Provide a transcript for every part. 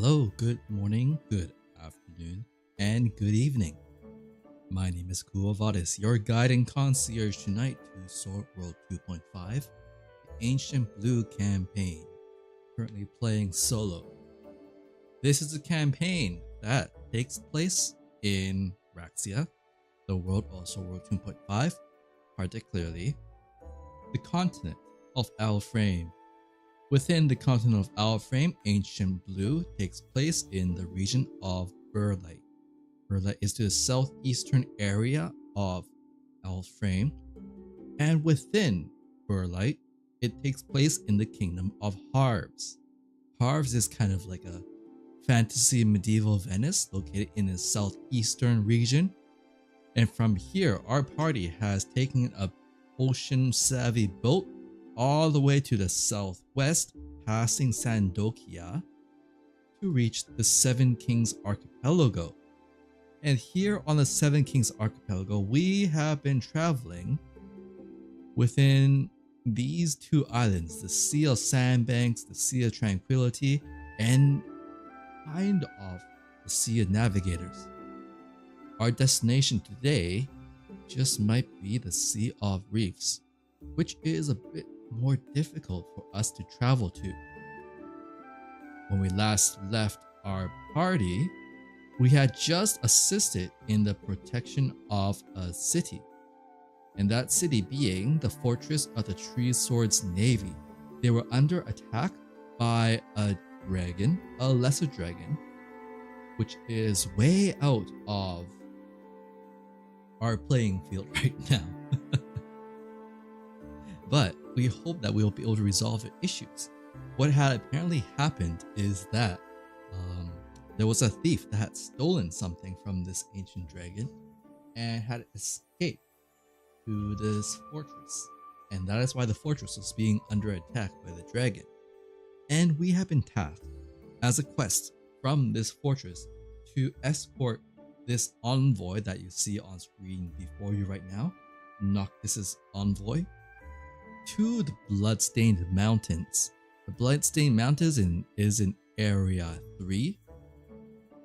Hello, good morning, good afternoon, and good evening. My name is Kuovadis, your guide and concierge tonight to Sword World 2.5, the Ancient Blue campaign, currently playing solo. This is a campaign that takes place in Raxia, the world of Sword World 2.5, particularly the continent of Alframe. Within the continent of Alframe, Ancient Blue takes place in the region of Burlight. Burlight is to the southeastern area of Alframe, and within Burlight, it takes place in the kingdom of Harves. Harves is kind of like a fantasy medieval Venice located in the southeastern region, and from here, our party has taken a ocean-savvy boat all the way to the southwest, passing Sandokia to reach the Seven Kings Archipelago. And here on the Seven Kings Archipelago, we have been traveling within these two islands, the Sea of Sandbanks, the Sea of Tranquility, and kind of the Sea of Navigators. Our destination today just might be the Sea of Reefs, which is a bit more difficult for us to travel to. When we last left our party, we had just assisted in the protection of a city, and that city being the fortress of the Tree Swords Navy. They were under attack by a dragon, a lesser dragon, which is way out of our playing field right now. But we hope that we will be able to resolve the issues. What had apparently happened is that there was a thief that had stolen something from this ancient dragon and had escaped to this fortress. And that is why the fortress was being under attack by the dragon. And we have been tasked as a quest from this fortress to escort this envoy that you see on screen before you right now. Noctis's envoy to the Bloodstained Mountains. The Bloodstained Mountains is in Area 3,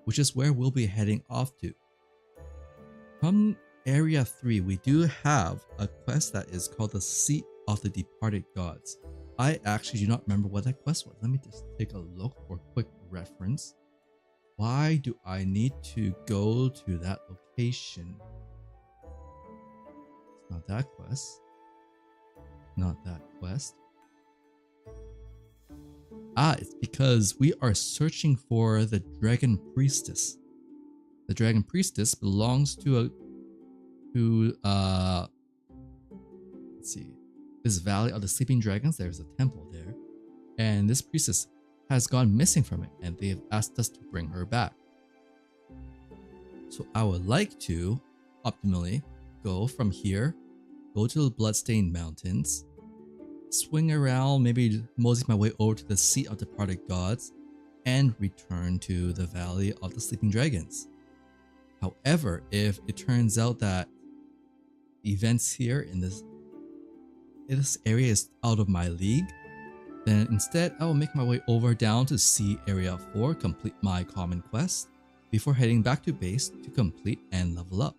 which is where we'll be heading off to. From Area 3, we do have a quest that is called the Seat of the Departed Gods. I actually do not remember what that quest was. Let me just take a look for quick reference. Why do I need to go to that location? It's not that quest. Not that quest. It's because we are searching for the Dragon Priestess. The Dragon Priestess belongs to let's see, this Valley of the Sleeping Dragons. There's a temple there, and this priestess has gone missing from it, and they have asked us to bring her back. So I would like to optimally go from here, go to the Bloodstained Mountains, swing around, maybe mosey my way over to the Seat of Departed Gods, and return to the Valley of the Sleeping Dragons. However, if it turns out that events here in this area is out of my league, then instead I will make my way over down to Sea Area 4, complete my common quest, before heading back to base to complete and level up.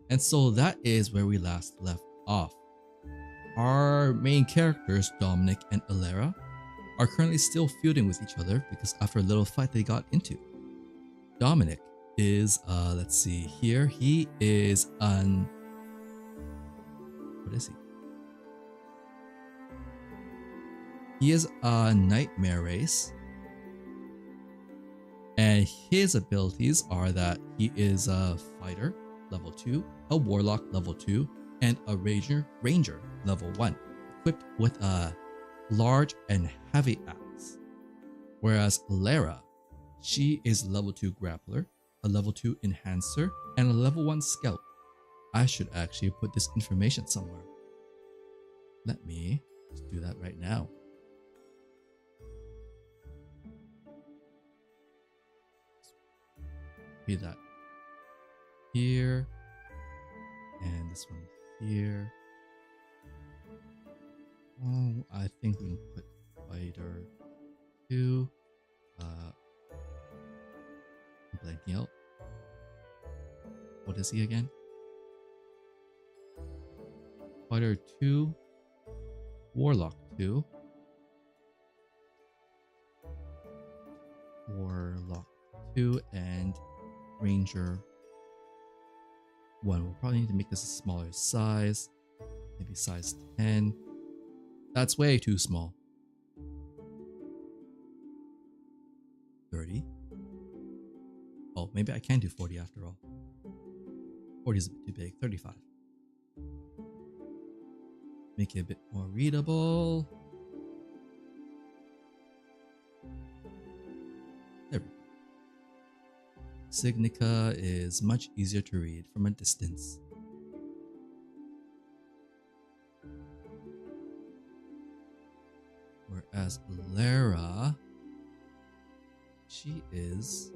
And so that is where we last left off. Our main characters, Dominic and Ilera, are currently still feuding with each other because after a little fight they got into. Dominic is, let's see here, he is what is he? He is a nightmare race, and his abilities are that he is a fighter, level 2, a warlock, level 2, and a ranger level 1, equipped with a large and heavy axe. Whereas Lara, she is level 2 grappler, a level 2 enhancer, and a level 1 scout. I should actually put this information somewhere. Let me just do that right now. Be that here, and this one here. Oh, I think we can put fighter 2, What is he again? Fighter 2, Warlock 2, Warlock 2, and Ranger 1. We'll probably need to make this a smaller size, maybe size 10. That's way too small. 30. Oh, maybe I can do 40 after all. 40 is a bit too big. 35. Make it a bit more readable. There we go. Signica is much easier to read from a distance. Whereas Lara, she is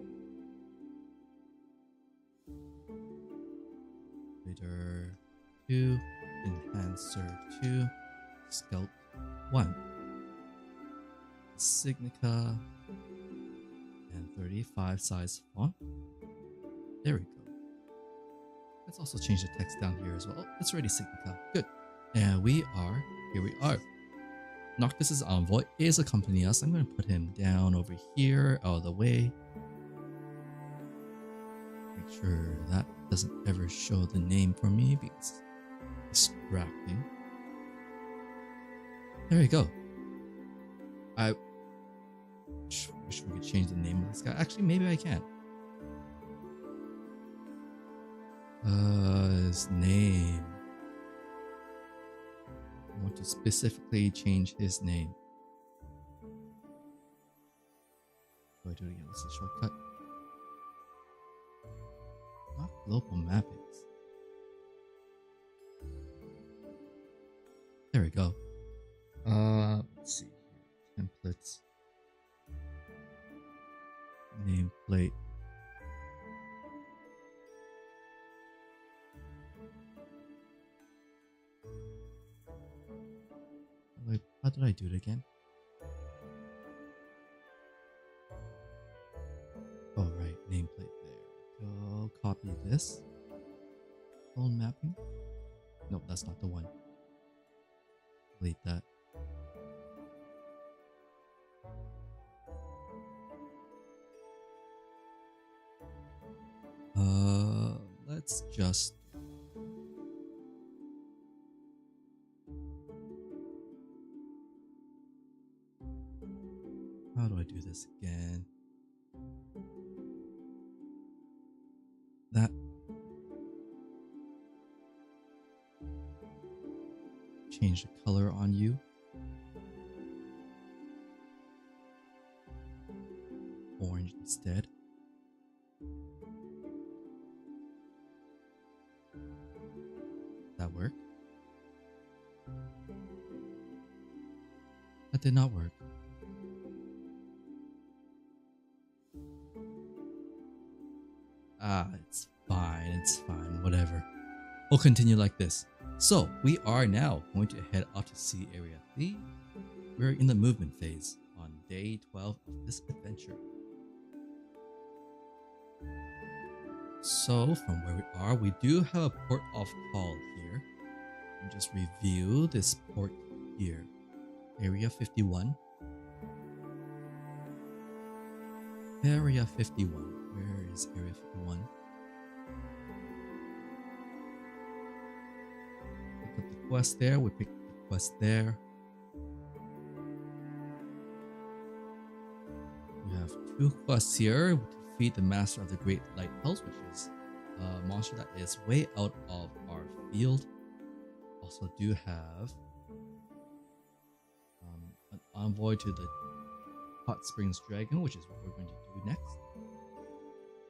Leader 2, Enhancer 2, Scout 1. Signica and 35 size font. There we go. Let's also change the text down here as well. Oh, it's already Signica. Good. And here we are. Noctis's envoy is accompanying us. I'm going to put him down over here, out of the way. Make sure that doesn't ever show the name for me because it's distracting. There you go. I wish we could change the name of this guy. Actually, maybe I can. His name. I want to specifically change his name. Do I do it again? What's the shortcut? Not global mappings. There we go. Let's see here. Templates. Nameplate. How did I do it again? Oh, right. Nameplate there. Go copy this. Phone mapping. Nope, that's not the one. Delete that. Let's just how do I do this again? That change the color on you. Orange instead. That work? That did not work. It's fine, whatever. We'll continue like this. So, we are now going to head out to see Area 3. We're in the movement phase on day 12 of this adventure. So, from where we are, we do have a port of call here. And just review this port here. Area 51. Area 51. Where is Area 51? Pick up the quest there. We pick the quest there. We have 2 quests here. We defeat the Master of the Great Lighthouse, which is a monster that is way out of our field. Also do have an envoy to the Hot Springs Dragon, which is what we're going to do next.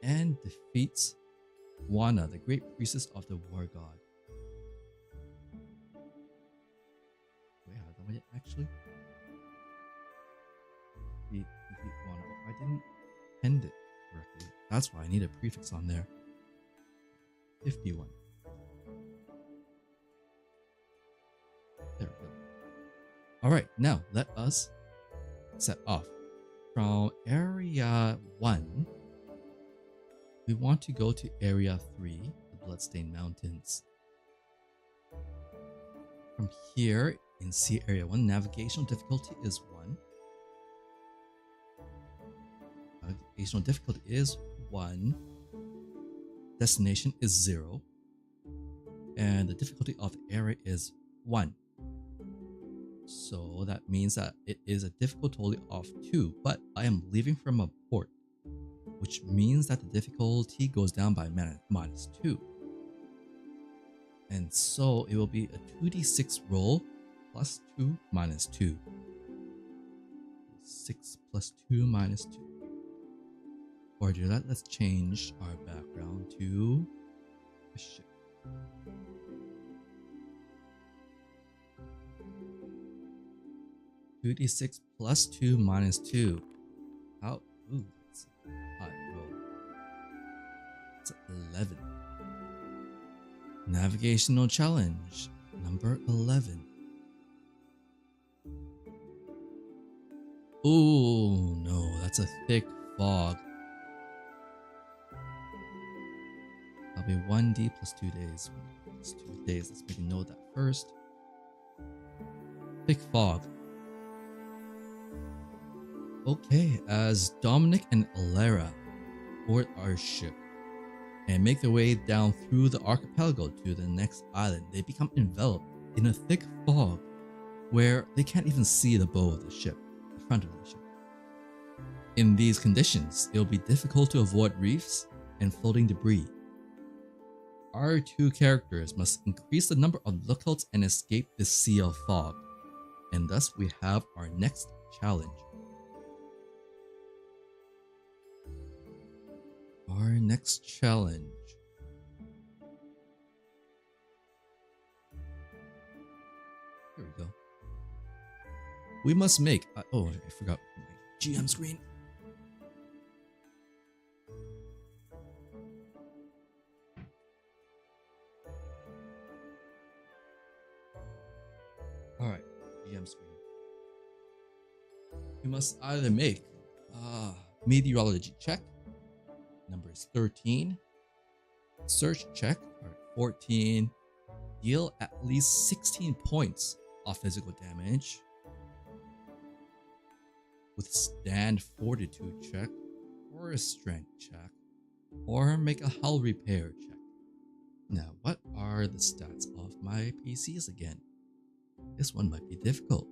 And defeats Wana, the great priestess of the war god. Wait, how did I actually defeat Wana? Oh, I didn't end it correctly. That's why I need a prefix on there. 51. There we go. Alright, now let us set off. From Area 1, we want to go to Area 3, the bloodstained mountains. From here in Sea Area 1, navigational difficulty is 1. Navigational difficulty is 1. Destination is 0. And the difficulty of the area is 1. So that means that it is a difficulty of 2, but I am leaving from a port, which means that the difficulty goes down by -2. And so it will be a 2d6 roll plus 2 minus 2. 6 plus 2 minus 2. Or do that, let's change our background to a ship. (2d6 plus 2 minus 2). How? Ooh, that's a high roll. It's 11. Navigational challenge number 11. Oh no, that's a thick fog. That'll be 1d plus 2 days. Plus 2 days. Let's make a note of that first. Thick fog. Okay, as Dominic and Alara board our ship and make their way down through the archipelago to the next island, they become enveloped in a thick fog where they can't even see the bow of the ship, the front of the ship. In these conditions, it will be difficult to avoid reefs and floating debris. Our two characters must increase the number of lookouts and escape the sea of fog, and thus we have our next challenge. Our next challenge. Here we go. We must make. Oh, I forgot my GM screen. Alright, GM screen. We must either make meteorology check. Number is 13. Search check, or 14. Deal at least 16 points of physical damage. Withstand fortitude check, or a strength check, or make a hull repair check. Now, what are the stats of my PCs again? This one might be difficult.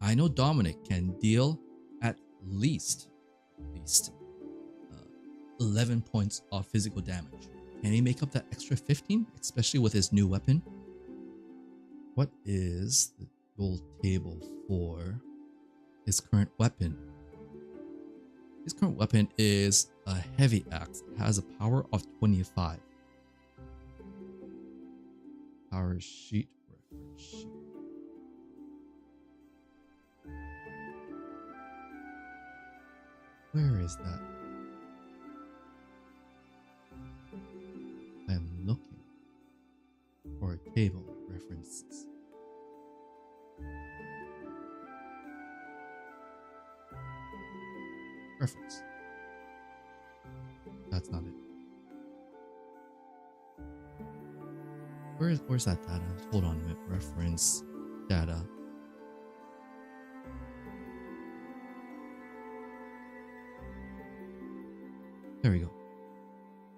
I know Dominic can deal at least 11 points of physical damage. Can he make up that extra 15, especially with his new weapon? What is the roll table for his current weapon? His current weapon is a heavy axe. It has a power of 25. Power sheet, reference sheet. Where is that? I am looking for a table of references. Reference. That's not it. Where's that data? Hold on a minute. Reference data. There we go.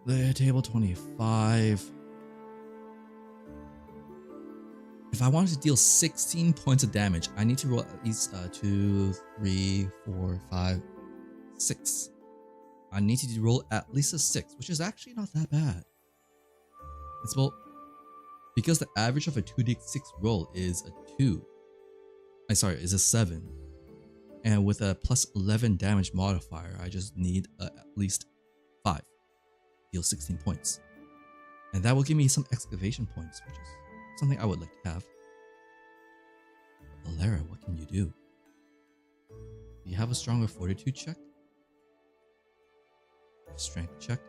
The table 25. If I wanted to deal 16 points of damage, I need to roll at least 2, 3, 4, 5, 6. I need to roll at least a 6, which is actually not that bad. It's about, because the average of a 2d6 roll is a 2. Is a 7. And with a plus 11 damage modifier, I just need at least 5. Deal 16 points. And that will give me some excavation points, which is something I would like to have. Alara, what can you do? Do you have a stronger fortitude check? Strength check?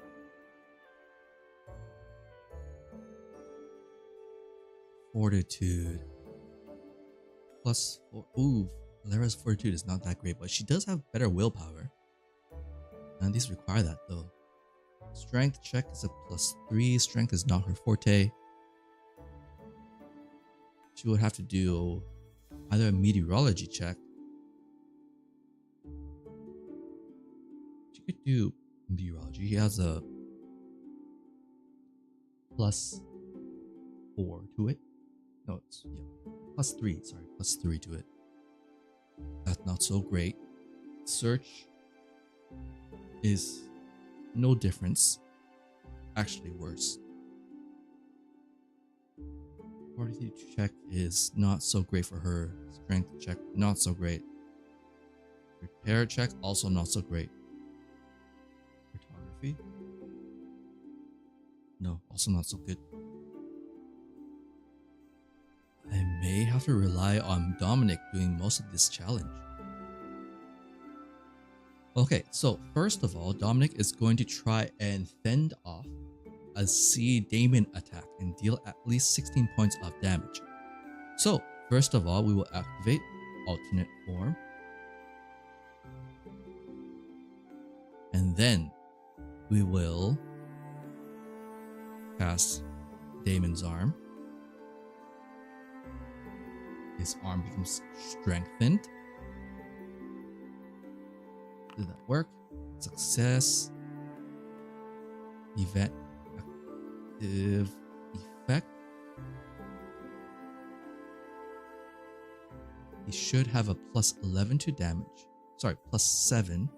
Fortitude. Plus 4. Ooh, Alara's fortitude is not that great, but she does have better willpower. None of these require that though. Strength check is a +3. Strength is not her forte. She would have to do either a meteorology check. She could do meteorology. He has a +4 to it. No, it's +3. Sorry, +3 to it. That's not so great. Search is no difference. Actually worse. Fortitude check is not so great for her. Strength check, not so great. Repair check, also not so great. Photography? No, also not so good. I may have to rely on Dominic doing most of this challenge. Okay, so first of all, Dominic is going to try and fend off a sea demon attack and deal at least 16 points of damage. So first of all, we will activate alternate form. And then we will cast Damon's arm. His arm becomes strengthened. Did that work? Success. Event active effect. He should have a +11 to damage. Sorry, +7.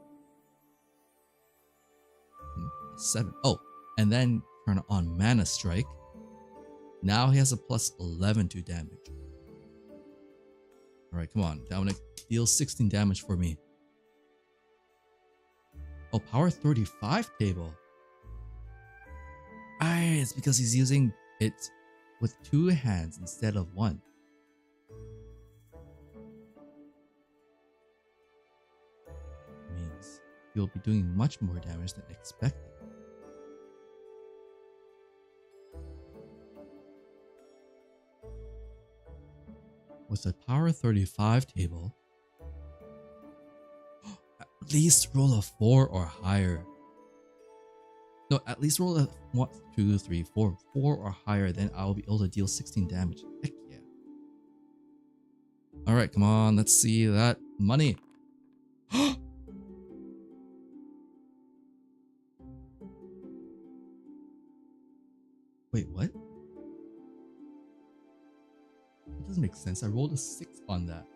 +7. Oh, and then turn on Mana Strike. Now he has a +11 to damage. Alright, come on. Dominic, deal 16 damage for me. Oh, power 35 table. It's because he's using it with 2 hands instead of 1. Means he'll be doing much more damage than expected. With the power 35 table, at least roll a 4 or higher. No, at least roll a 1, 2, 3, 4 or higher, then I'll be able to deal 16 damage. Heck yeah. Alright, come on, let's see that money. Wait, what? That doesn't make sense. I rolled a 6 on that.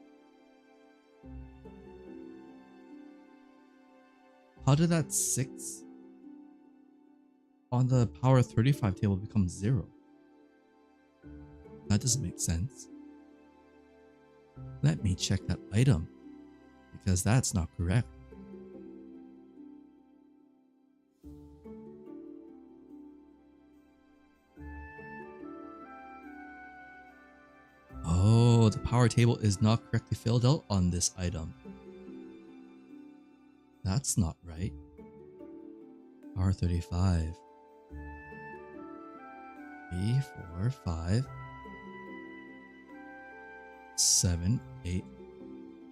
How did that 6 on the power 35 table become 0? That doesn't make sense. Let me check that item, because that's not correct. Oh, the power table is not correctly filled out on this item. That's not right. Power 35. 3, 4, 5, 7, 8,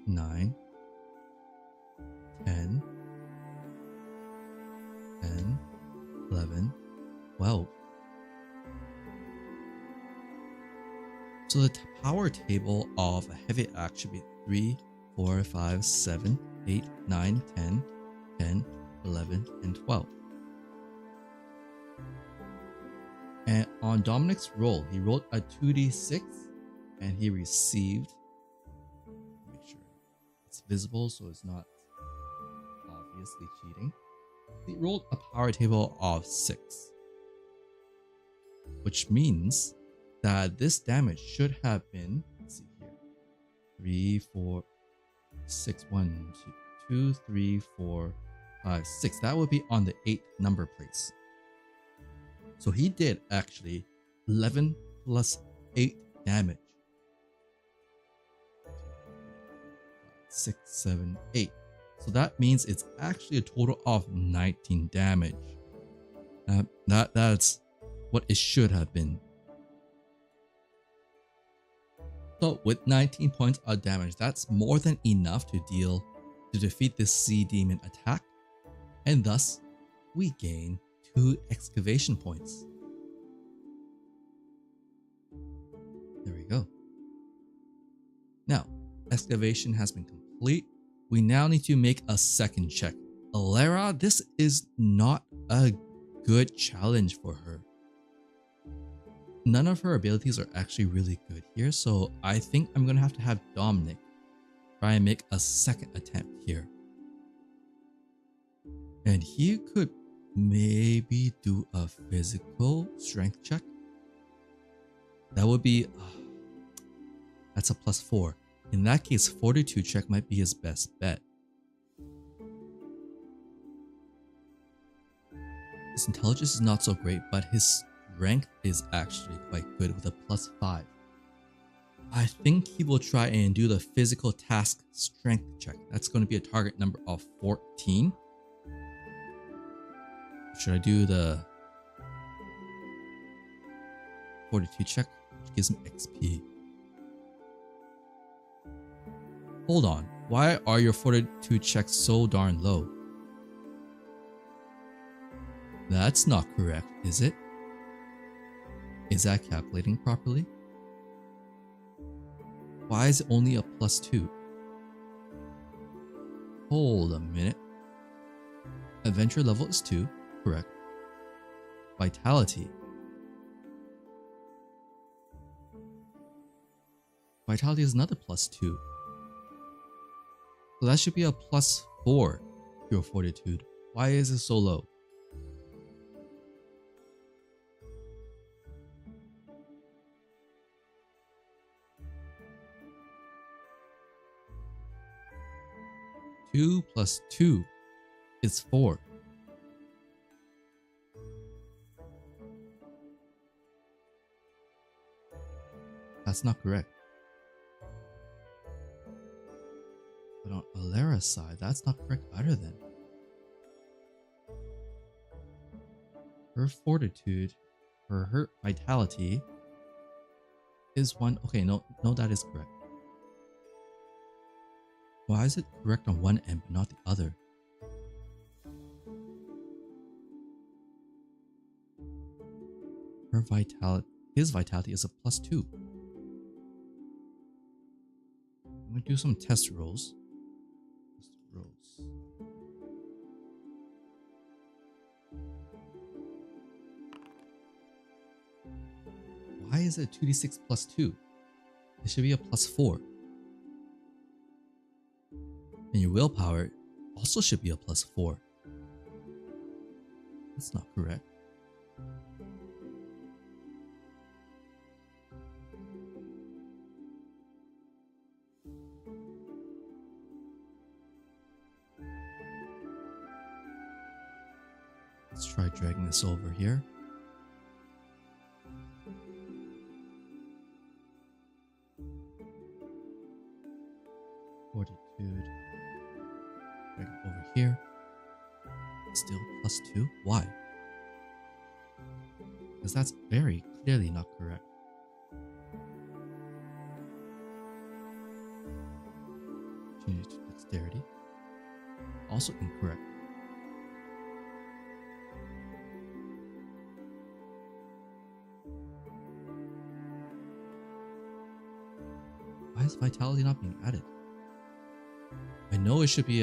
9, 10, 10, 11, 12. So the power table of a heavy axe should be 3, 4, 5, 7, 8, 9, 10, 10, 11, and 12. And on Dominic's roll, he rolled a 2d6 and he received, make sure it's visible so it's not obviously cheating. He rolled a power table of 6, which means that this damage should have been, let's see here, 3, 4, 6, 1, 2, 3, 4, 5, 6. That would be on the 8 number place. So he did actually 11 plus 8 damage. 6, 7, 8. So that means it's actually a total of 19 damage. That's what it should have been. So with 19 points of damage, that's more than enough to defeat this sea demon attack, and thus we gain 2 excavation points. There we go. Now, excavation has been complete. We now need to make a second check. Alara, this is not a good challenge for her. None of her abilities are actually really good here, so I think I'm gonna have to have Dominic try and make a second attempt here. And he could maybe do a physical strength check. That would be... that's a +4. In that case, fortitude check might be his best bet. His intelligence is not so great, but his strength is actually quite good with a +5. I think he will try and do the physical task strength check. That's going to be a target number of 14. Should I do the fortitude check, which gives him XP? Hold on, why are your fortitude checks so darn low? That's not correct, is it? Is that calculating properly? Why is it only a +2? Hold a minute. Adventure level is 2, correct. Vitality. Vitality is another +2. So that should be a +4 to your fortitude. Why is it so low? Two plus 2 is 4. That's not correct. But on Alara's side, that's not correct either then. Her fortitude, or her vitality, is 1. Okay, no, that is correct. Why is it correct on one end but not the other? Her vitality, his vitality is a +2. I'm gonna do some test rolls. Why is it 2d6 +2? It should be a +4. And your willpower also should be a +4. That's not correct. Let's try dragging this over here. Fortitude. Drag it over here. Still +2. Why? Because that's very clearly not correct. Change it to dexterity. Also incorrect. Why is vitality not being added? I know there should be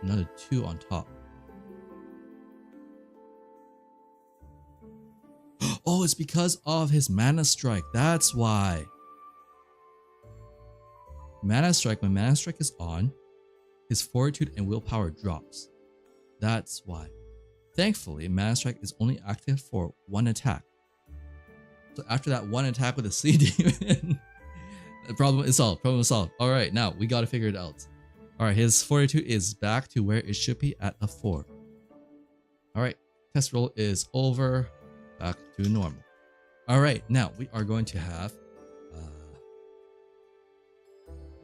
another 2 on top. Oh, it's because of his mana strike. That's why. Mana strike, when mana strike is on, his fortitude and willpower drops. That's why. Thankfully, mana strike is only active for 1 attack. So after that 1 attack with a sea demon, the problem is solved. Problem is solved. All right, now we gotta figure it out. All right, his fortitude is back to where it should be at a 4. All right, test roll is over. Back to normal. All right, now we are going to have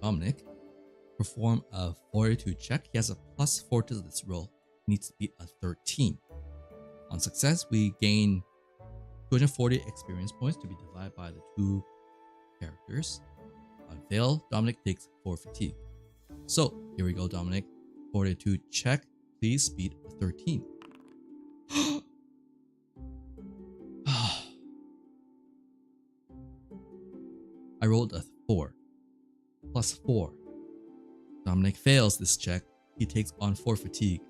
Dominic perform a fortitude check. He has a +4 to this roll. It needs to be a 13. On success, we gain 240 experience points to be divided by the 2 characters. On fail, Dominic takes 4 fatigue. So here we go, Dominic. Fortitude check. Please beat a 13. I rolled a 4. Plus 4. Dominic fails this check. He takes on 4 fatigue.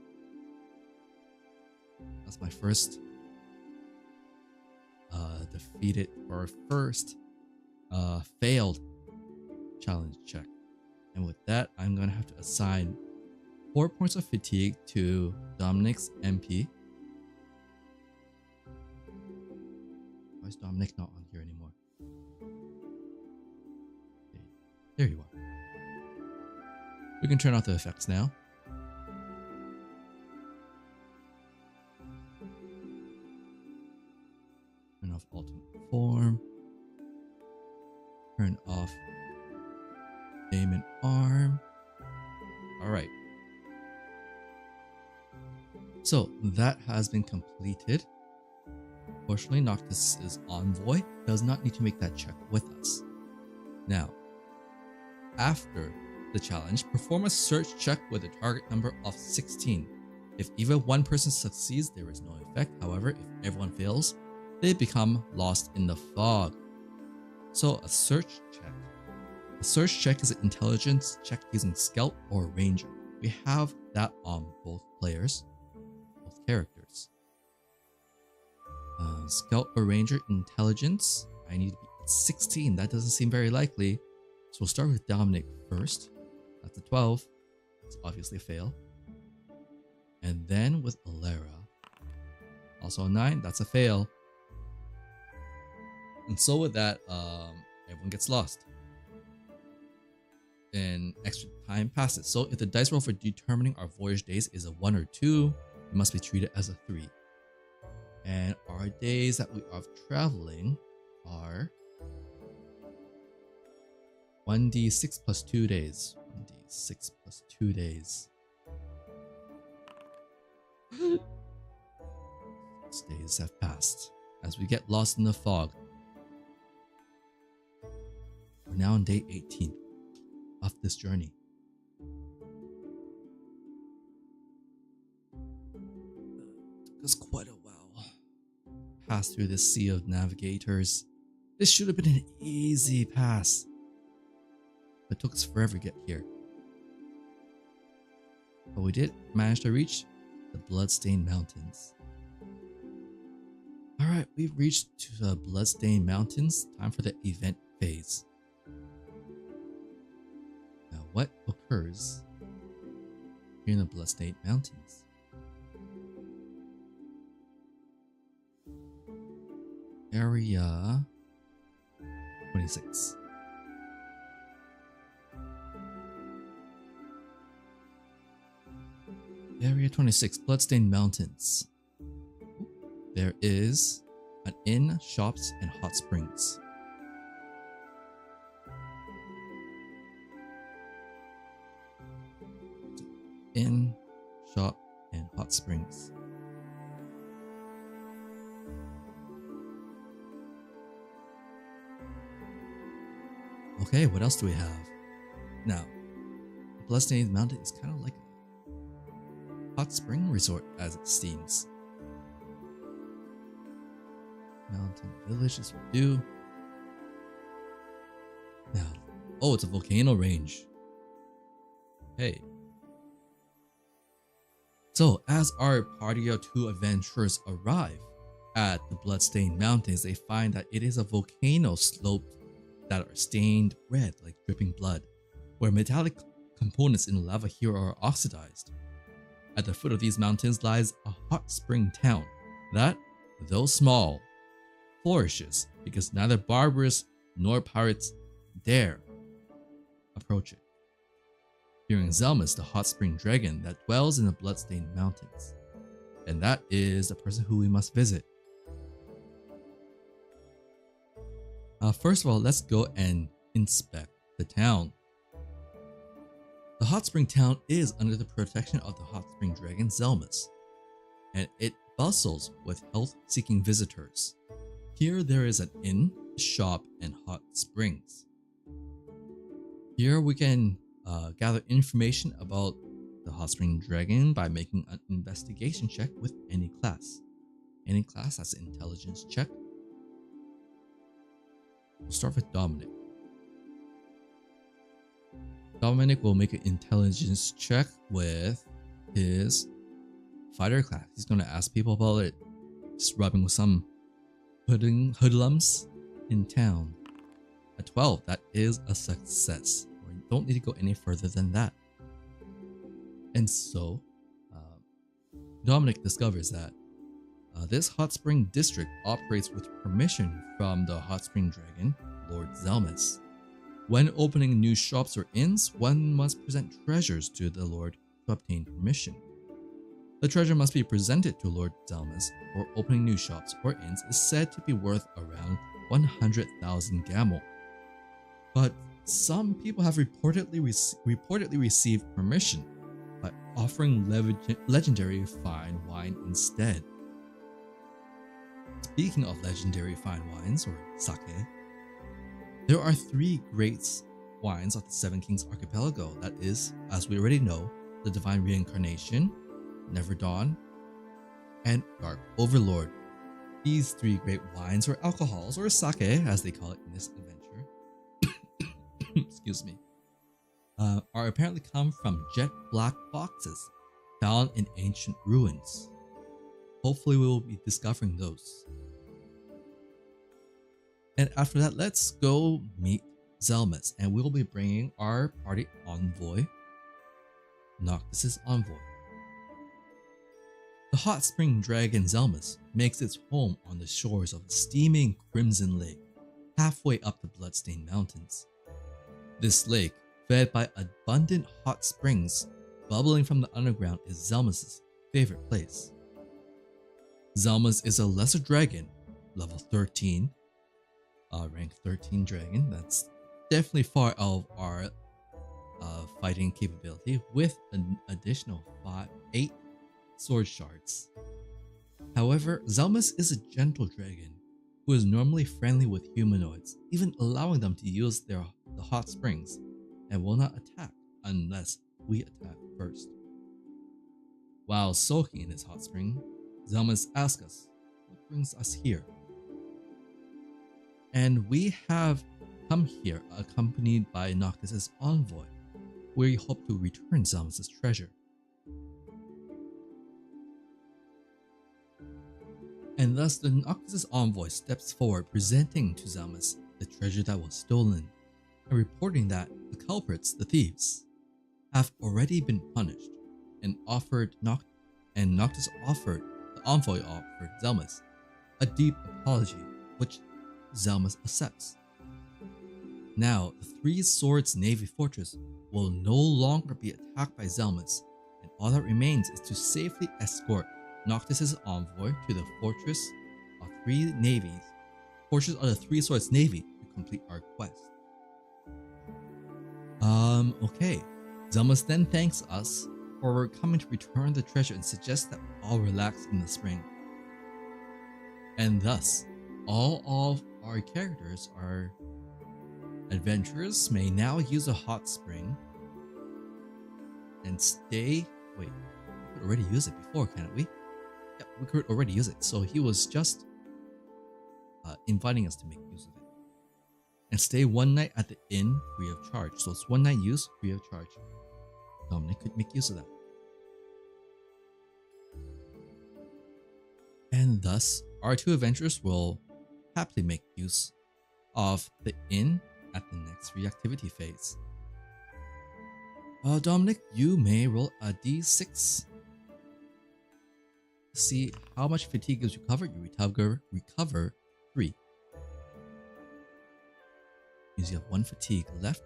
That's my first defeated or first failed challenge check. And with that, I'm going to have to assign 4 points of fatigue to Dominic's MP. Why is Dominic not on here anymore? Okay, there you are. We can turn off the effects now. Turn off ultimate form. Turn off aim and arm. Alright. So that has been completed. Fortunately, Noctis' envoy does not need to make that check with us. Now, after the challenge, perform a search check with a target number of 16. If even one person succeeds, there is no effect. However, if everyone fails, they become lost in the fog. So a search check. A search check is an intelligence check using Scout or Ranger. We have that on both players, both characters. Scout or Ranger intelligence, I need to be at 16. That doesn't seem very likely. So we'll start with Dominic first. That's a 12. It's obviously a fail. And then with Alera, also a 9. That's a fail. And so with that, everyone gets lost. And extra time passes. So if the dice roll for determining our voyage days is a 1 or 2, it must be treated as a 3. And our days that we are traveling are 1d6 plus 2 days. 1d6 plus 2 days. 6 days have passed as we get lost in the fog. We're now on day 18 of this journey. Took us quite a while. Pass through this sea of navigators. This should have been an easy pass. But it took us forever to get here. But we did manage to reach the Bloodstained Mountains. Alright, we've reached to the Bloodstained Mountains. Time for the event phase. Now what occurs here in the Bloodstained Mountains? Area 26. Area 26, Bloodstained Mountains. There is an inn, shops, and hot springs. Inn, shop, and hot springs. Okay, what else do we have? Now, Bloodstained Mountain is kind of like a hot spring resort as it seems. Mountain village is due. Now, oh, it's a volcano range. Hey. So, as our party of 2 adventurers arrive at the Bloodstained Mountains, they find that it is a volcano slope that are stained red like dripping blood, where metallic components in the lava here are oxidized. At the foot of these mountains lies a hot spring town that, though small, flourishes because neither barbarians nor pirates dare approach it. Fearing Zelmus, the hot spring dragon that dwells in the Bloodstained Mountains. And that is the person who we must visit. First of all, let's go and inspect the town. The hot spring town is under the protection of the hot spring dragon Zelmus, and it bustles with health-seeking visitors. Here there is an inn, shop, and hot springs. Here we can gather information about the hot spring dragon by making an investigation check with any class. Any class has an intelligence check. We'll start with Dominic. Dominic will make an intelligence check with his fighter class. He's going to ask people about it, just rubbing with some hoodlums in town. A 12, that is a success. We don't need to go any further than that. And so, Dominic discovers that this hot spring district operates with permission from the hot spring dragon, Lord Zelmus. When opening new shops or inns, one must present treasures to the Lord to obtain permission. The treasure must be presented to Lord Zelmus for opening new shops or inns is said to be worth around 100,000 gamel. But some people have reportedly received permission by offering legendary fine wine instead. Speaking of legendary fine wines, or sake, there are 3 great wines of the Seven Kings Archipelago. That is, as we already know, the Divine Reincarnation, Never Dawn, and Dark Overlord. These 3 great wines, or alcohols, or sake as they call it in this adventure, excuse me, are apparently come from jet black boxes found in ancient ruins. Hopefully we will be discovering those. And after that, let's go meet Zelmus, and we'll be bringing our party envoy, Noctis's envoy. The hot spring dragon Zelmus makes its home on the shores of a steaming crimson lake, halfway up the bloodstained mountains. This lake, fed by abundant hot springs bubbling from the underground, is Zelmus's favorite place. Zelmus is a lesser dragon, level 13, rank 13 dragon. That's definitely far out of our fighting capability, with an additional 8 sword shards. However, Zelmus is a gentle dragon who is normally friendly with humanoids, even allowing them to use the hot springs, and will not attack unless we attack first. While soaking in his hot spring, Zelmus asks us what brings us here. And we have come here accompanied by Noctis's envoy, where we hope to return Zelmus's treasure. And thus the Noctis's envoy steps forward, presenting to Zelmus the treasure that was stolen, and reporting that the culprits, the thieves, have already been punished, and Noctis offered, the envoy offered Zelmus a deep apology, which Zelmus accepts. Now, the Three Swords Navy Fortress will no longer be attacked by Zelmus, and all that remains is to safely escort Noctis's envoy to the Fortress of the Three Swords Navy to complete our quest. Okay. Zelmus then thanks us for coming to return the treasure and suggests that we all relax in the spring. And thus, all of our characters, our adventurers, may now use a hot spring and stay. Wait, we could already use it before, can't we? Yeah, we could already use it. So he was just inviting us to make use of it. And stay one night at the inn free of charge. So it's one night use free of charge. Dominic could make use of that. And thus, our 2 adventurers will happily make use of the inn at the next reactivity phase. Dominic, you may roll a d6. See how much fatigue is recovered. You recover 3. Means you have 1 fatigue left.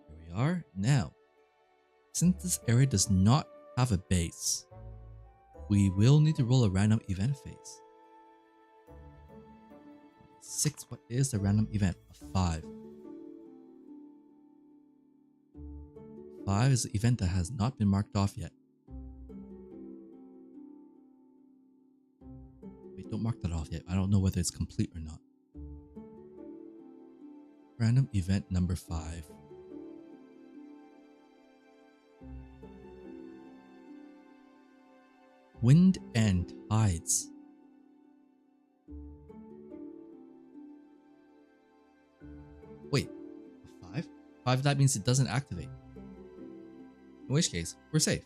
Here we are. Now, since this area does not have a base, we will need to roll a random event phase. 6, what is the random event? A 5. 5 is the event that has not been marked off yet. Wait, don't mark that off yet. I don't know whether it's complete or not. Random event number 5. Wind and tides. 5, that means it doesn't activate. In which case, we're safe.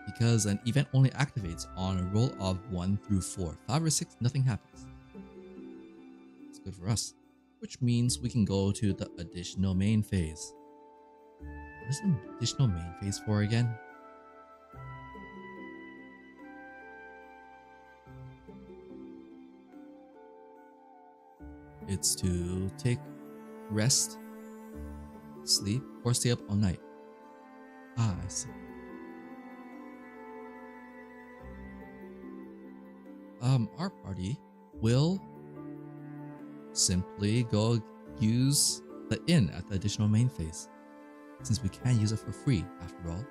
Because an event only activates on a roll of 1 through 4. 5 or 6, nothing happens. It's good for us. Which means we can go to the additional main phase. What is an additional main phase for again? It's to take rest, sleep, or stay up all night. Ah, I see. Our party will simply go use the inn at the additional main phase, since we can't use it for free after all.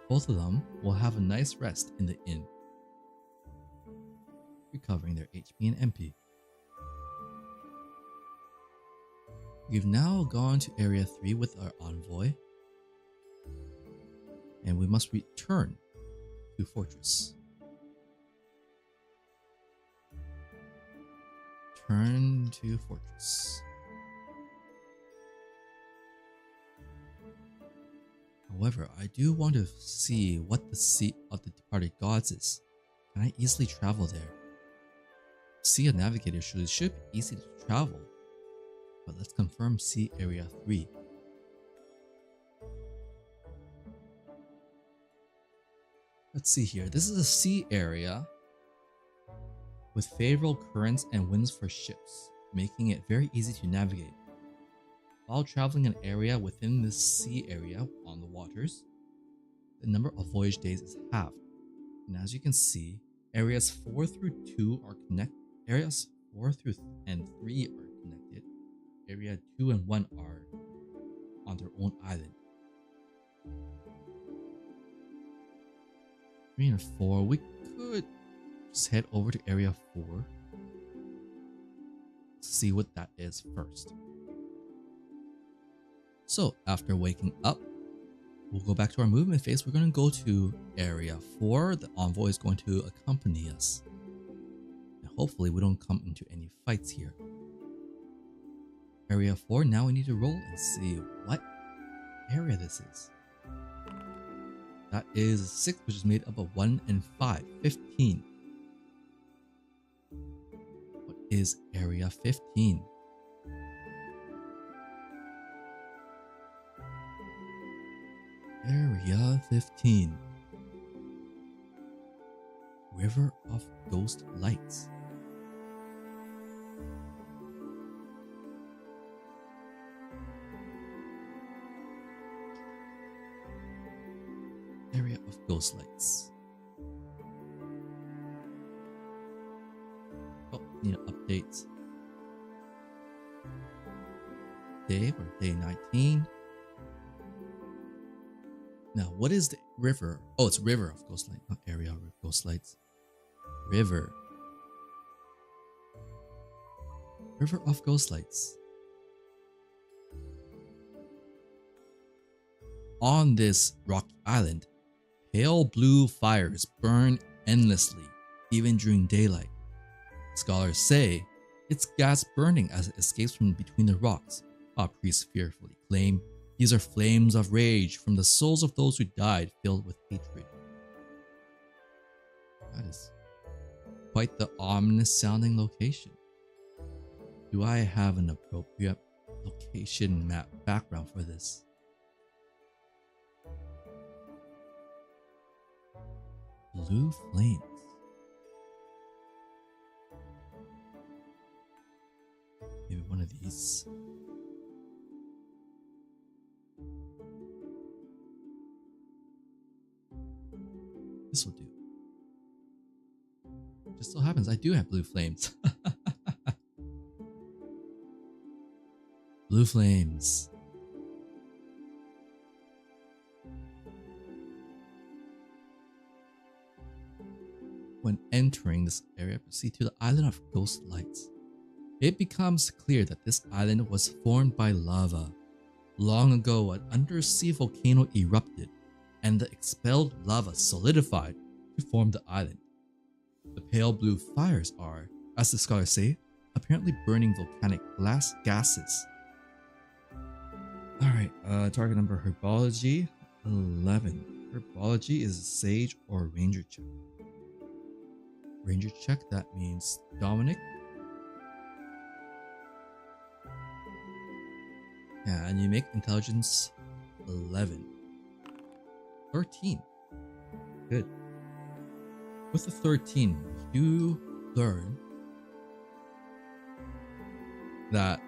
Both of them will have a nice rest in the inn, recovering their HP and MP. We've now gone to Area 3 with our envoy, and we must return to Fortress. Return to Fortress. However, I do want to see what the seat of the departed gods is. Can I easily travel there? See a navigator should be easy to travel. But let's confirm Sea Area 3. Let's see here. This is a sea area with favorable currents and winds for ships, making it very easy to navigate. While traveling an area within this sea area on the waters, the number of voyage days is halved. And as you can see, areas 4 through 2 are connected. Areas 4 through and 3 are connected. Area 2 and 1 are on their own island. 3 and 4, we could just head over to Area 4. See what that is first. So after waking up, we'll go back to our movement phase. We're going to go to Area 4. The envoy is going to accompany us. And hopefully we don't come into any fights here. Area 4, now we need to roll and see what area this is. That is 6, which is made up of 1 and 5, 15. What is Area 15? Area 15. River of Ghost Lights. Area of Ghost Lights. Oh, need an update. Day or day 19. Now, what is the river? Oh, it's River of Ghost Lights, not Area of Ghost Lights. River. River of Ghost Lights. On this rocky island, pale blue fires burn endlessly, even during daylight. Scholars say it's gas burning as it escapes from between the rocks, while priests fearfully claim these are flames of rage from the souls of those who died filled with hatred. That is quite the ominous sounding location. Do I have an appropriate location map background for this? Blue flames. Maybe one of these. This will do. Just so happens I do have blue flames. Blue flames. When entering this area, proceed to the island of Ghost Lights. It becomes clear that this island was formed by lava. Long ago, an undersea volcano erupted, and the expelled lava solidified to to form the island. The pale blue fires are, as the scholars say, apparently burning volcanic gases. Alright, target number herbology 11. Herbology is a sage or ranger check. Ranger check, that means Dominic. And you make intelligence 11. 13. Good. With the 13, you learn that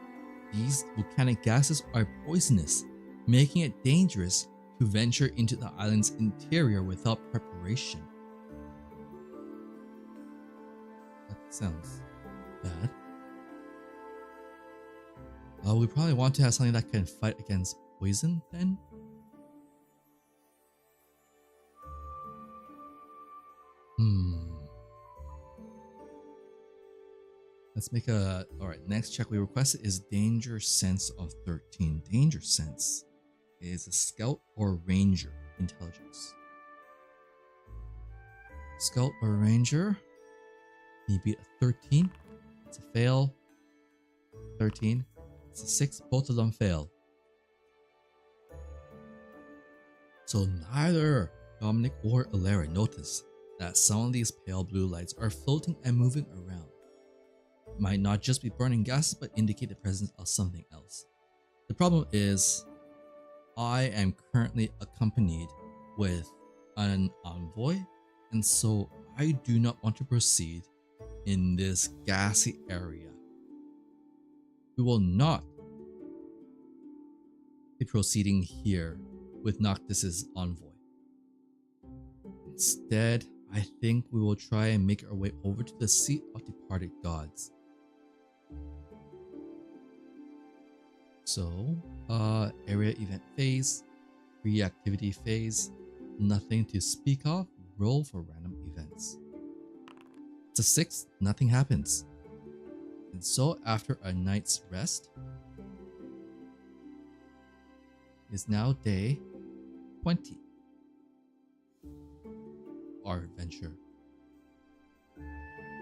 these volcanic gases are poisonous, making it dangerous to venture into the island's interior without preparation. That sounds bad. We probably want to have something that can fight against poison then. Let's make a... Alright, next check we requested is Danger Sense of 13. Danger Sense is a Scout or Ranger intelligence. Scout or Ranger. You beat a 13. It's a fail. 13. It's a 6. Both of them fail. So neither Dominic or Alara notice that some of these pale blue lights are floating and moving around. Might not just be burning gases, but indicate the presence of something else. The problem is, I am currently accompanied with an envoy, and so I do not want to proceed in this gassy area. We will not be proceeding here with Noctis's envoy. Instead, I think we will try and make our way over to the seat of departed gods. So, area event phase, reactivity phase, nothing to speak of, roll for random events. It's a 6, nothing happens. And so after a night's rest, it's now day 20. Our adventure.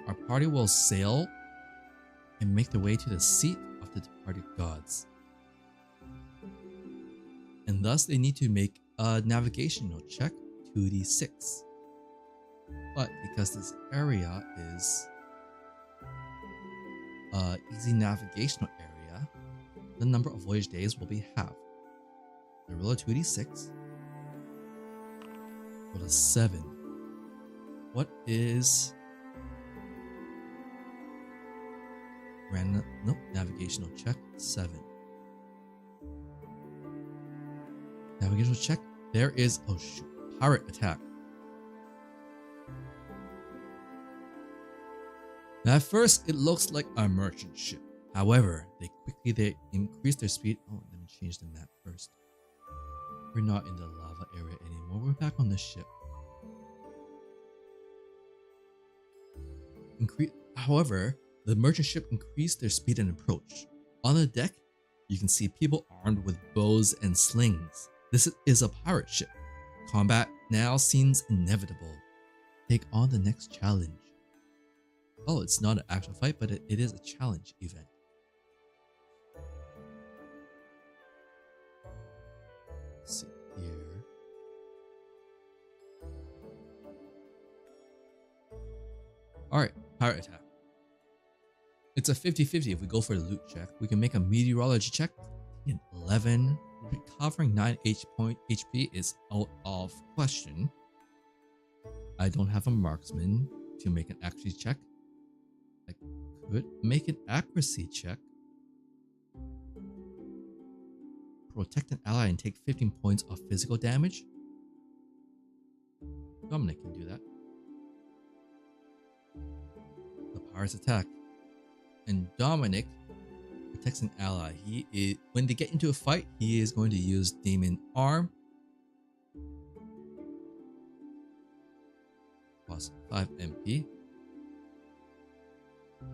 Our party will sail and make their way to the seat of the departed gods. And thus they need to make a navigational check 2d6. But because this area is an easy navigational area, the number of voyage days will be halved. They roll a 2d6. Roll a 7. What is random? Nope, navigational check 7. Navigational check. There is, oh shoot, pirate attack. Now at first it looks like a merchant ship. However, they increase their speed. Oh, let me change the map first. We're not in the lava area anymore. We're back on the ship. However, the merchant ship increased their speed and approach. On the deck, you can see people armed with bows and slings. This is a pirate ship. Combat now seems inevitable. Take on the next challenge. Oh, it's not an actual fight, but it is a challenge event. Let's see here. Alright, pirate attack. It's a 50-50 if we go for the loot check. We can make a meteorology check. 11. Recovering 9 HP is out of question. I don't have a marksman to make an accuracy check. I could make an accuracy check. Protect an ally and take 15 points of physical damage. Dominic can do that. The pirates attack. And Dominic protects an ally. When they get into a fight, he is going to use Demon Arm. Plus 5 MP.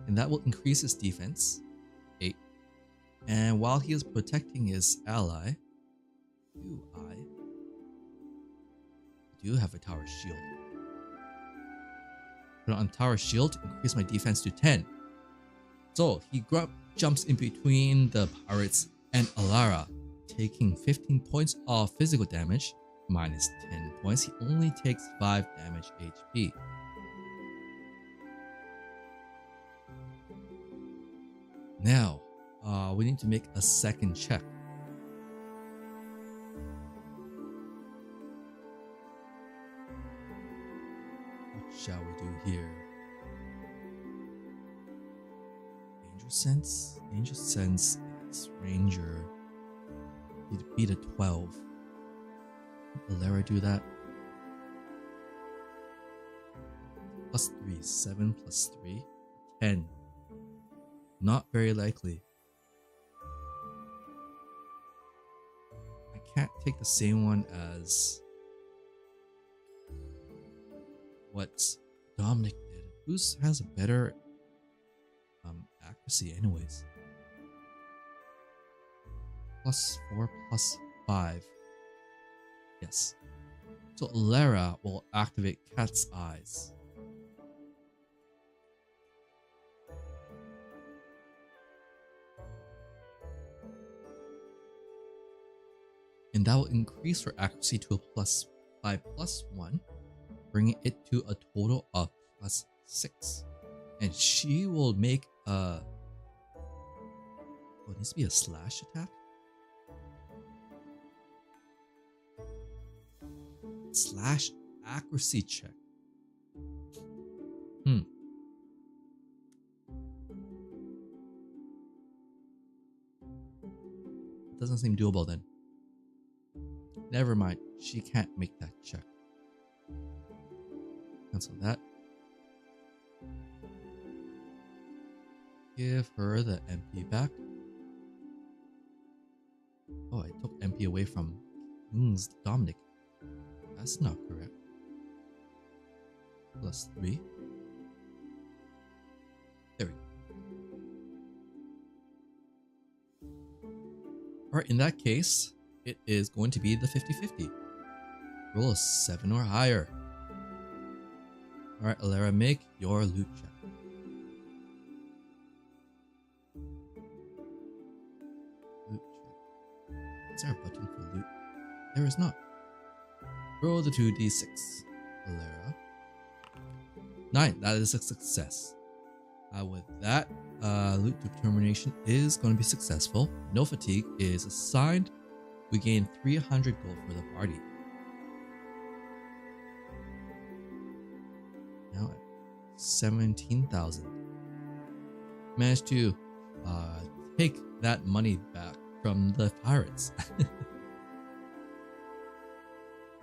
And that will increase his defense. 8. And while he is protecting his ally, I do have a tower shield. Put on tower shield to increase my defense to 10. So he jumps in between the pirates and Alara, taking 15 points of physical damage, minus 10 points. He only takes 5 damage HP. Now, we need to make a second check. What shall we do here? Danger Sense? Danger Sense is Ranger. He'd beat a 12. Will Lara do that? Plus 3, 7 plus 3, 10. Not very likely. I can't take the same one as what Dominic did. Who has a better accuracy anyways? Plus 4, plus 5. Yes. So Lara will activate Cat's Eyes. And that will increase her accuracy to a plus 5 plus 1, bringing it to a total of plus 6. And she will make a... Oh, it needs to be a slash attack? Slash accuracy check. It doesn't seem doable then. Never mind, she can't make that check. Cancel that. Give her the MP back. Oh, I took MP away from King's Dominic. That's not correct. Plus 3. There we go. Alright, in that case, it is going to be the 50-50. Roll a 7 or higher. Alright, Alara, make your loot check. Loot check. Is there a button for loot? There is not. Roll the 2d6. Alara. 9. That is a success. With that, loot determination is going to be successful. No fatigue is assigned. We gain 300 gold for the party. Now at 17,000. Managed to take that money back from the pirates.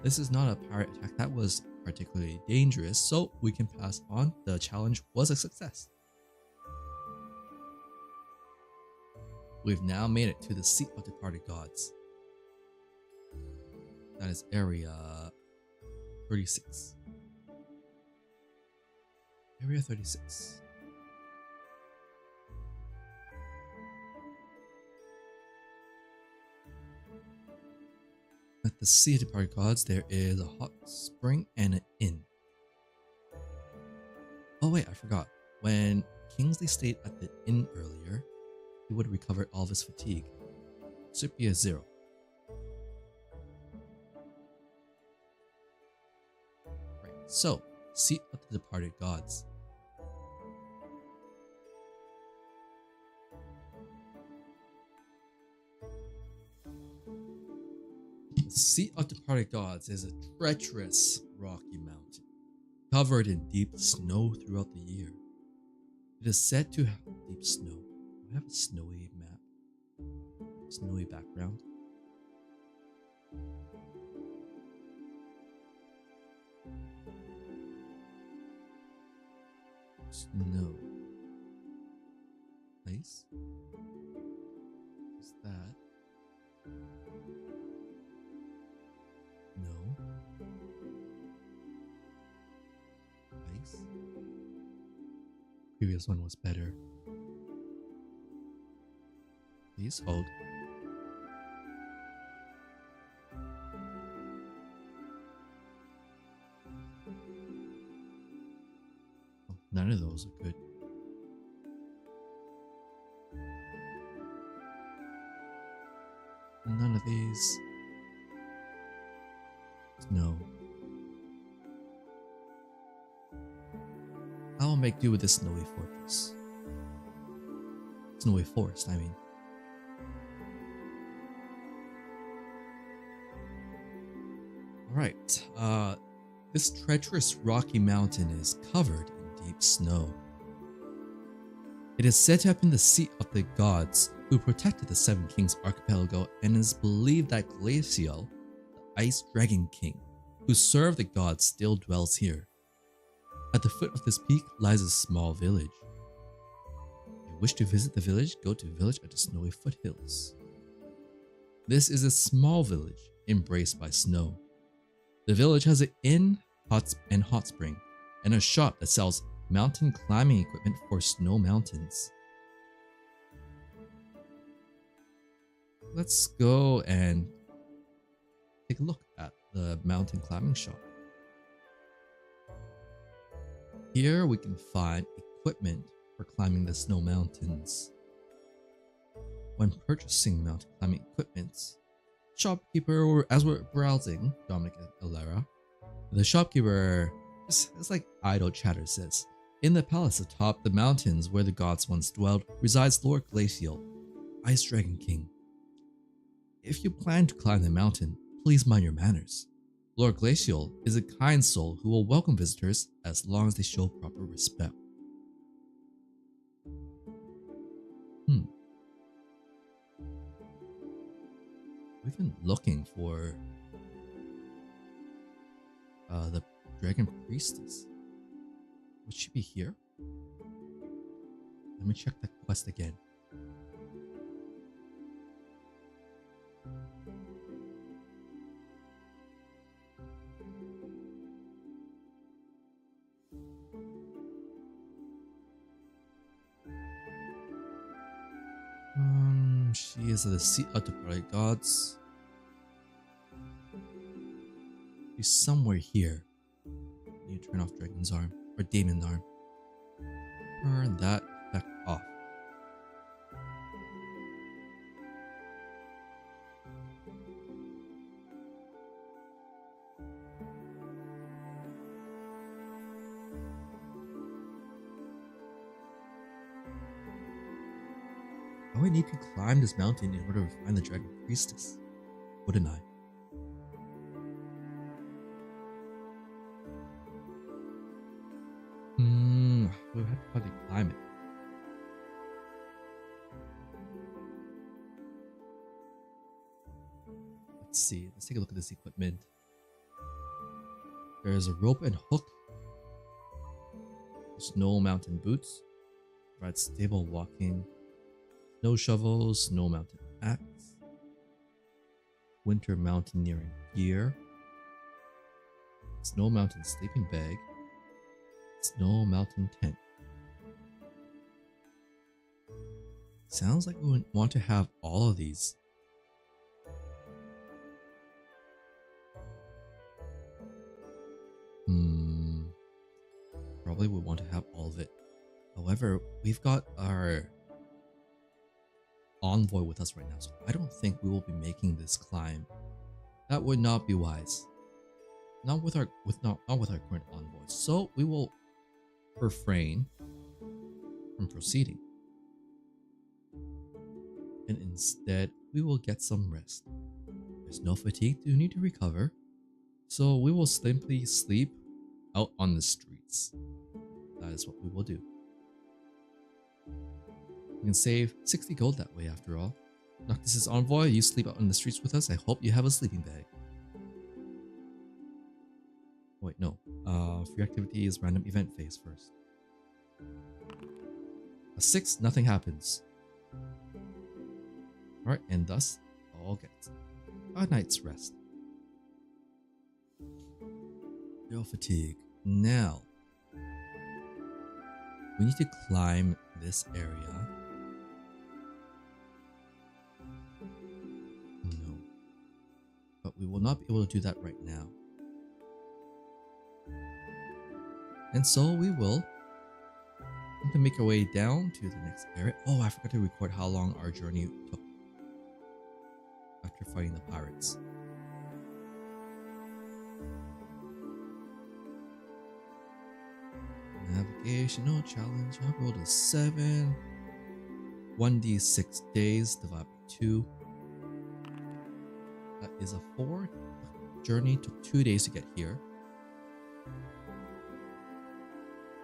This is not a pirate attack that was particularly dangerous, so we can pass on. The challenge was a success. We've now made it to the seat of departed gods. That is area 36. Area 36. At the Sea of Departed Gods, there is a hot spring and an inn. Oh wait, I forgot. When Kingsley stayed at the inn earlier, he would have recovered all of his fatigue. Should be a 0. Right, so, Seat of the Departed Gods. The Seat of Departed Gods is a treacherous rocky mountain, covered in deep snow throughout the year. It is said to have deep snow. Do I have a snowy map? Snowy background? Snow. Place? Is that? No. Place? Previous one was better. Please hold. None of those are good. None of these. No. I'll make do with this snowy fortress. Snowy forest, I mean. Alright, this treacherous rocky mountain is covered in deep snow. It is said to have been the seat of the gods who protected the Seven Kings archipelago, and it is believed that Glacial, the Ice Dragon King, who served the gods, still dwells here. At the foot of this peak lies a small village. If you wish to visit the village, go to village at the snowy foothills. This is a small village embraced by snow. The village has an inn, hot spring, and a shop that sells mountain climbing equipment for snow mountains. Let's go and take a look at the mountain climbing shop. Here we can find equipment for climbing the snow mountains. When purchasing mountain climbing equipment, shopkeeper, or as we're browsing, Dominic and Alara, the shopkeeper, it's like idle chatter, says, in the palace atop the mountains where the gods once dwelled resides Lord Glacial, Ice Dragon King. If you plan to climb the mountain, please mind your manners. Lord Glacial is a kind soul who will welcome visitors as long as they show proper respect. We've been looking for the Dragon Priestess. Would she be here? Let me check that quest again. She is at the seat of the bright gods. She's somewhere here. You turn off Dragon's arm or Damon's arm. Turn that effect off. I would need to climb this mountain in order to find the Dragon Priestess, wouldn't I? We would have to probably climb it. Let's see. Let's take a look at this equipment. There's a rope and hook. Snow mountain boots. Provide stable walking. Snow shovels, snow mountain axe, winter mountaineering gear, snow mountain sleeping bag, snow mountain tent. Sounds like we would want to have all of these. Probably would want to have all of it. However, we've got our envoy with us right now, so I don't think we will be making this climb. That would not be wise. Not with our current envoy. So we will refrain from proceeding. And instead, we will get some rest. There's no fatigue to need to recover, so we will simply sleep out on the streets. That is what we will do. We can save 60 gold that way after all. Noctis' envoy, you sleep out on the streets with us. I hope you have a sleeping bag. Wait, no. Free activity is random event phase first. A 6, nothing happens. Alright, and thus, all gets a night's rest. No fatigue. Now, we need to climb this area. No. But we will not be able to do that right now. And so we will To make our way down to the next area. Oh, I forgot to record how long our journey took after fighting the pirates. Navigational challenge. I rolled a 7. 1d6 days divided by 2. That is a 4. Journey took 2 days to get here.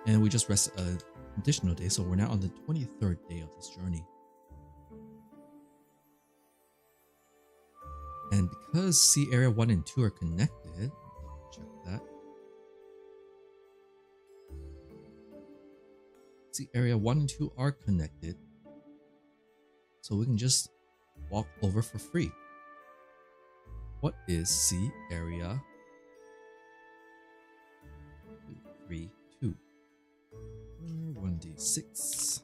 And we just rested an additional day, so we're now on the 23rd day of this journey. And because Sea Area 1 and 2 are connected, check that. Sea Area 1 and 2 are connected, so we can just walk over for free. What is Sea Area 3, 2? 1d6.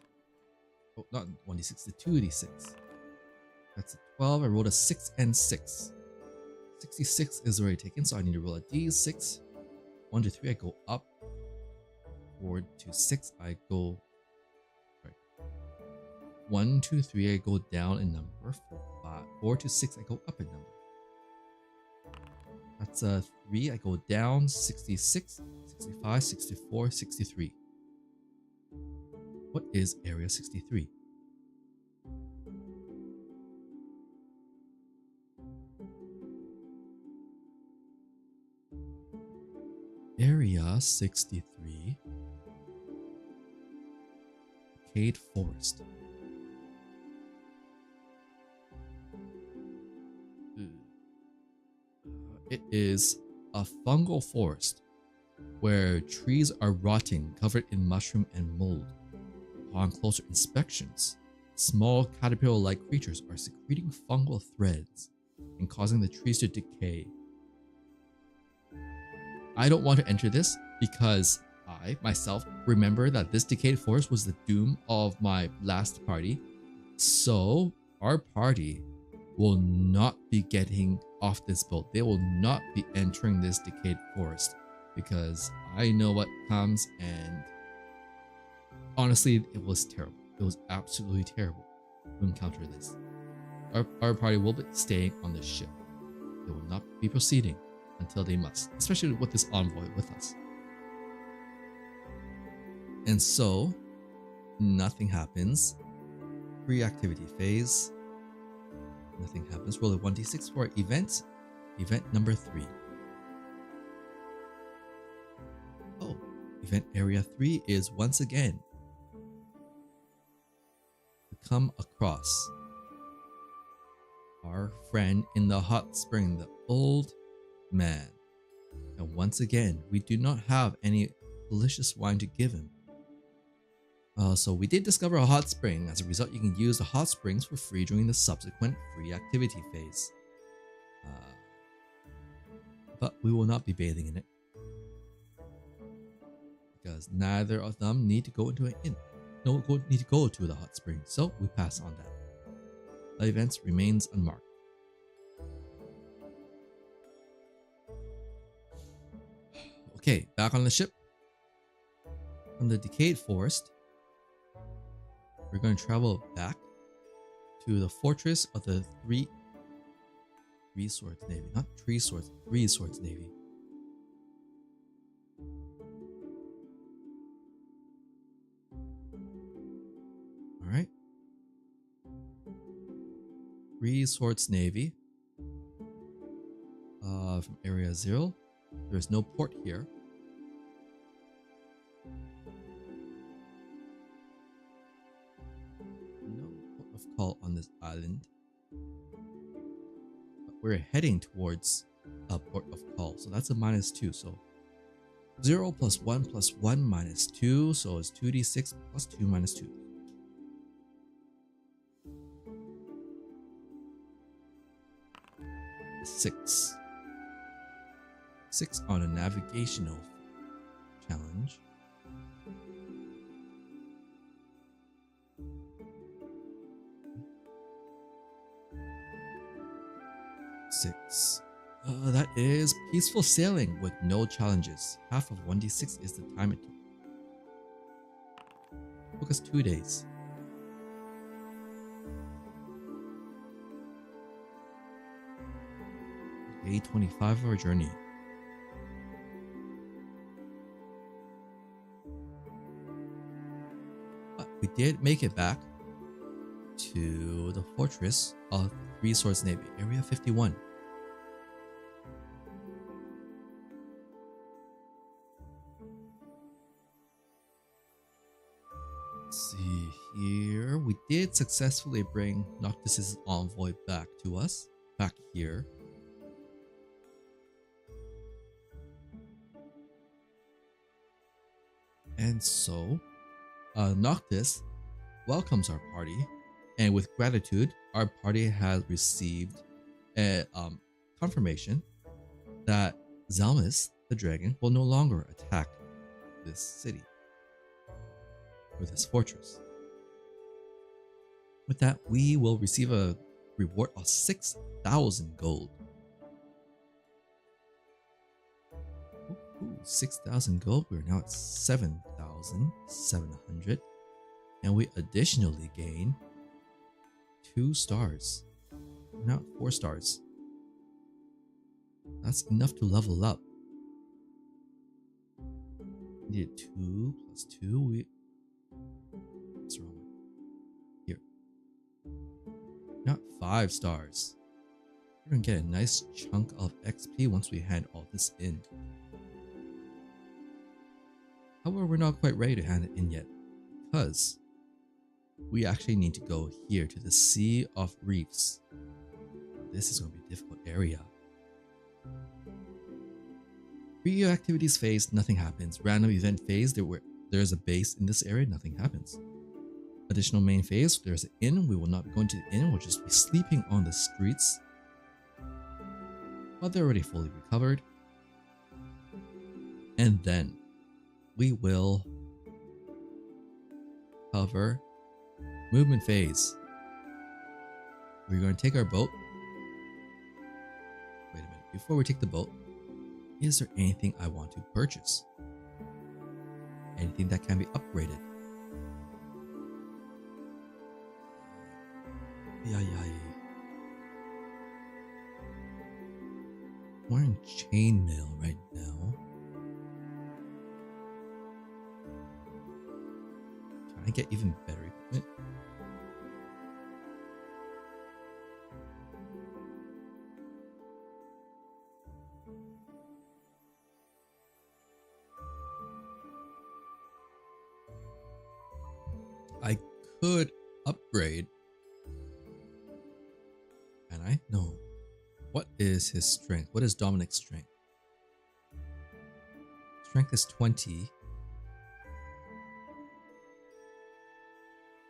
Oh, not 1d6, the 2d6. That's a 12. I rolled a 6 and 6. 66 is already taken, so I need to roll a d6. 1 to 3, I go up. 4 to 6, I go. Sorry. 1 to 3, I go down in number. 4 to 6, I go up in number. That's a 3, I go down. 66, 65, 64, 63. What is Area 63? Area 63, Decayed Forest. It is a fungal forest where trees are rotting, covered in mushroom and mold. Upon closer inspections, small caterpillar-like creatures are secreting fungal threads and causing the trees to decay. I don't want to enter this because I, myself, remember that this decayed forest was the doom of my last party. So our party will not be getting off this boat. They will not be entering this decayed forest because I know what comes, and honestly, it was terrible. It was absolutely terrible to encounter this. Our party will be staying on this ship. They will not be proceeding until they must, especially with this envoy with us. And so, nothing happens. Pre-activity phase. Nothing happens. Roll a 1d6 for event. Event number 3. Oh, event area 3 is once again to come across our friend in the hot spring, the old man. And once again, we do not have any delicious wine to give him. So we did discover a hot spring. As a result, you can use the hot springs for free during the subsequent free activity phase. But we will not be bathing in it, because neither of them need to go into an inn. No, need to go to the hot spring, so we pass on that. The event remains unmarked. Okay, back on the ship. From the decayed forest, we're going to travel back to the fortress of the Three Swords Navy. Not Three Swords, Three Swords Navy. Alright. Three Swords Navy. From Area 0. There's no port here. No port of call on this island. But we're heading towards a port of call, so that's a -2. So 0 plus 1 plus 1 minus 2, so it's 2d6 plus 2 minus 2. Six on a navigational challenge. Six. That is peaceful sailing with no challenges. Half of 1d6 is the time it took. Took us 2 days. Day 25 of our journey. But we did make it back to the fortress of Three Swords Navy, Area 51. Let's see here. We did successfully bring Noctis's envoy back to us, back here. And so, Noctis welcomes our party, and with gratitude, our party has received a confirmation that Zalmus, the dragon, will no longer attack this city or this fortress. With that, we will receive a reward of 6,000 gold. 6,000 gold. We're now at 7,700, and we additionally gain 2 stars. We're now at 4 stars. That's enough to level up. We need 2 plus 2. What's wrong? Here. Now at 5 stars. We're gonna get a nice chunk of XP once we hand all this in. However, we're not quite ready to hand it in yet, because we actually need to go here to the Sea of Reefs. This is going to be a difficult area. Pre activities phase, nothing happens. Random event phase, there's a base in this area, nothing happens. Additional main phase, there's an inn. We will not be going to the inn, we'll just be sleeping on the streets. But they're already fully recovered. And then we will cover movement phase. We're going to take our boat. Wait a minute. Before we take the boat, is there anything I want to purchase? Anything that can be upgraded? We're in chainmail right now. Can I get even better equipment? I could upgrade. Can I? No. What is his strength? What is Dominic's strength? Strength is 20.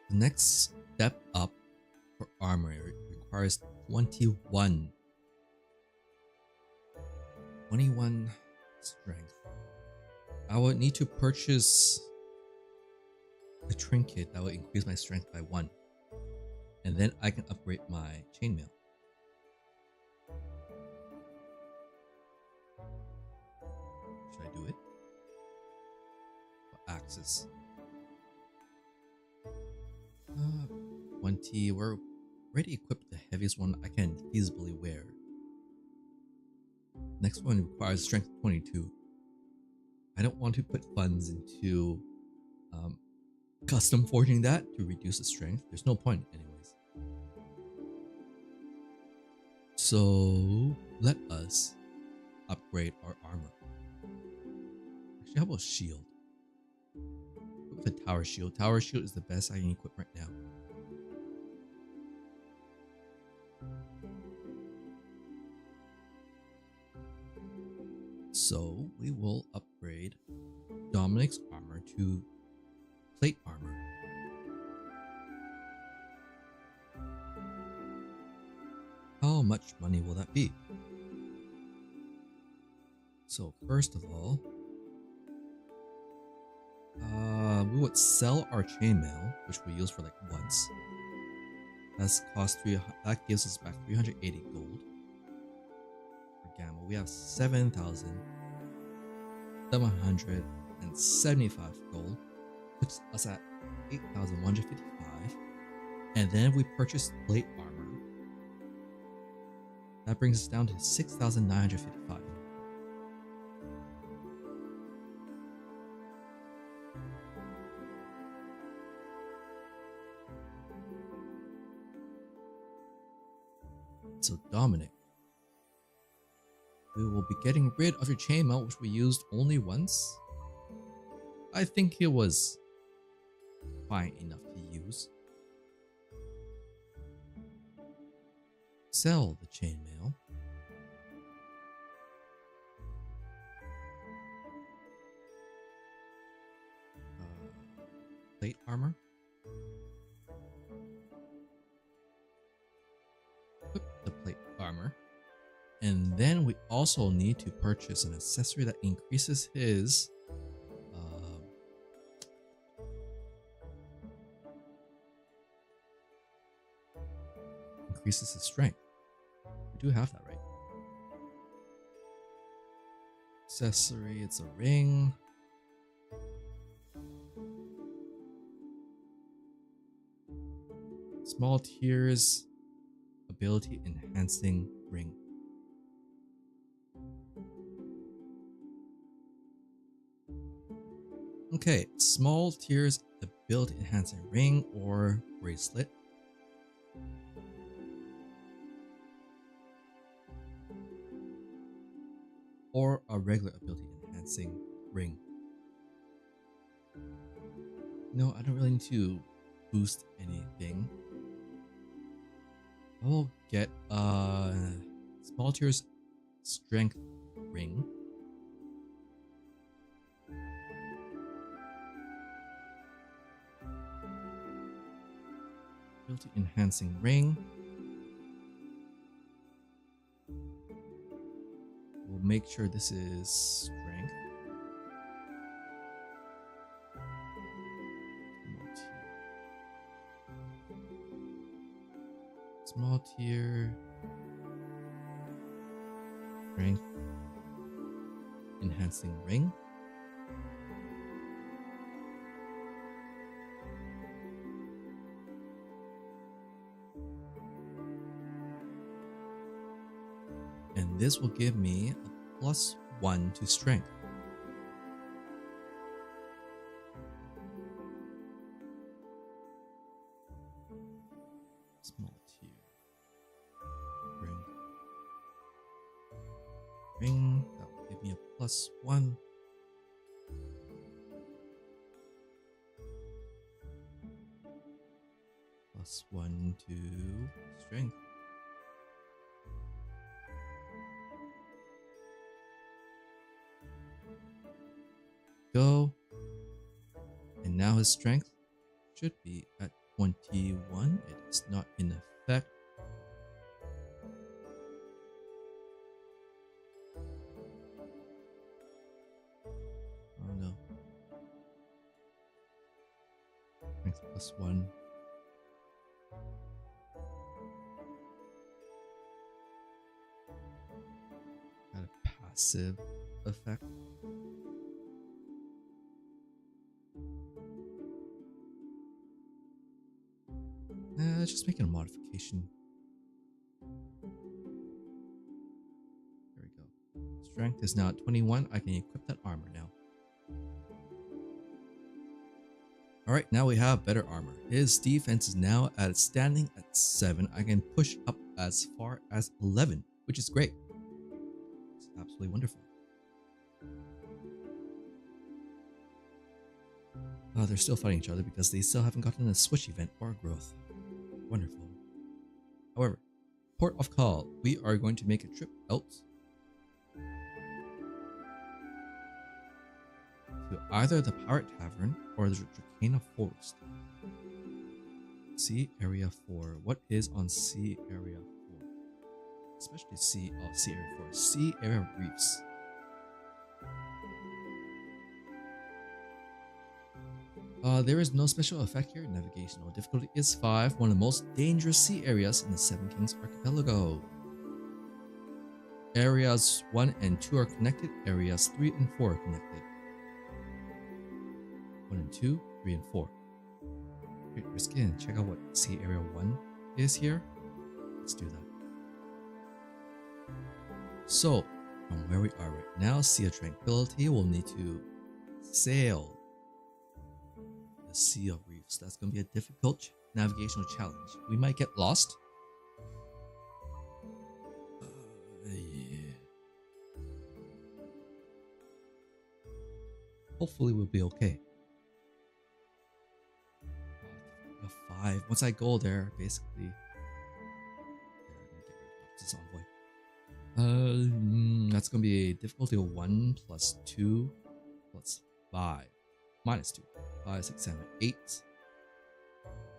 The next step up for armor requires 21. 21 strength. I would need to purchase a trinket that will increase my strength by 1. And then I can upgrade my chainmail. Should I do it? What axes? 20. We're already equipped the heaviest one I can feasibly wear. Next one requires strength 22. I don't want to put funds into custom forging that to reduce the strength. There's no point anyways. So let us upgrade our armor. Actually, how about shield? With a tower shield. Tower shield is the best I can equip right now. So we will upgrade Dominic's armor to plate armor. How much money will that be? So first of all, we would sell our chainmail, which we use for like once. That gives us back 380 gold. For Gamma, we have 7,775 gold, puts us at 8,155. And then we purchased plate armor. That brings us down to 6,955. So Dominic, we will be getting rid of your chainmail, which we used only once. I think it was fine enough to use. Sell the chainmail. Plate armor. Equip the plate armor. And then we also need to purchase an accessory that increases his strength. We do have that, right? Accessory, it's a ring. Small tiers, ability enhancing ring. Okay, small tiers, ability enhancing ring or bracelet. Or a regular ability enhancing ring. No, I don't really need to boost anything. I will get a small tiers strength ring. Ability enhancing ring. We'll make sure this is strength. Small tier. Strength. Enhancing ring. And this will give me a +1 to strength. Small tier. Ring. That will give me a +1. +1 to strength. Go. And now his strength should be at 21. It is not in effect. Oh no. Strength +1. Got a passive effect. Let's just make it a modification. There we go. Strength is now at 21. I can equip that armor now. Alright, now we have better armor. His defense is now standing at 7. I can push up as far as 11, which is great. It's absolutely wonderful. Oh, they're still fighting each other because they still haven't gotten a switch event or growth. Wonderful. However, port of call, we are going to make a trip out to either the Pirate Tavern or the Dracana Forest. Sea Area 4. What is on Sea Area 4? Especially Sea Area 4. Sea Area Reefs. There is no special effect here. Navigational difficulty is 5. One of the most dangerous sea areas in the Seven Kings Archipelago. Areas 1 and 2 are connected. Areas 3 and 4 are connected. 1 and 2, 3 and 4. upgrade your skin. Check out what Sea Area 1 is here. Let's do that. So, from where we are right now, Sea of Tranquility, will need to sail the Sea of Reefs. That's going to be a difficult navigational challenge. We might get lost. Yeah. Hopefully we'll be okay. 5. Once I go there, basically. This envoy. That's gonna be a difficulty of 1 plus 2 plus 5 minus 2. 5, 6, 7, 8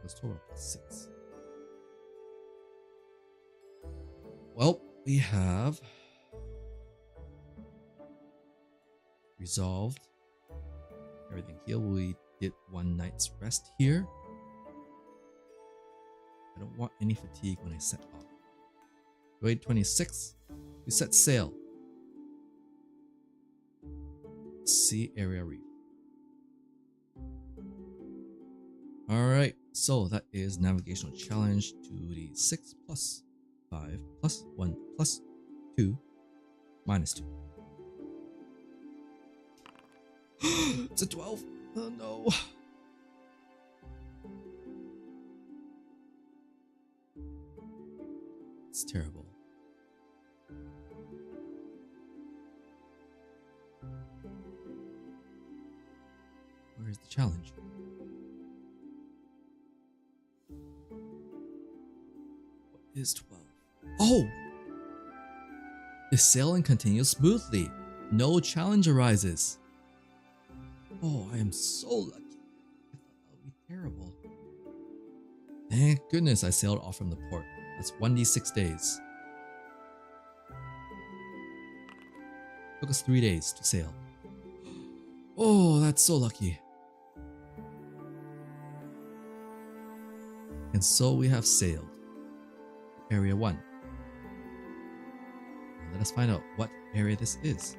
plus total plus 6. Well, we have resolved everything here. We did 1 night's rest here. I don't want any fatigue when I set off. Grade 26. We set sail. Sea Area Reef. Alright, so that is navigational challenge 2d6 plus 5 plus 1 plus 2 minus 2. It's a 12. Oh no. It's terrible. Where is the challenge? What is 12? Oh! The sailing continues smoothly. No challenge arises. Oh, I am so lucky. I thought that would be terrible. Thank goodness I sailed off from the port. That's 1d6 days. Took us 3 days to sail. Oh, that's so lucky. And so we have sailed. Area 1. Now let us find out what area this is.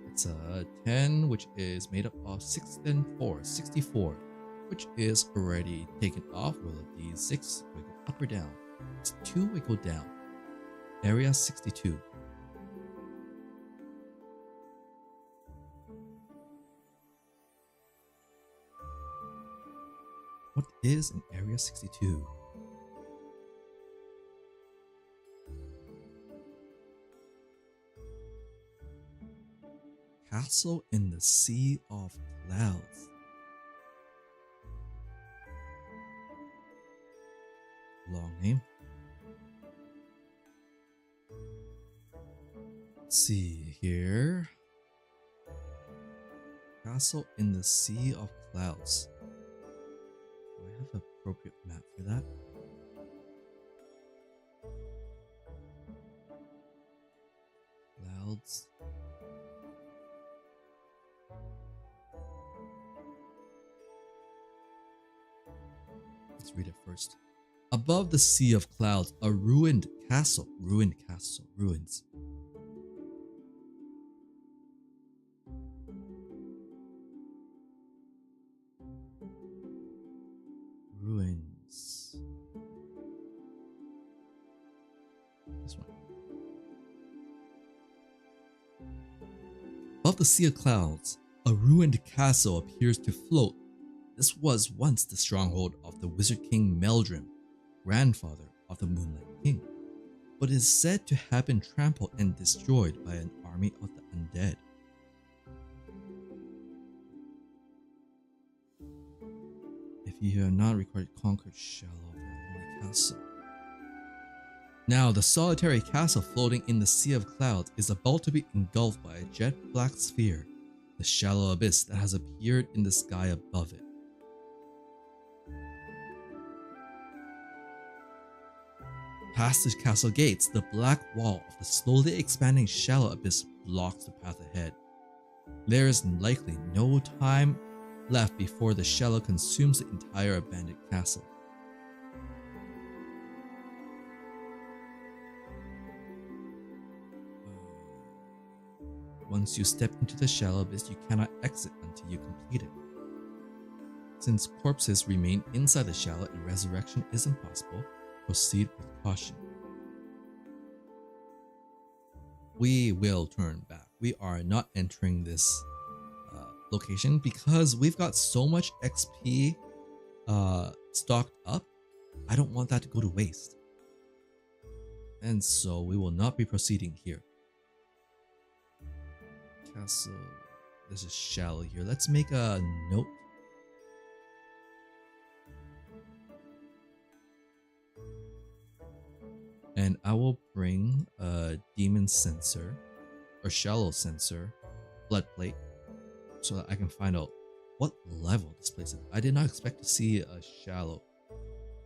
It's a 10, which is made up of 6 and 4, 64, which is already taken off. Roll a d6, we go up or down. It's 2, we go down. Area 62. What is an Area 62? Castle in the Sea of Clouds. Long name. Let's see here. Castle in the Sea of Clouds. Do I have an appropriate map for that? Clouds. Let's read it first. Above the Sea of Clouds, a ruined castle. Ruined castle. Ruins. Ruins. This one. Above the Sea of Clouds, a ruined castle appears to float. This was once the stronghold of the Wizard King Meldrim, grandfather of the Moonlight King, but is said to have been trampled and destroyed by an army of the undead. If you have not recorded conquered shallow lonely castle. Now the solitary castle floating in the Sea of Clouds is about to be engulfed by a jet black sphere, the shallow abyss that has appeared in the sky above it. Past the castle gates, the black wall of the slowly expanding shallow abyss blocks the path ahead. There is likely no time left before the shallow consumes the entire abandoned castle. Once you step into the shallow abyss, you cannot exit until you complete it. Since corpses remain inside the shallot and resurrection is impossible, proceed with caution. We will turn back. We are not entering this location because we've got so much XP stocked up. I don't want that to go to waste. And so we will not be proceeding here. Castle. This is shallow here. Let's make a note. And I will bring a demon sensor or shallow sensor blood plate so that I can find out what level this place is. I did not expect to see a shallow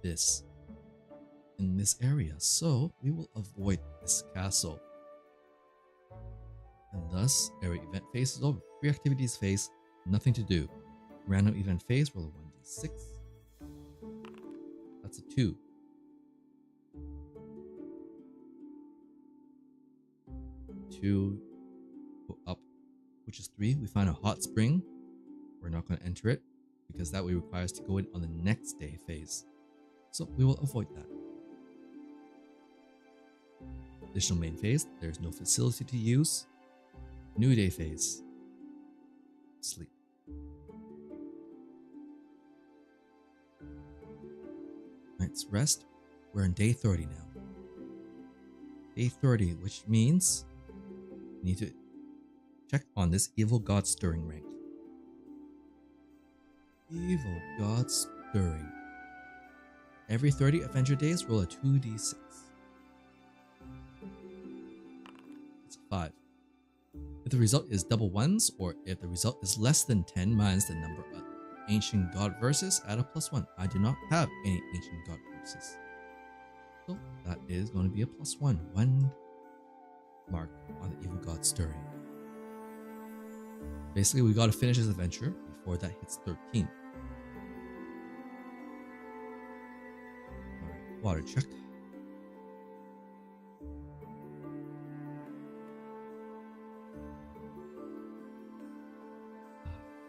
this in this area, so we will avoid this castle. And thus, area event phase is over. Free activities phase, nothing to do. Random event phase, roll a 1d6. That's a 2. 2, go up, which is 3. We find a hot spring. We're not going to enter it because that way requires to go in on the next day phase. So we will avoid that. Additional main phase, there's no facility to use. New day phase. Sleep. Night's rest. We're on day 30 now. Day 30, which means we need to check on this evil god stirring rank. Evil god stirring. Every 30 adventure days, roll a 2d6. It's a 5. If the result is double ones, or if the result is less than 10 minus the number of ancient god verses, add a +1. I do not have any ancient god verses. So that is going to be a +1. 1 mark on the evil god stirring. Basically, we got to finish this adventure before that hits 13. Alright, water check.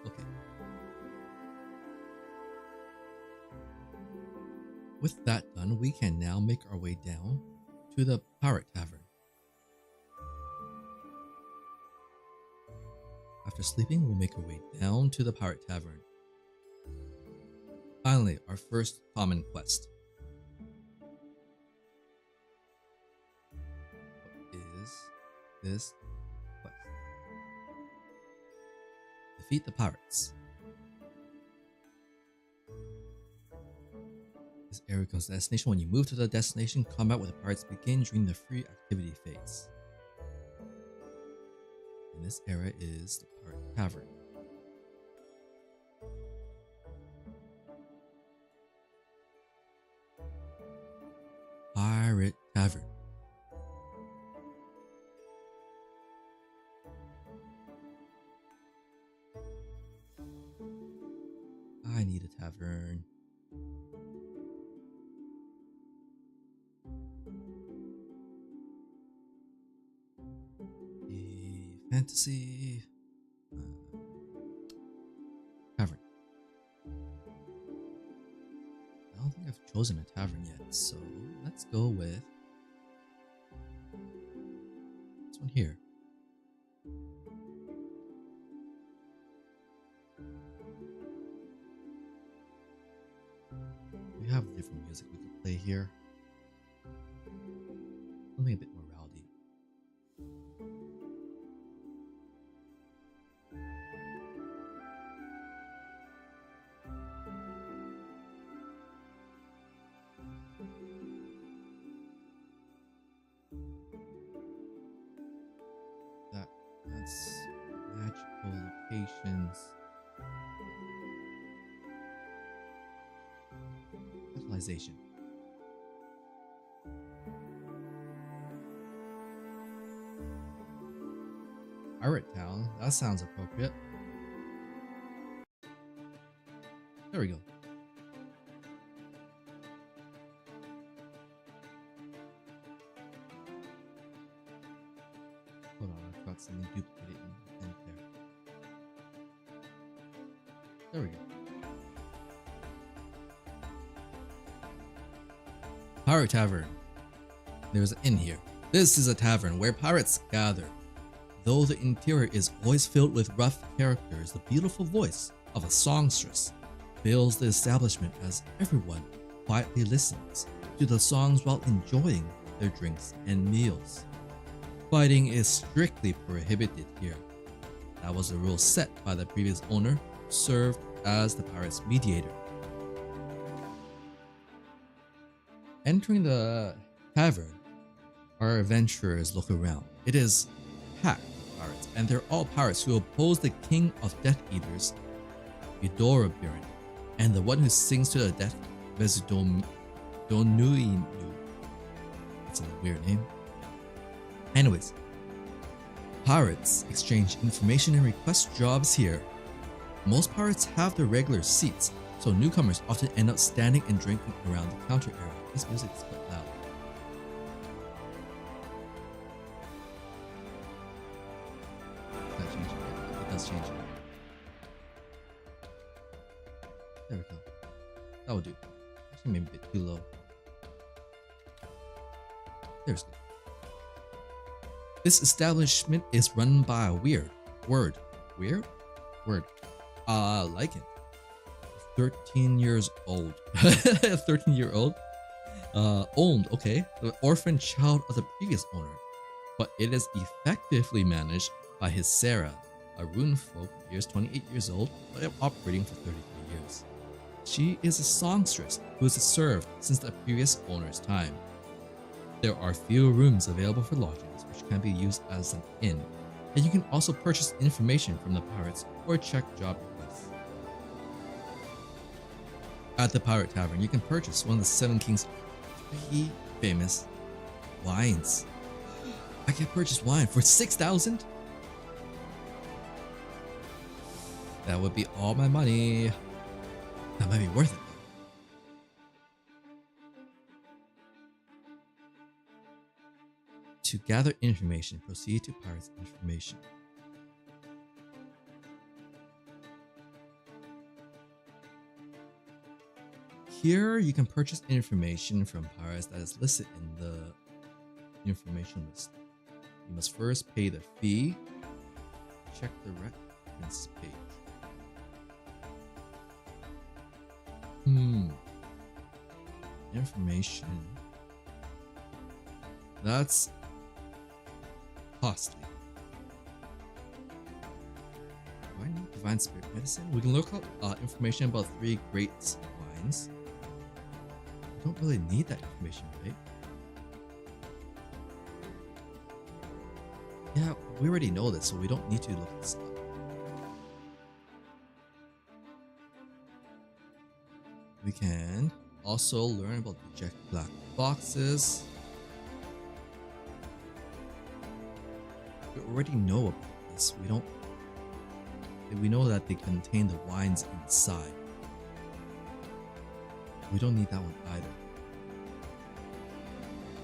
Okay. With that done, we can now make our way down to the Pirate Tavern. After sleeping, we'll make our way down to the Pirate Tavern. Finally, our first common quest. What is this quest? Defeat the pirates. This area becomes the destination. When you move to the destination, combat with the pirates begins during the free activity phase. And this area is the Pirate Tavern. Pirate Tavern. I need a tavern. Fantasy tavern. I don't think I've chosen a tavern yet, so let's go with this one here. We have different music we could play here. Something a bit more rowdy. That's magical locations. Fertilization. Pirate Town, that sounds appropriate. There we go. Hold on, I've got something duplicated in there. There we go. Pirate Tavern. There's an inn here. This is a tavern where pirates gather. Though the interior is always filled with rough characters, the beautiful voice of a songstress fills the establishment as everyone quietly listens to the songs while enjoying their drinks and meals. Fighting is strictly prohibited here. That was the rule set by the previous owner, who served as the pirate's mediator. Entering the tavern, our adventurers look around. It is packed with pirates, and they're all pirates who oppose the king of Death Eaters, Eudora-Biren, and the one who sings to the death, SW2.5. That's a weird name. Anyways, pirates exchange information and request jobs here. Most pirates have their regular seats, so newcomers often end up standing and drinking around the counter area. This music is quite loud. That changes it. It does change it. There we go. That will do. Actually, maybe a bit too low. There's good. This establishment is run by a Word. Like it. 13 years old. 13-year-old. Owned, okay. The orphan child of the previous owner. But it is effectively managed by his Sarah, a rune folk who is 28 years old, but operating for 33 years. She is a songstress who has served since the previous owner's time. There are few rooms available for lodgings, which can be used as an inn, and you can also purchase information from the pirates or check job requests. At the Pirate Tavern, you can purchase one of the Seven Kings' 3 famous wines. I can purchase wine for 6,000? That would be all my money. That might be worth it. To gather information, proceed to Pirates Information. Here you can purchase information from pirates that is listed in the information list. You must first pay the fee. Check the reference page. Information. That's costly. Do I need Divine Spirit Medicine? We can look up information about 3 great wines. I don't really need that information, right? Yeah, we already know this, so we don't need to look this up. We can also learn about the Jack Black boxes. We already know about this. We know that they contain the wines inside. We don't need that one either.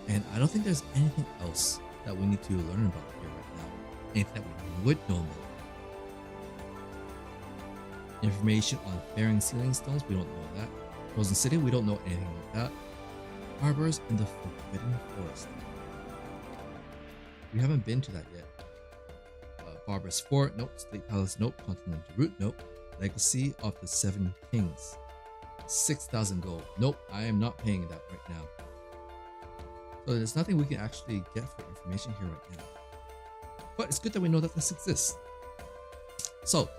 And I don't think there's anything else that we need to learn about here right now. Anything that we would know about. Information on Faring Sealing Stones, we don't know that. Frozen City, we don't know anything about that. Harbors in the Forbidden Forest. We haven't been to that yet. Barbarous Fort, nope. State Palace, nope. Continental Route, nope. Legacy of the Seven Kings. 6,000 gold. Nope, I am not paying that right now. So there's nothing we can actually get for information here right now. But it's good that we know that this exists. So,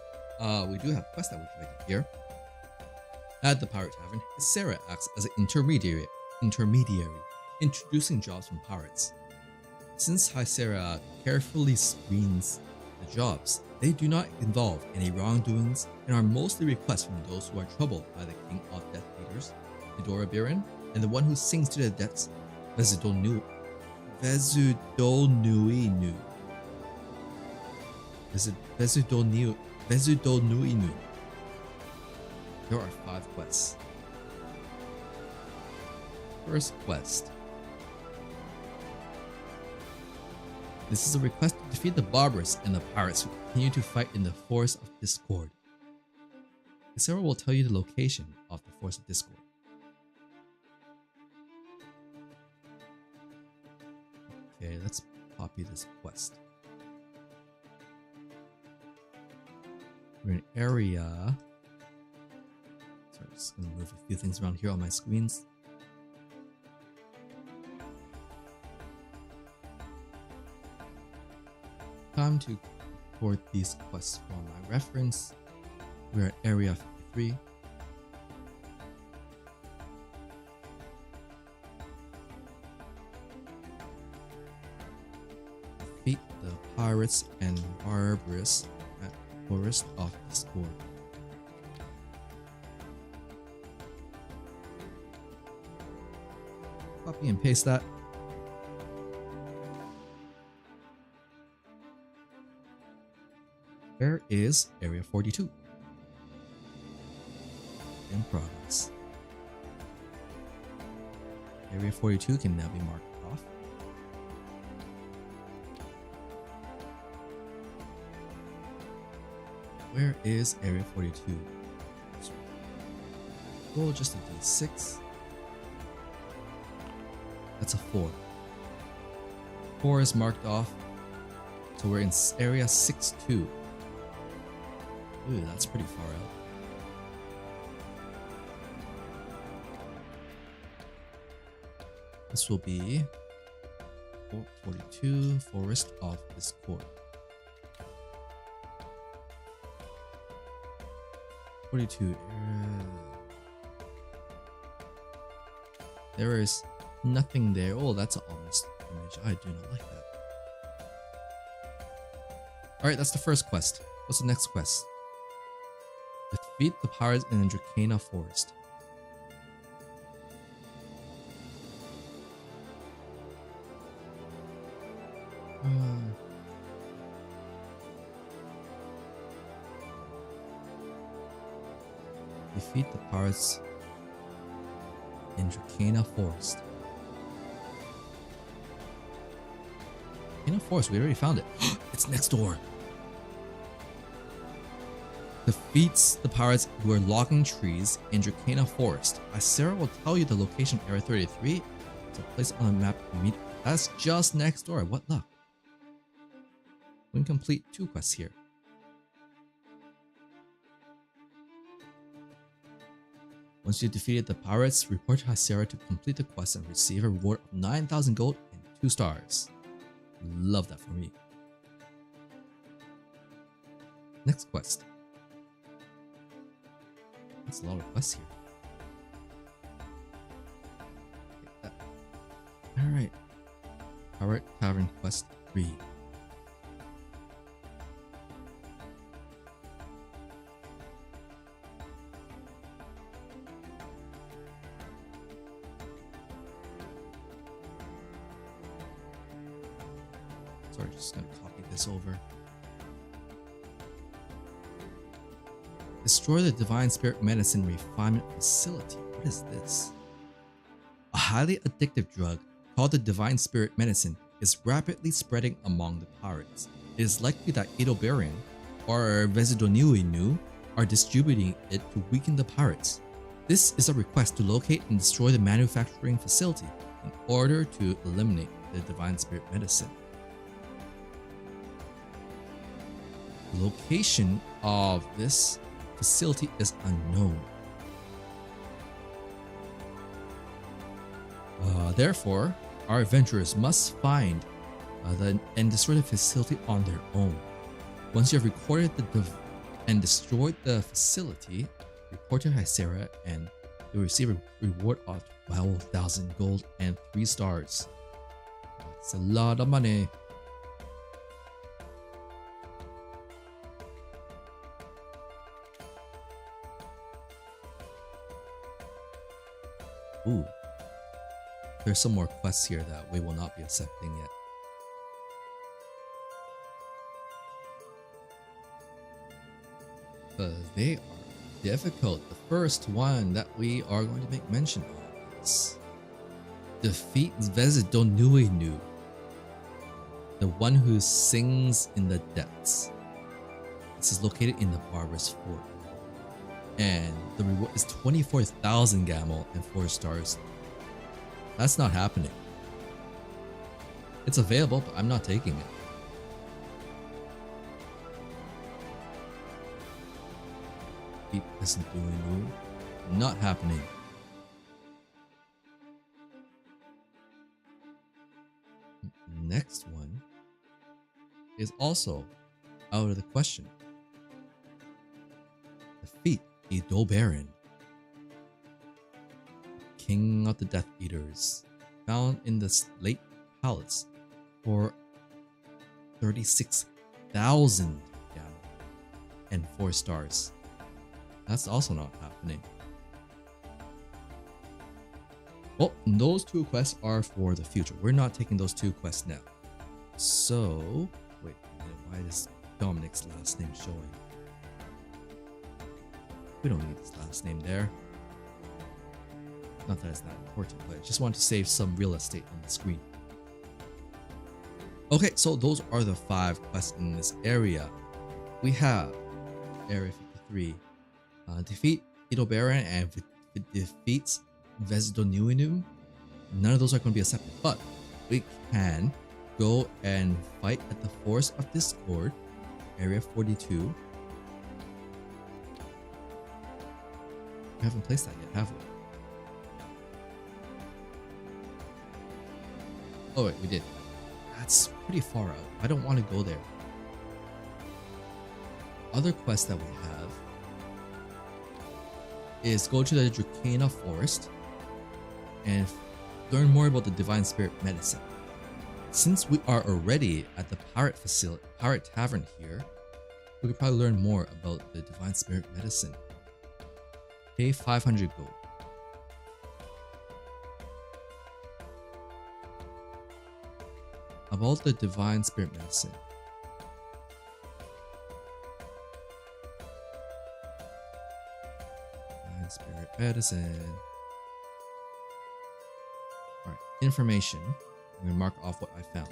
we do have quests that we can make here. At the Pirate Tavern, Sarah acts as an intermediary, introducing jobs from pirates. Since Sarah carefully screens the jobs, they do not involve any wrongdoings and are mostly requests from those who are troubled by the King of Death Eaters, Eudora-Biren, and the one who sings to the deaths, Vezudonuinu. There are 5 quests. First quest. This is a request to defeat the Barbarous and the pirates who continue to fight in the Forest of Discord. Sarah will tell you the location of the Forest of Discord. Okay, let's copy this quest. We're in area. Sorry, I'm just gonna move a few things around here on my screens. Time to record these quests for my reference. We're at area 53. Defeat the pirates and barbarists at Forest of Discord. Copy and paste that. Where is area 42? In progress. Area 42 can now be marked off. Where is area 42? Roll just a d6. That's a 4. 4 is marked off. So we're in area 62. Ooh, that's pretty far out. This will be 42 Forest of Discord. 42. There is nothing there. Oh, that's an honest image. I do not like that. Alright, that's the first quest. What's the next quest? Defeat the pirates in the Dracana Forest. Defeat the pirates in Dracana Forest. Dracana Forest, we already found it. It's next door. Defeats the pirates who are logging trees in Dracana Forest. Sarah will tell you the location, area 33. It's a place on the map immediately. That's just next door. What luck. We can complete 2 quests here. Once you've defeated the pirates, report to Sarah to complete the quest and receive a reward of 9,000 gold and 2 stars. Love that for me. Next quest. That's a lot of quests here. Alright. Pirate Tavern Quest 3. Sorry, just gonna copy this over. Destroy the Divine Spirit Medicine Refinement Facility. What is this? A highly addictive drug called the Divine Spirit Medicine is rapidly spreading among the pirates. It is likely that Idobarian or Vezidoniuinu are distributing it to weaken the pirates. This is a request to locate and destroy the manufacturing facility in order to eliminate the Divine Spirit Medicine. The location of this facility is unknown. Therefore, our adventurers must find and destroy the facility on their own. Once you have recorded and destroyed the facility, report to Hysera and you'll receive a reward of 12,000 gold and 3 stars. That's a lot of money. Ooh, there's some more quests here that we will not be accepting yet. Because they are difficult. The first one that we are going to make mention of is defeat Vezidoniuinu, the one who sings in the depths. This is located in the Barbarous Fort. And the reward is 24,000 gamel and 4 stars. That's not happening. It's available, but I'm not taking it. It isn't doing it. Not happening. Next one is also out of the question. Defeat Edo Baron, King of the Death Eaters, found in the Lake Palace for 36,000 gamma and 4 stars. That's also not happening. Well, those 2 quests are for the future. We're not taking those 2 quests now. So, wait a minute, why is Dominic's last name showing? We don't need his last name there. Not that it's that important, but I just want to save some real estate on the screen. Okay, so those are the 5 quests in this area. We have Area 53. Defeat Edo Baron and defeats Vesdonuinum. None of those are going to be accepted, but we can go and fight at the Forest of Discord, Area 42. We haven't placed that yet, have we? Oh wait, we did. That's pretty far out. I don't want to go there. Other quests that we have is go to the Dracana Forest and learn more about the Divine Spirit Medicine. Since we are already at the Pirate Tavern here, we could probably learn more about the Divine Spirit Medicine. Pay 500 gold. About the Divine Spirit Medicine. Divine Spirit Medicine. Alright, information. I'm going to mark off what I found.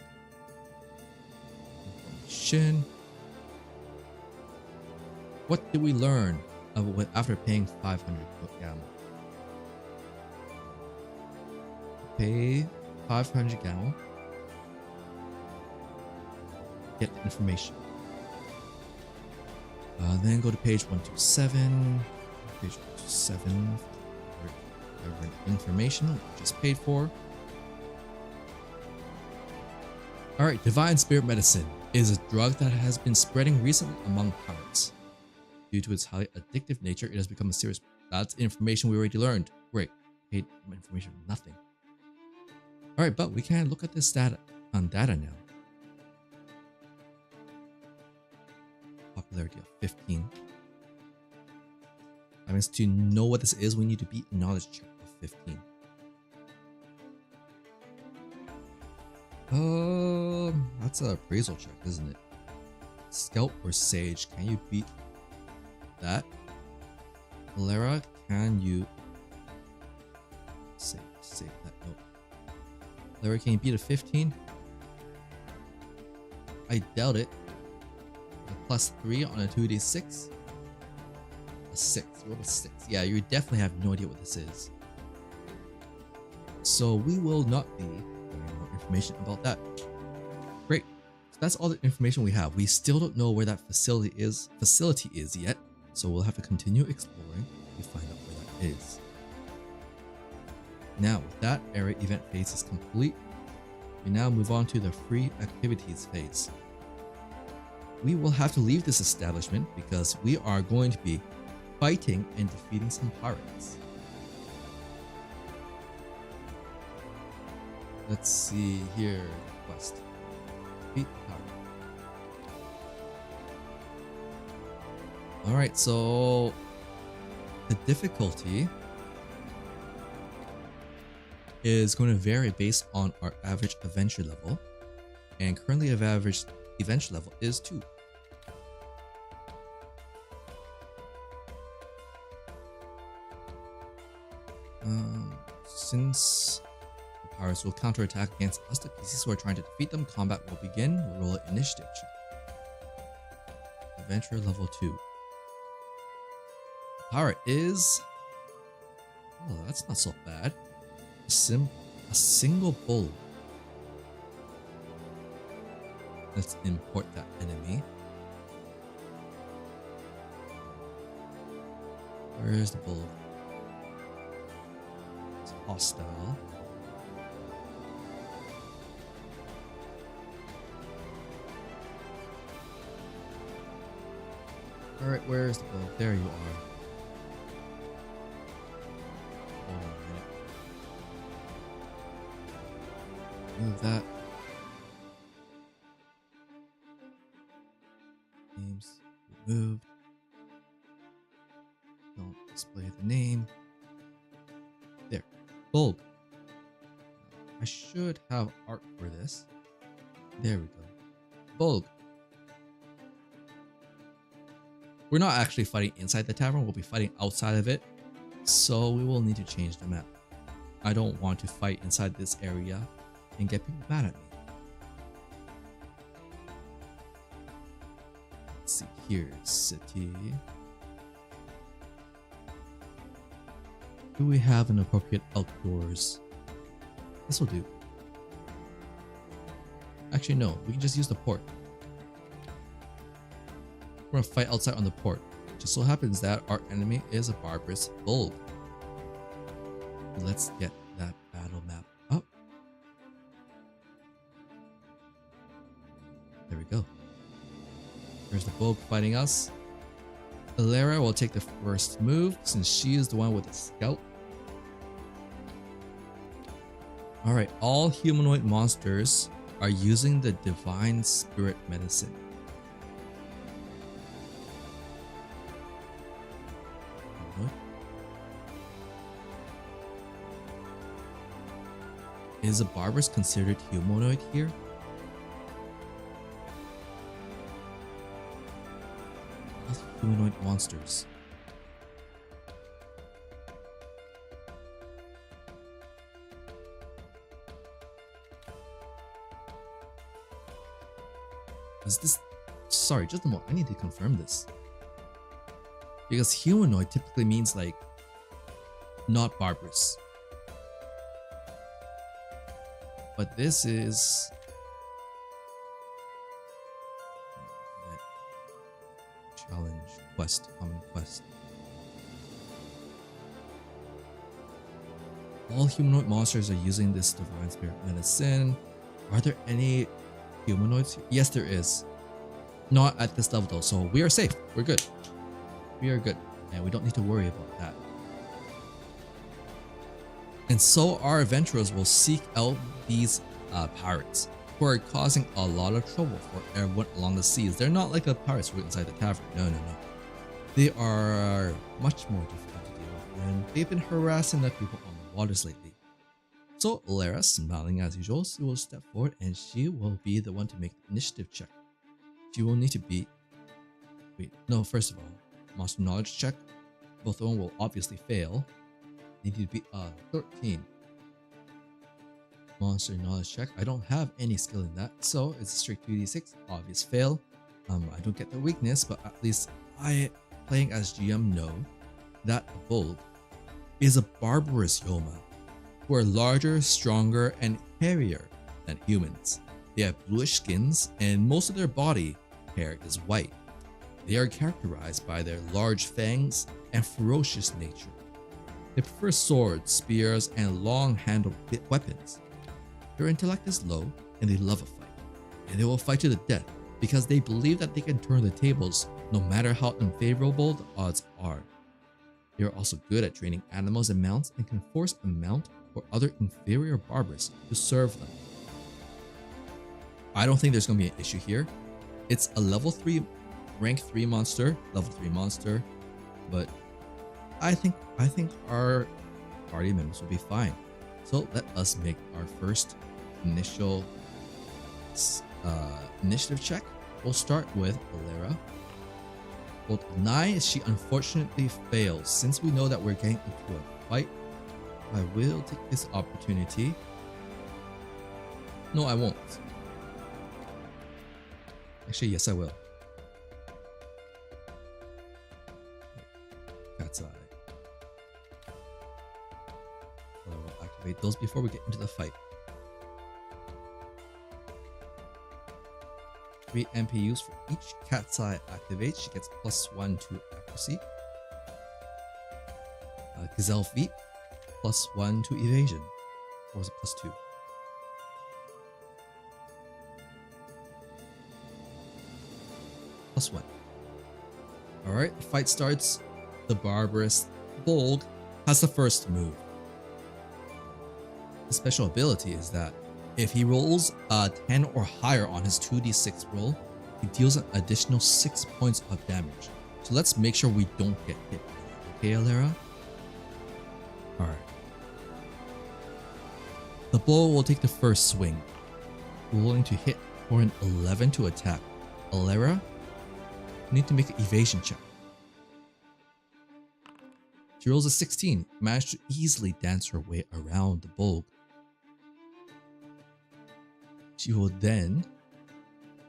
Information. What did we learn after paying 500 gamma? Pay 500 gamma. Get the information. Then go to page 127. Page 127. Information, which is paid for. Alright, Divine Spirit Medicine is a drug that has been spreading recently among pirates. Due to its highly addictive nature, it has become a serious... That's information we already learned. Great. Paid information, nothing. Alright, but we can look at this data now. Popularity of 15. That means to know what this is, we need to beat a knowledge check of 15. That's an appraisal check, isn't it? Scout or Sage, can you beat that? Valera, can you save that note? Valera, can you beat a 15? I doubt it. A +3 on a 2d6. A 6. What was 6? Yeah, you definitely have no idea what this is. So we will not be getting more information about that. Great. So that's all the information we have. We still don't know where that facility is yet. So we'll have to continue exploring to find out where that is. Now, with that area event phase is complete, we now move on to the free activities phase. We will have to leave this establishment because we are going to be fighting and defeating some pirates. Let's see here. Quest. Defeat pirate. Alright, so the difficulty is going to vary based on our average adventure level, and currently our average adventure level is 2. Since the pirates will counterattack against us, the PCs who are trying to defeat them, combat will begin. We'll roll an initiative check. Adventure level 2. Pirate is... Oh, that's not so bad. A single bull. Let's import that enemy. Where's the bull? It's hostile. Alright, where's the bull? There you are. Alright. Move that. Names removed. Don't display the name. There. Bulb. I should have art for this. There we go. Bulb. We're not actually fighting inside the tavern, we'll be fighting outside of it. So we will need to change the map. I don't want to fight inside this area and get people mad at me. Let's see, here's city. Do we have an appropriate outdoors? This will do. Actually, no, we can just use the port. We're gonna fight outside on the port. Just so happens that our enemy is a barbarous bulb. Let's get that battle map up. There we go. There's the bulb fighting us. Alera will take the first move since she is the one with the scout. Alright, all humanoid monsters are using the divine spirit medicine. Is a barbarous considered humanoid here? Humanoid monsters. Is this... Sorry, just a moment. I need to confirm this. Because humanoid typically means like not barbarous. But this is... Challenge, quest, common quest. All humanoid monsters are using this divine spirit medicine. Are there any humanoids? Yes, there is. Not at this level though, so we are safe. We're good. We are good, and we don't need to worry about that. And so our adventurers will seek out these pirates who are causing a lot of trouble for everyone along the seas. They're not like the pirates who are inside the tavern. No, no, no. They are much more difficult to deal with, and they've been harassing the people on the waters lately. So Lara, smiling as usual, she will step forward and she will be the one to make the initiative check. She will need to beat... Wait, no, first of all, monster knowledge check. Both of them will obviously fail. They need to beat 13. Monster knowledge check. I don't have any skill in that, so it's a straight 2d6. Obvious fail. I don't get the weakness, but at least I, playing as GM, know that a bulb is a barbarous Yoma who are larger, stronger, and hairier than humans. They have bluish skins, and most of their body hair is white. They are characterized by their large fangs and ferocious nature. They prefer swords, spears, and long-handled weapons. Their intellect is low, and they love a fight. And they will fight to the death because they believe that they can turn the tables no matter how unfavorable the odds are. They are also good at training animals and mounts and can force a mount or other inferior barbers to serve them. I don't think there's going to be an issue here. It's a level 3, rank 3 monster, level 3 monster, but I think our party members will be fine. So let us make our first initial initiative check. We'll start with Alera. Rolled 9. She unfortunately fails. Since we know that we're getting into a fight, I will take this opportunity. No, I won't. Actually, yes, I will. Cat's eye. I will activate those before we get into the fight. 3 MPUs for each cat's eye activates. She gets +1 to accuracy. Gazelle feet, +1 to evasion. Or was it +2? +1. Alright, the fight starts. The barbarous Bolg has the first move. The special ability is that if he rolls a 10 or higher on his 2d6 roll, he deals an additional 6 points of damage. So let's make sure we don't get hit. Okay, Alara? Alright. The Bolg will take the first swing, rolling to hit for an 11 to attack. Alara, you need to make an evasion check. She rolls a 16, managed to easily dance her way around the Bolg. She will then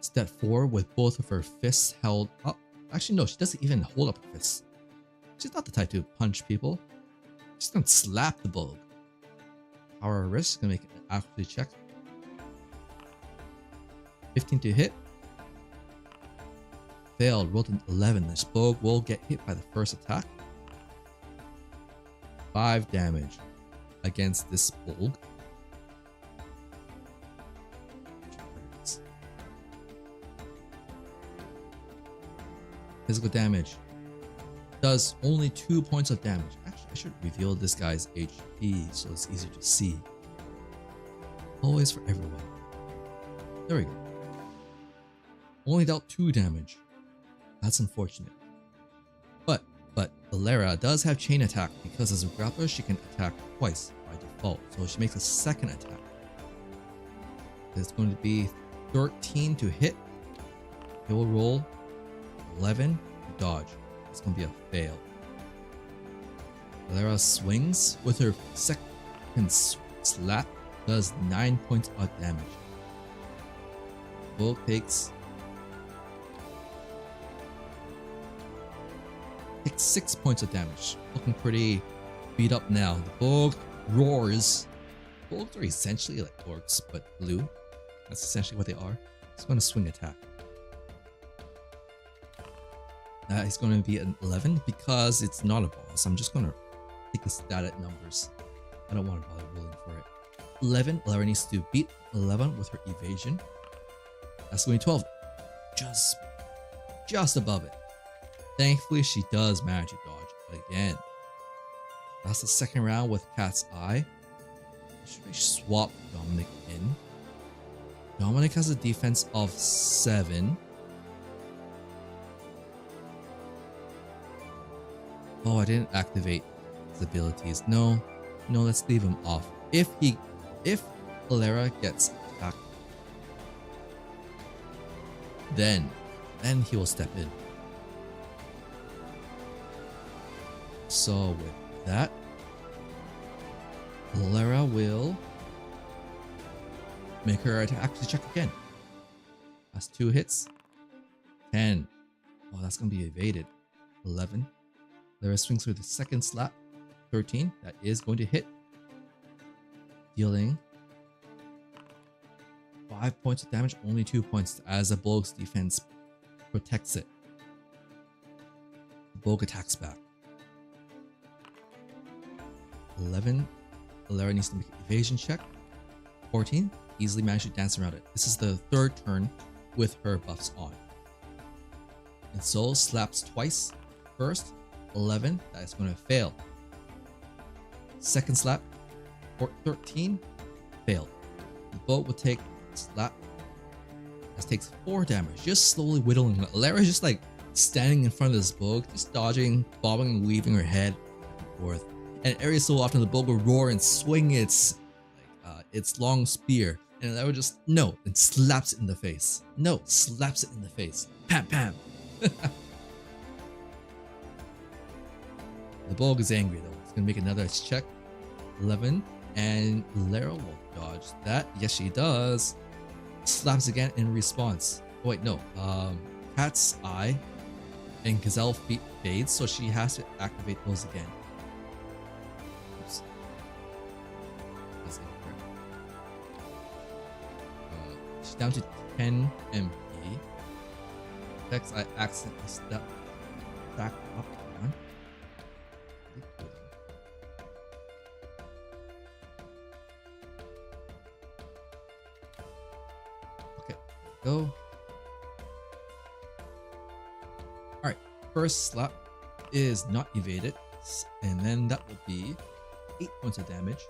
step forward with both of her fists held up. Actually, no, she doesn't even hold up her fists. She's not the type to punch people. She's gonna slap the Bolg. Power her wrist, gonna make an accuracy check. 15 to hit. Failed, rolled an 11. This Bolg will get hit by the first attack. 5 damage against this Bolg. Physical damage does only 2 points of damage. Actually, I should reveal this guy's HP so it's easier to see. Always for everyone. There we go. Only dealt 2 damage. That's unfortunate. But Alara does have chain attack because as a grappler she can attack twice by default. So she makes a second attack. It's going to be 13 to hit. He will roll 11 to dodge. It's going to be a fail. Alara swings with her second slap, does 9 points of damage. Bolg takes 6 points of damage. Looking pretty beat up now. The Bolg roars. Bolgs are essentially like orcs, but blue. That's essentially what they are. He's going to swing attack. He's going to be an 11 because it's not a boss. I'm just going to take the stat at numbers. I don't want to bother rolling for it. 11. Alara needs to beat 11 with her evasion. That's going to be 12. Just above it. Thankfully, she does manage to dodge again. That's the second round with Cat's Eye. Should I swap Dominic in? Dominic has a defense of 7. Oh, I didn't activate his abilities. No, let's leave him off. If Alara gets attacked, then he will step in. So with that, Alara will make her accuracy check again. That's 2 hits. 10. Oh, that's gonna be evaded. 11. Alara swings with the second slap. 13. That is going to hit. Dealing 5 points of damage, only 2 points as the Bolg's defense protects it. The Bolg attacks back. 11. Alara needs to make an evasion check. 14. Easily managed to dance around it. This is the third turn with her buffs on. And so slaps twice. First, 11. That is going to fail. Second slap. 13. Failed. The Bolg will take slap. This takes 4 damage. Just slowly whittling. Alara is just like standing in front of this Bolg, just dodging, bobbing, and weaving her head back and forth. And every so often the Bolg will roar and swing its long spear, and Alara just and slaps it in the face. Slaps it in the face. Pam pam. The Bolg is angry though. It's gonna make another check. 11, and Alara will dodge that. Yes, she does. Slaps again in response. Oh wait, no. Cat's Eye and Gazelle feet fades, so she has to activate those again. She's down to 10 MP. effects I accidentally stacked up on. Okay, go. Alright, first slap is not evaded, and then that will be 8 points of damage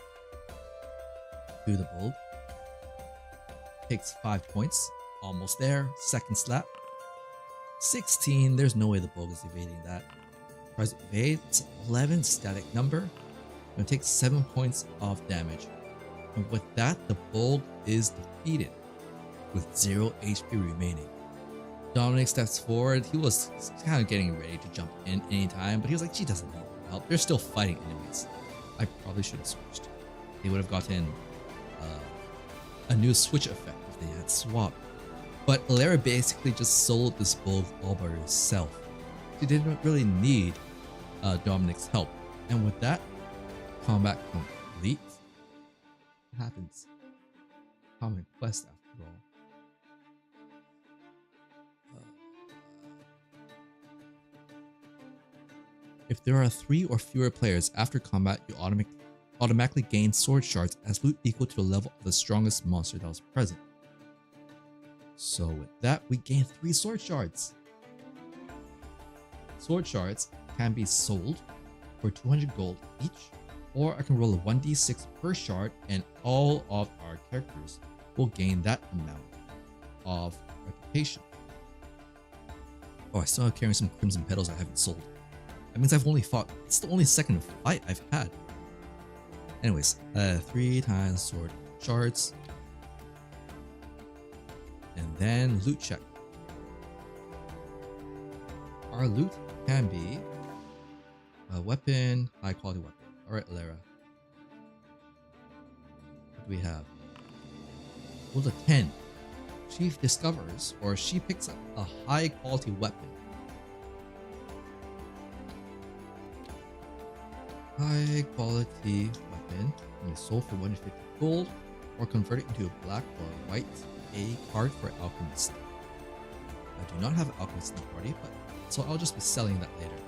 to the bulb. Takes 5 points, almost there. Second slap, 16. There's no way the bulb is evading that. Tries to evade, it's 11 static number, and it takes 7 points of damage. And with that, the bulb is defeated with 0 HP remaining. Dominic steps forward. He was kind of getting ready to jump in anytime, but he was like, she doesn't need help. They're still fighting enemies. I probably should have switched. They would have gotten a new switch effect if they had swapped. But Lara basically just sold this bulb all by herself. She didn't really need Dominic's help. And with that, combat complete. What happens? Common quest after all. If there are 3 or fewer players after combat, you automatically gain sword shards as loot equal to the level of the strongest monster that was present. So with that, we gain 3 sword shards. Sword shards can be sold for 200 gold each, or I can roll a 1d6 per shard and all of our characters will gain that amount of reputation. Oh, I still have carrying some crimson petals I haven't sold. That means I've only fought, it's the only second fight I've had. Anyways, 3 times sword shards. And then loot check. Our loot can be a weapon, high quality weapon. Alright, Lara. What do we have? Roll a 10. She discovers, or she picks up a high quality weapon. High quality weapon can be sold for 150 gold or converted into a black or white A card for alchemist. I do not have an alchemist in the party, but so I'll just be selling that later.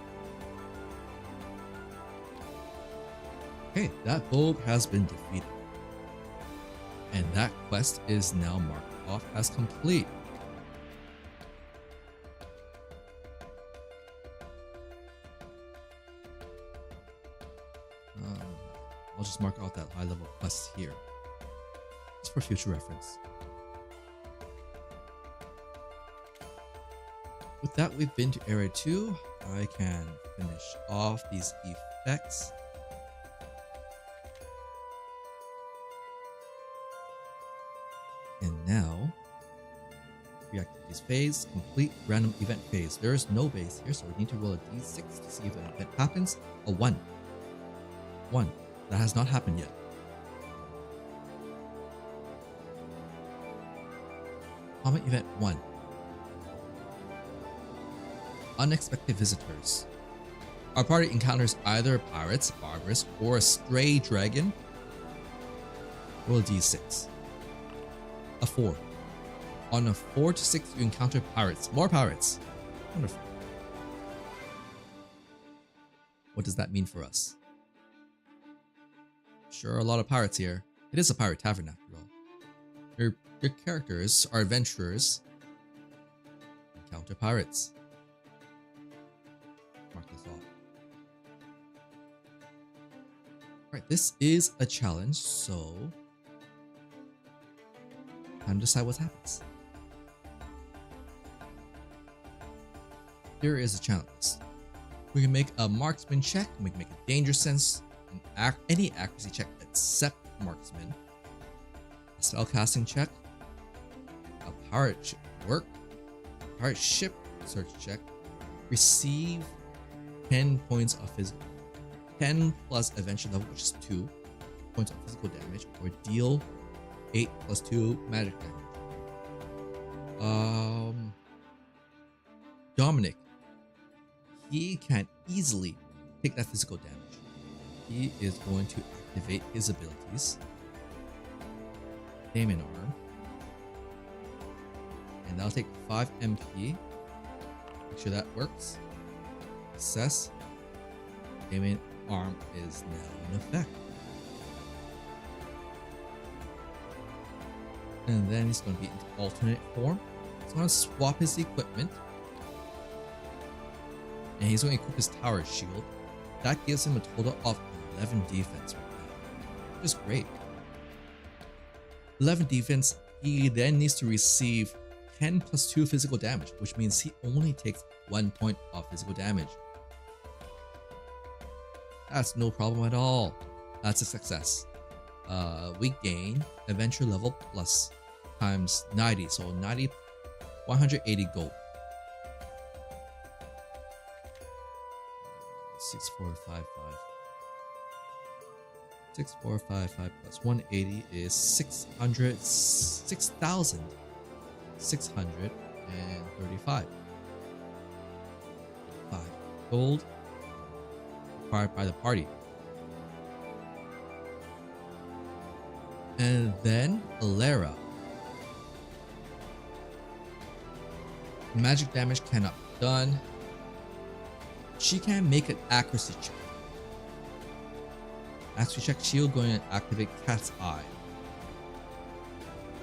Okay, that bulb has been defeated. And that quest is now marked off as complete. I'll just mark out that high level quest here. Just for future reference. With that, we've been to area 2. I can finish off these effects. And now, reactivities phase, complete random event phase. There is no base here, so we need to roll a d6 to see if an event happens. A 1. 1. That has not happened yet. Common event 1. Unexpected visitors. Our party encounters either pirates, barbarous, or a stray dragon. Roll a d6. A 4. On a 4 to 6, you encounter pirates. More pirates. Wonderful. What does that mean for us? Sure, a lot of pirates here. It is a pirate tavern after all. Your characters are adventurers. Encounter pirates. Mark this off. Alright, this is a challenge, so time to decide what happens. Here is a challenge. We can make a marksman check, we can make a danger sense, any accuracy check except marksman, a spellcasting check, a pirate ship work, pirate ship search check, receive 10 points of physical, 10 plus adventure level, which is 2 points of physical damage, or deal 8 plus 2 magic damage. Dominic, he can easily take that physical damage. He is going to activate his abilities. Damon Arm. And that'll take 5 MP. Make sure that works. Success. Gaming arm is now in effect. And then he's going to be into alternate form. He's going to swap his equipment. And he's going to equip his tower shield. That gives him a total of 11 defense right now, which is great. 11 defense, he then needs to receive 10 plus 2 physical damage, which means he only takes 1 point of physical damage. That's no problem at all. That's a success. We gain adventure level plus times 90, so 90, 180 gold. 6455. 6455 plus 180 is 6,635. 5 gold required by the party. And then Alera. Magic damage cannot be done. She can make an accuracy check. Accuracy check, she'll go and activate Cat's Eye.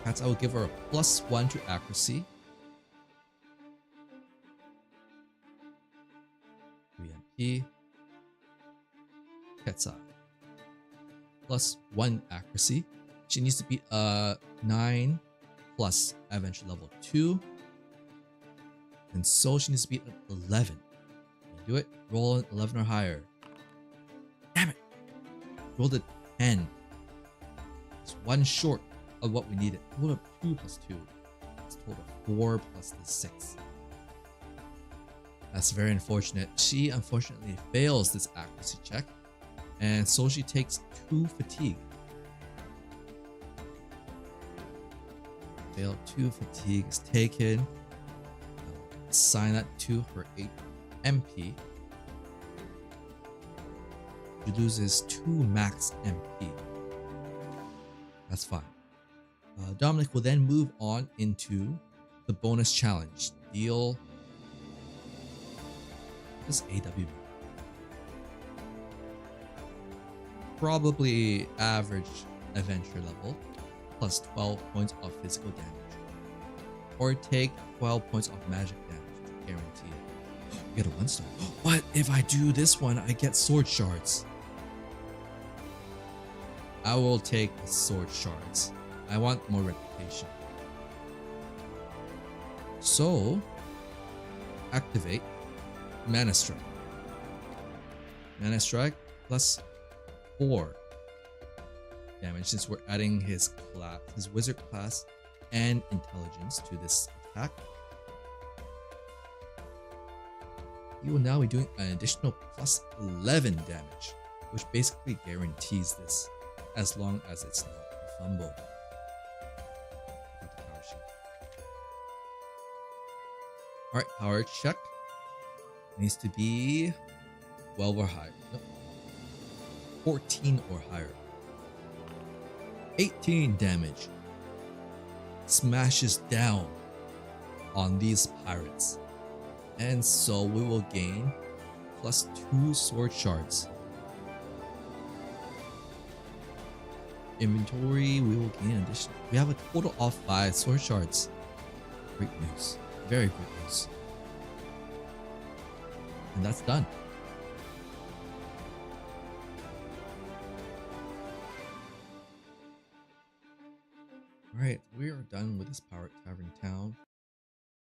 Cat's Eye will give her a +1 to accuracy. 3 MP. Cat's Eye. +1 accuracy. She needs to beat 9 plus adventure level 2. And so she needs to beat 11. Can you do it? Roll an 11 or higher. Damn it! Rolled a 10. It's 1 short of what we needed. Rolled a 2 plus 2. It's total 4 plus the 6. That's very unfortunate. She unfortunately fails this accuracy check. And so she takes 2 fatigue. Failed 2 fatigue is taken. Assign that to her 8 MP. She loses 2 max MP. That's fine. Dominic will then move on into the bonus challenge. Deal this AW. Probably average adventure level plus 12 points of physical damage. Or take 12 points of magic damage to guarantee it. You get a 1 star. But if I do this one, I get sword shards. I will take the sword shards. I want more reputation. So, activate Mana Strike. Mana Strike plus 4 damage since we're adding his class, his wizard class and intelligence to this attack. He will now be doing an additional plus 11 damage, which basically guarantees this as long as it's not a fumble. Alright, power check needs to be 12 or higher. Nope. 14 or higher. 18 damage. Smashes down on these pirates. And so we will gain plus 2 sword shards. Inventory, we will gain additional. We have a total of 5 sword shards. Great news. Very good news. And that's done. Alright, we are done with this Pirate Tavern town.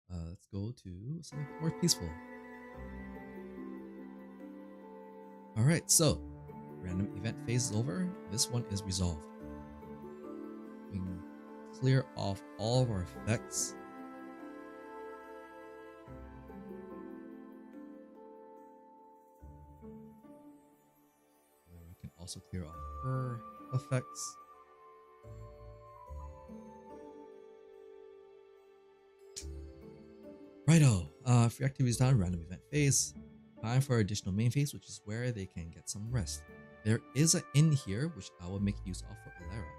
Let's go to something more peaceful. Alright, so random event phase is over. This one is resolved. We can clear off all of our effects. We can also clear off her effects. Righto, free activity is done, random event phase. Time for additional main phase, which is where they can get some rest. There is an inn here, which I will make use of for Alera.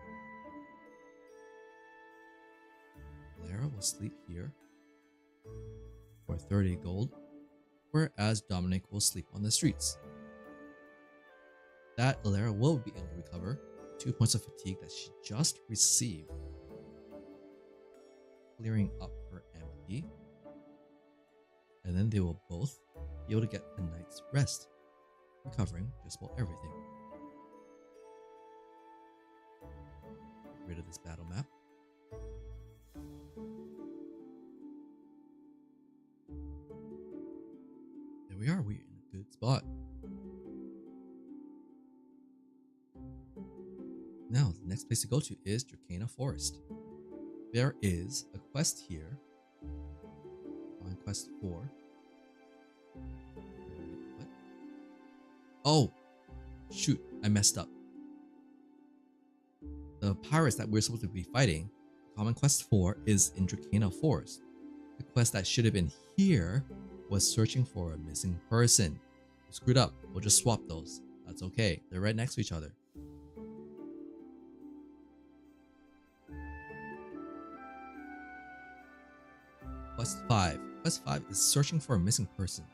Alera will sleep here for 30 gold. whereas Dominic will sleep on the streets. That Alara will be able to recover 2 points of fatigue that she just received, clearing up her MP, and then they will both be able to get a night's rest, recovering just about everything. Get rid of this battle map. There we are, we're in a good spot. Now, the next place to go to is Dracana Forest. There is a quest here on quest 4. What? Oh, shoot, I messed up. The pirates that we're supposed to be fighting, common quest 4, is in Dracana Forest. The quest that should have been here was searching for a missing person. We screwed up, we'll just swap those. That's okay, they're right next to each other. Quest 5. Quest 5 is searching for a missing person.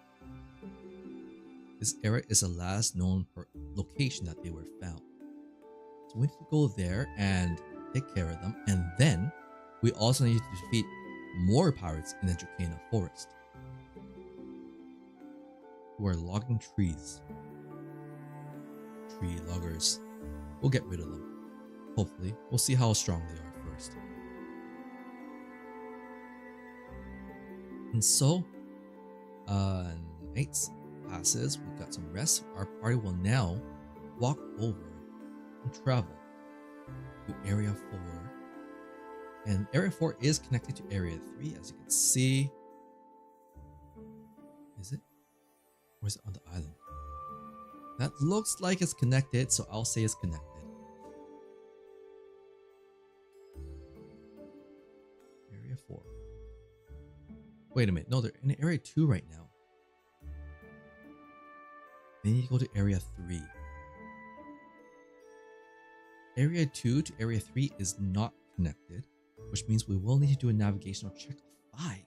This area is the last known location that they were found. So we need to go there and take care of them, and then we also need to defeat more pirates in the Dracana Forest who are logging trees. Tree loggers. We'll get rid of them. Hopefully, we'll see how strong they are first. And so, night passes, we got some rest. Our party will now walk over and travel to Area 4. And Area 4 is connected to Area 3, as you can see. Is it? Or is it on the island? That looks like it's connected, so I'll say it's connected. Area 4. Wait a minute, no, they're in Area 2 right now. They need to go to Area 3. Area 2 to Area 3 is not connected, which means we will need to do a navigational check of 5.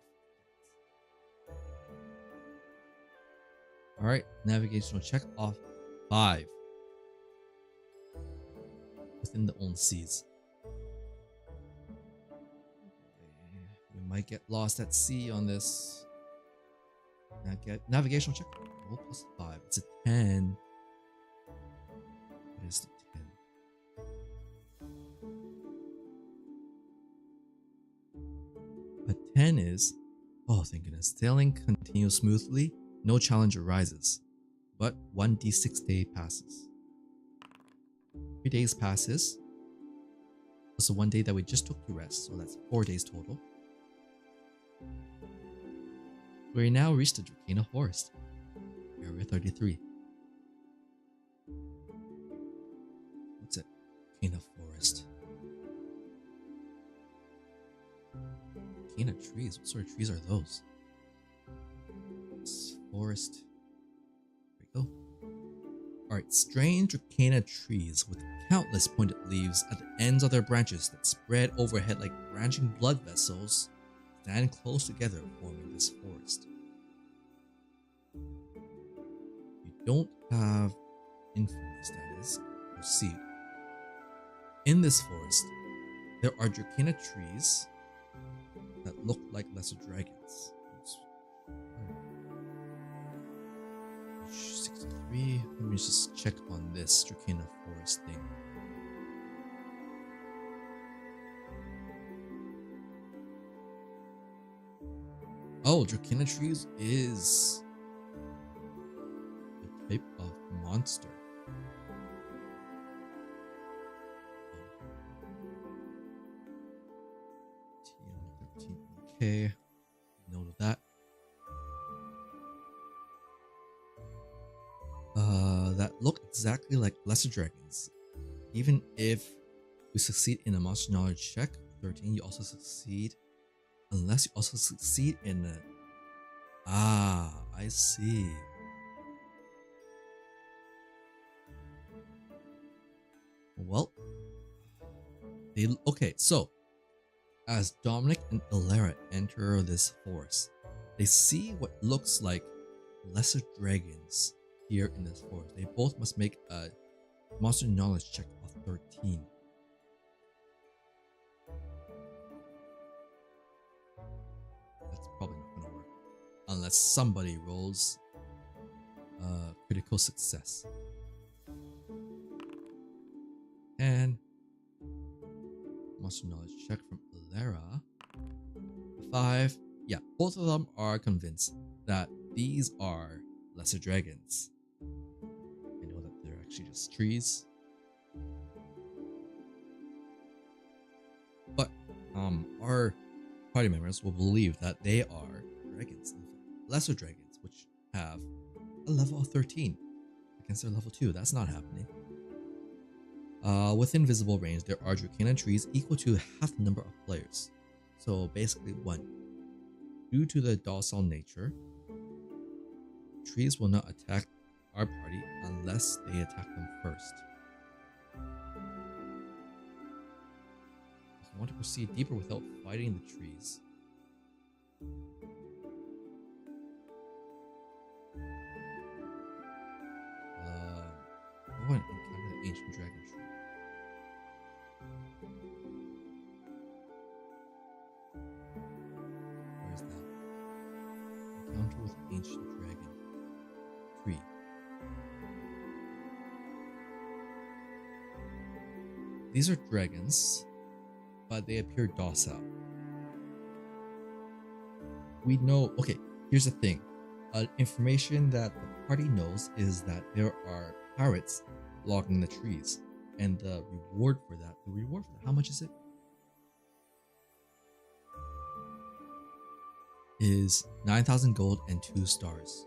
Alright, navigational check of 5. Within the own seas. We might get lost at sea on this. Navigational check. Roll plus 5. It's a 10. It is a 10. A 10 is, oh thank goodness, sailing continues smoothly, no challenge arises, but 1d6 day passes. 3 days passes, plus the 1 day that we just took to rest, so that's 4 days total. We now reached the Dracana Forest, Area 33. What's it? Dracana Forest. Dracana trees? What sort of trees are those? It's forest. There we go. Alright, strange Dracana trees with countless pointed leaves at the ends of their branches that spread overhead like branching blood vessels stand close together forming this forest. You don't have influence, that is. Proceed. In this forest, there are Dracana trees that look like lesser dragons. 63. Let me just check on this Dracana Forest thing. Oh, Dracana trees is a type of monster. TM13. Okay, note of that. That look exactly like lesser dragons. Even if you succeed in a monster knowledge check, 13, you also succeed. Unless you also succeed in a... Ah, I see. Well, okay, so as Dominic and Alara enter this forest, they see what looks like lesser dragons here in this forest. They both must make a monster knowledge check of 13. That's probably not going to work unless somebody rolls critical success. And monster knowledge check from Alera. 5. Yeah, both of them are convinced that these are lesser dragons. I know that they're actually just trees. But our party members will believe that they are dragons, lesser dragons, which have a level of 13 against their level 2. That's not happening. Within visible range, there are Dracana trees equal to half the number of players. So basically 1. Due to the docile nature, trees will not attack our party unless they attack them first. If you want to proceed deeper without fighting the trees, go and encounter the ancient dragon tree. Where is that? Encounter with ancient dragon tree. These are dragons, but they appear docile. We know, okay, here's the thing. Information that the party knows is that there are parrots logging the trees, and the reward for that, how much is it? Is 9,000 gold and 2 stars.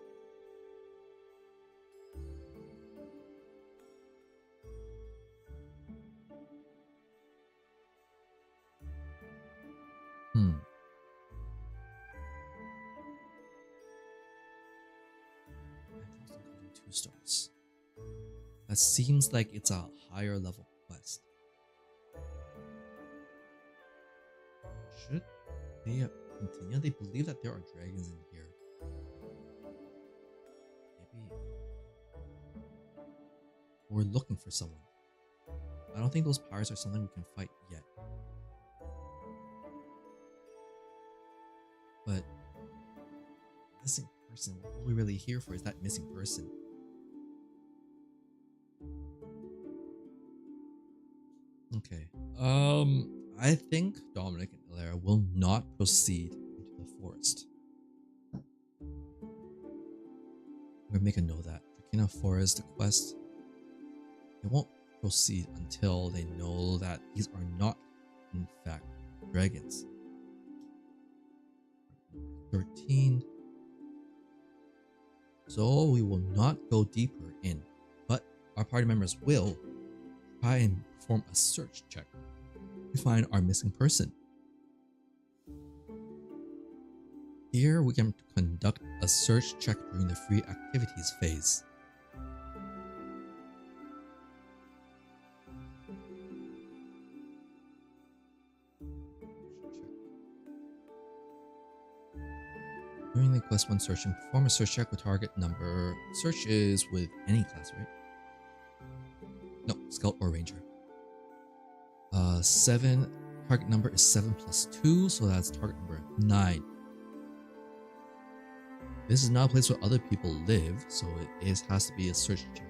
Stars. That seems like it's a higher level quest. Should they continue? They believe that there are dragons in here. Maybe we're looking for someone. I don't think those pirates are something we can fight yet. But missing person, what are we really here for? Is that missing person? Okay. I think Dominic and Alera will not proceed into the forest. I'm gonna make a note of that. Dracana Forest quest. They won't proceed until they know that these are not, in fact, dragons. 13. So we will not go deeper in, but our party members will try and perform a search check to find our missing person. Here we can conduct a search check during the free activities phase. During the quest when searching, perform a search check with target number. Search is with any class, right? No, Scout or Ranger. 7. Target number is 7 plus 2, so that's target number 9. This is not a place where other people live, so it has to be a search check.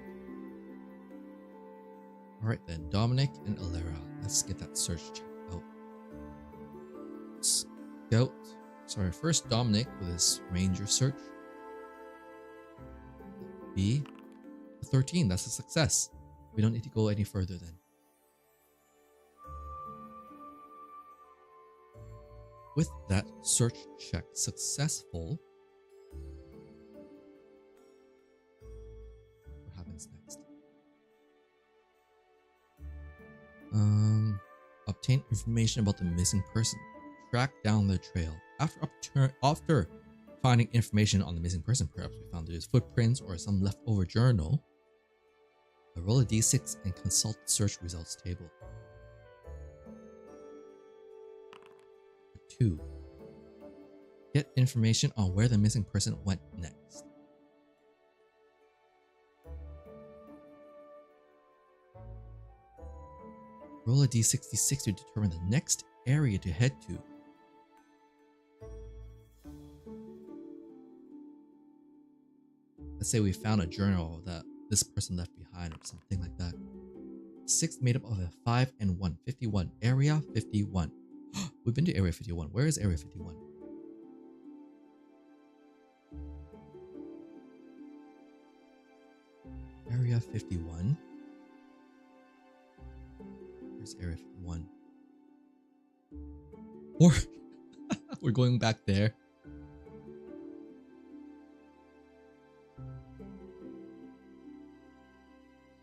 Alright then, Dominic and Alera. Let's get that search check out. Scout. Sorry, first Dominic with his Ranger search. B. 13, that's a success. We don't need to go any further then. With that search check successful, what happens next? Obtain information about the missing person. Track down the trail. After finding information on the missing person, perhaps we found his footprints or some leftover journal. Roll a d6 and consult the search results table. 2. Get information on where the missing person went next. Roll a d66 to determine the next area to head to. Let's say we found a journal that this person left behind or something like that. 6 made up of a 5 and 1. 51. Area 51. We've been to Area 51. Where is Area 51? Area 51. Where's Area 51? Or we're going back there.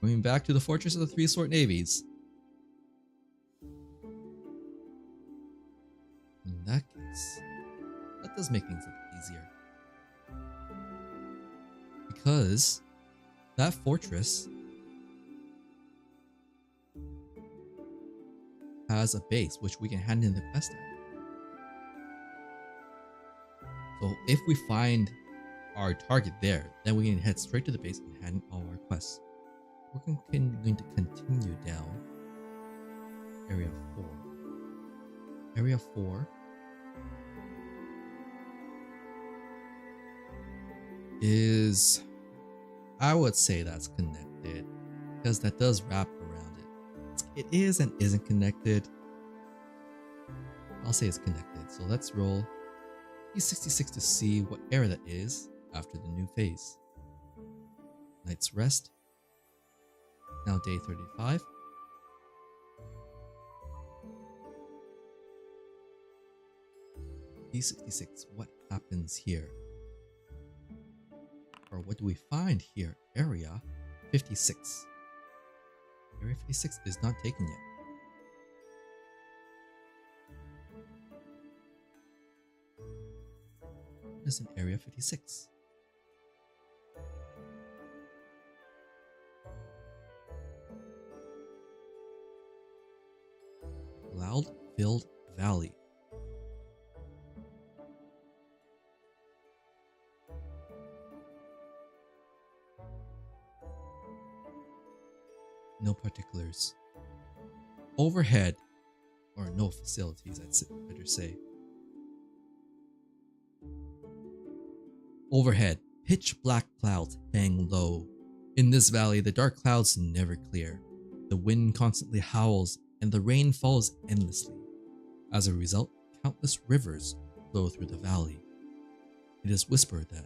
Going back to the Fortress of the Three Sword Navies. In that case, that does make things a bit easier. Because that fortress has a base which we can hand in the quest at. So if we find our target there, then we can head straight to the base and hand in all our quests. We're going to continue down Area 4. Area 4 is, I would say that's connected, because that does wrap around it. It is and isn't connected. I'll say it's connected. So let's roll D66 to see what area that is after the new phase. Night's Rest. Now day 35. D66, what happens here? Or what do we find here? Area 56. Area 56 is not taken yet. What is in Area 56? Cloud-filled valley. No particulars. Overhead, or no facilities, I'd better say. Overhead, pitch black clouds hang low. In this valley, the dark clouds never clear. The wind constantly howls and the rain falls endlessly. As a result, countless rivers flow through the valley. It is whispered that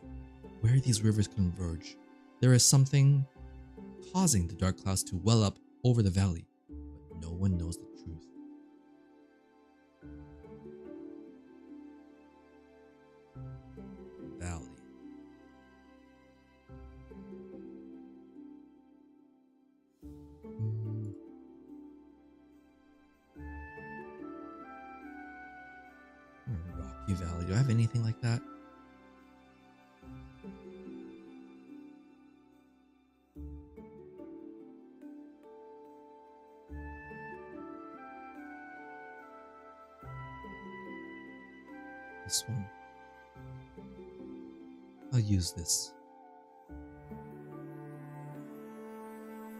where these rivers converge, there is something causing the dark clouds to well up over the valley, but no one knows the truth. Valley. Rocky Valley. Do I have anything like that? This one. I'll use this.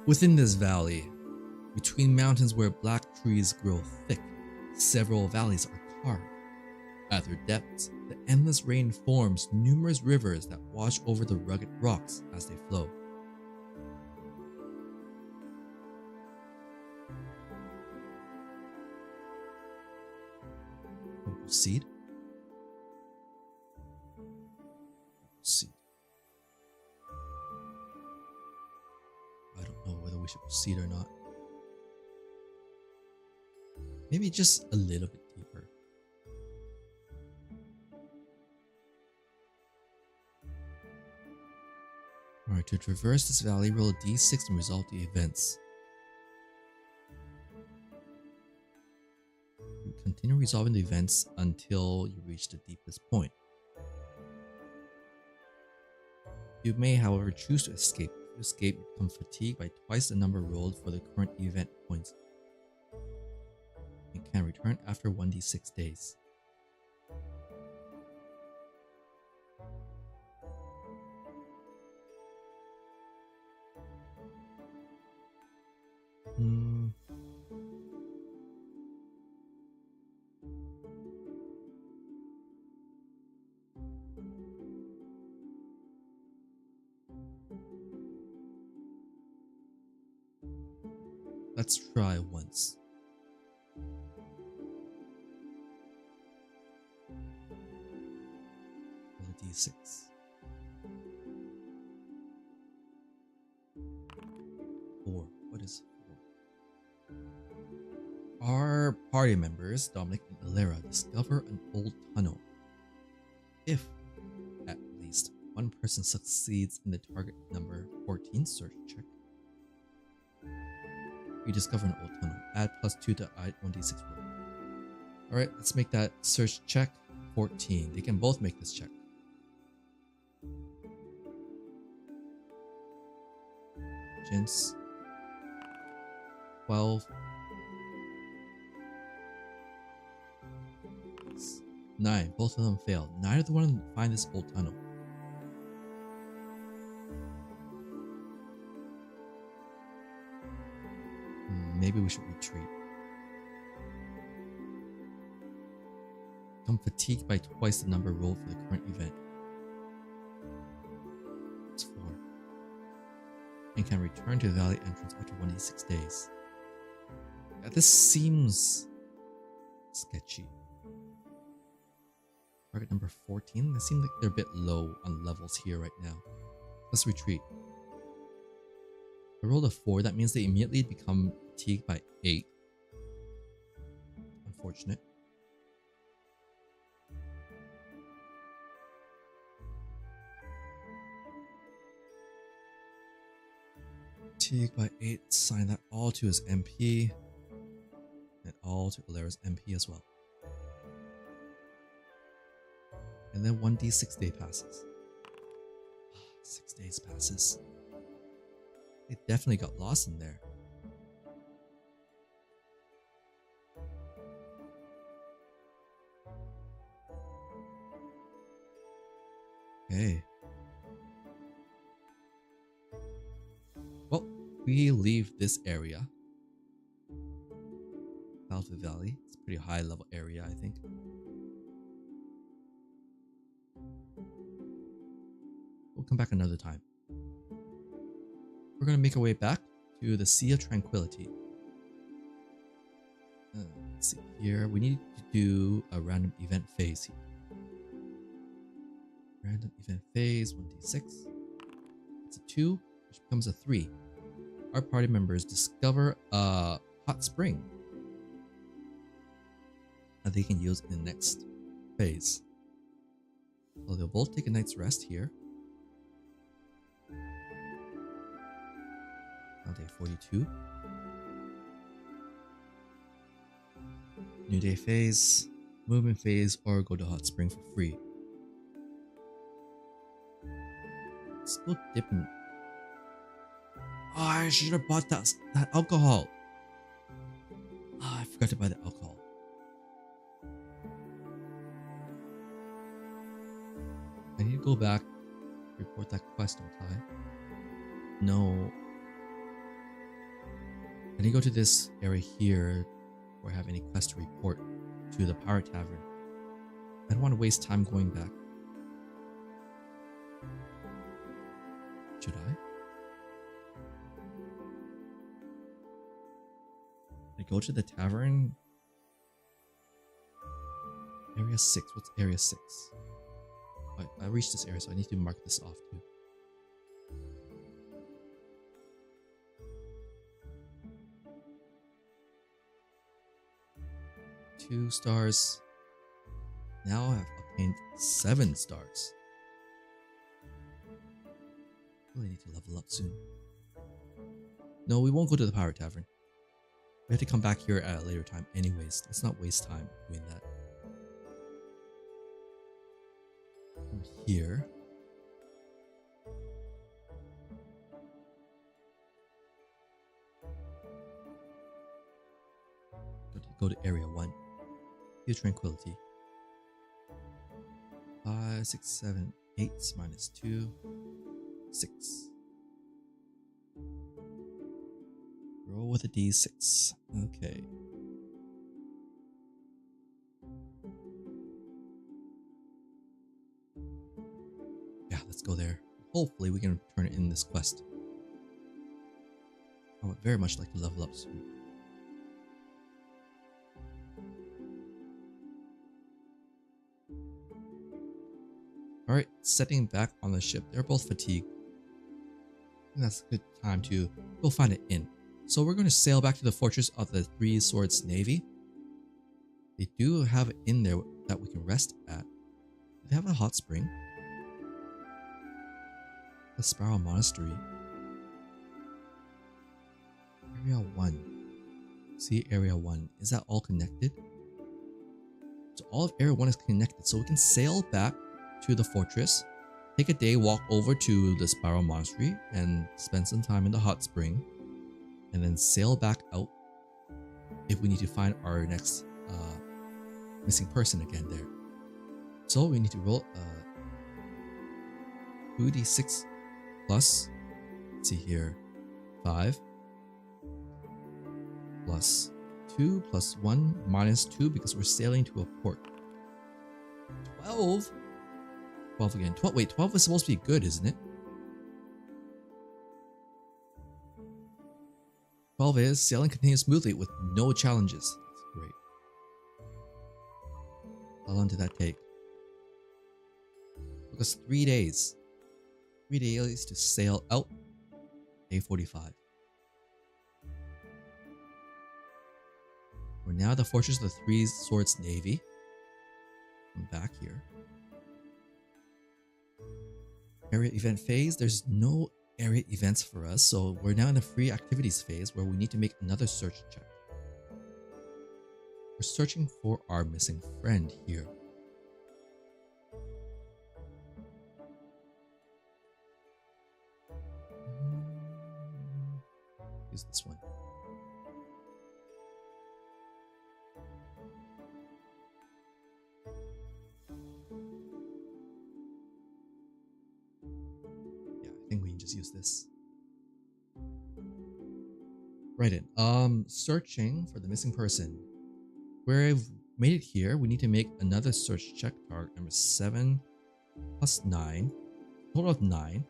Within this valley, between mountains where black trees grow thick, several valleys are carved. At their depths, the endless rain forms numerous rivers that wash over the rugged rocks as they flow. We'll proceed. I don't know whether we should proceed or not. Maybe just a little bit deeper. Alright, to traverse this valley, roll a d6 and resolve the events. Continue resolving the events until you reach the deepest point. You may, however, choose to escape. If you escape, you become fatigued by twice the number rolled for the current event points. You can return after 1d6 days. Let's try once. Roll a d6. 4. What is 4? Our party members, Dominic and Ilera, discover an old tunnel. If at least one person succeeds in the target number 14 search check, you discover an old tunnel. Add +2 to 1d6 roll. Alright, let's make that search check 14. They can both make this check. Jinx. 12. 9. Both of them failed. Neither of them find this old tunnel. Maybe we should retreat. Become fatigued by twice the number rolled for the current event. It's 4. And can return to the valley entrance after 1d6 days. Yeah, this seems sketchy. Target number 14. They seem like they're a bit low on levels here right now. Let's retreat. I rolled a 4. That means they immediately become fatigued by 8. Unfortunate. Fatigued by 8. Assign that all to his MP. And all to Ilera's MP as well. And then 1d6 day passes. 6 days passes. They definitely got lost in there. Okay. Well, we leave this area. Alpha Valley. It's a pretty high level area, I think. We'll come back another time. We're going to make our way back to the Sea of Tranquility. Let's see here. We need to do a random event phase here. Random event phase, 1d6. It's a 2, which becomes a 3. Our party members discover a hot spring that they can use in the next phase. So they'll both take a night's rest here. On day 42. New day phase, movement phase, or go to hot spring for free. Let's go dipping. Oh, I should have bought that alcohol. Oh, I forgot to buy the alcohol. I need to go back, report that quest, don't I? No. I need to go to this area here where I have any quest to report to the Pirate Tavern. I don't want to waste time going back. Should I? I go to the tavern? Area 6. What's area 6? I reached this area, so I need to mark this off too. Two stars. Now I have obtained 7 stars. Really need to level up soon. No, we won't go to the Pirate Tavern. We have to come back here at a later time anyways. Let's not waste time doing that. From here. Go to area 1. Here, Tranquility. 5, 6, 7, 8 minus 2, 6. Roll with a d6. Okay. Yeah, let's go there. Hopefully we can turn it in this quest. I would very much like to level up soon. Alright, setting back on the ship. They're both fatigued. I think that's a good time to go find an inn. So we're going to sail back to the fortress of the Three Swords Navy. They do have an inn there that we can rest at. They have a hot spring. The Sparrow Monastery. Area 1. See Area 1. Is that all connected? So all of Area 1 is connected. So we can sail back to the fortress, take a day walk over to the Sparrow Monastery and spend some time in the hot spring, and then sail back out if we need to find our next missing person again there. So we need to roll 2d6 plus, let's see here, 5 plus 2 plus 1 minus 2 because we're sailing to a port. 12? 12 again. 12, wait, 12 is supposed to be good, isn't it? 12 is sailing continues smoothly with no challenges. That's great. How long did that take? It took us 3 days. 3 days to sail out. Day 45. We're now at the fortress of the Three Swords Navy. I'm back here. Area event phase. There's no area events for us, so we're now in the free activities phase where we need to make another search check. We're searching for our missing friend here. Use this one. I think we can just use this. Right in. Searching for the missing person. We've made it here. We need to make another search check. Target number 7 plus 9. Total of 9.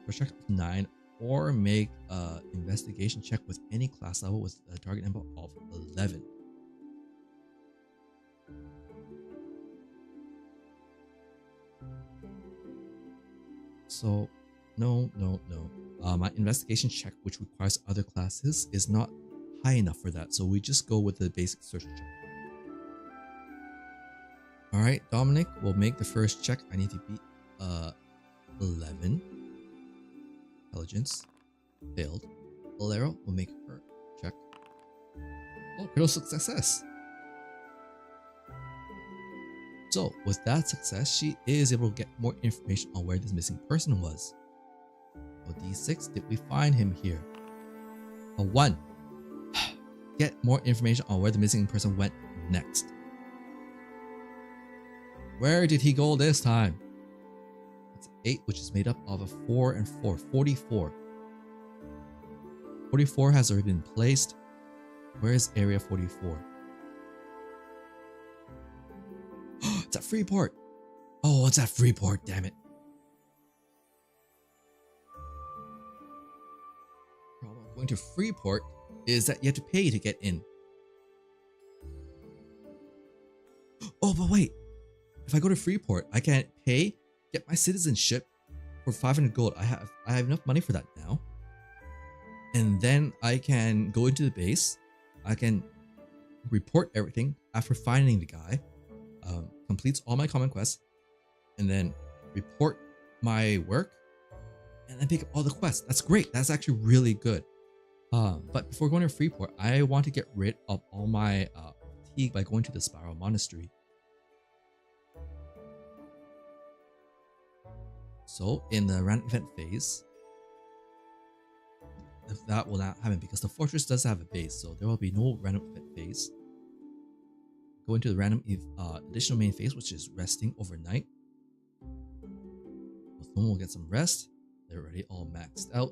Search check of 9, or make an investigation check with any class level with a target number of 11. So, no. My investigation check, which requires other classes, is not high enough for that. So we just go with the basic search check. Alright, Dominic will make the first check. I need to beat 11. Intelligence. Failed. Valero will make her check. Oh, critical success. So, with that success, she is able to get more information on where this missing person was. So, D6, did we find him here? A 1. Get more information on where the missing person went next. Where did he go this time? That's 8, which is made up of a 4 and 4. 44. 44 has already been placed. Where is area 44? It's at Freeport. Oh, it's at Freeport, damn it. Problem of going to Freeport is that you have to pay to get in. Oh, but wait. If I go to Freeport, I can pay, get my citizenship for 500 gold. I have enough money for that now. And then I can go into the base. I can report everything after finding the guy. Completes all my common quests, and then report my work, and then pick up all the quests. That's great. That's actually really good. But before going to Freeport, I want to get rid of all my fatigue by going to the Sparrow Monastery. So in the random event phase, that will not happen because the fortress does have a base, so there will be no random event phase. Go into the random additional main phase, which is resting overnight. Both will get some rest. They're already all maxed out.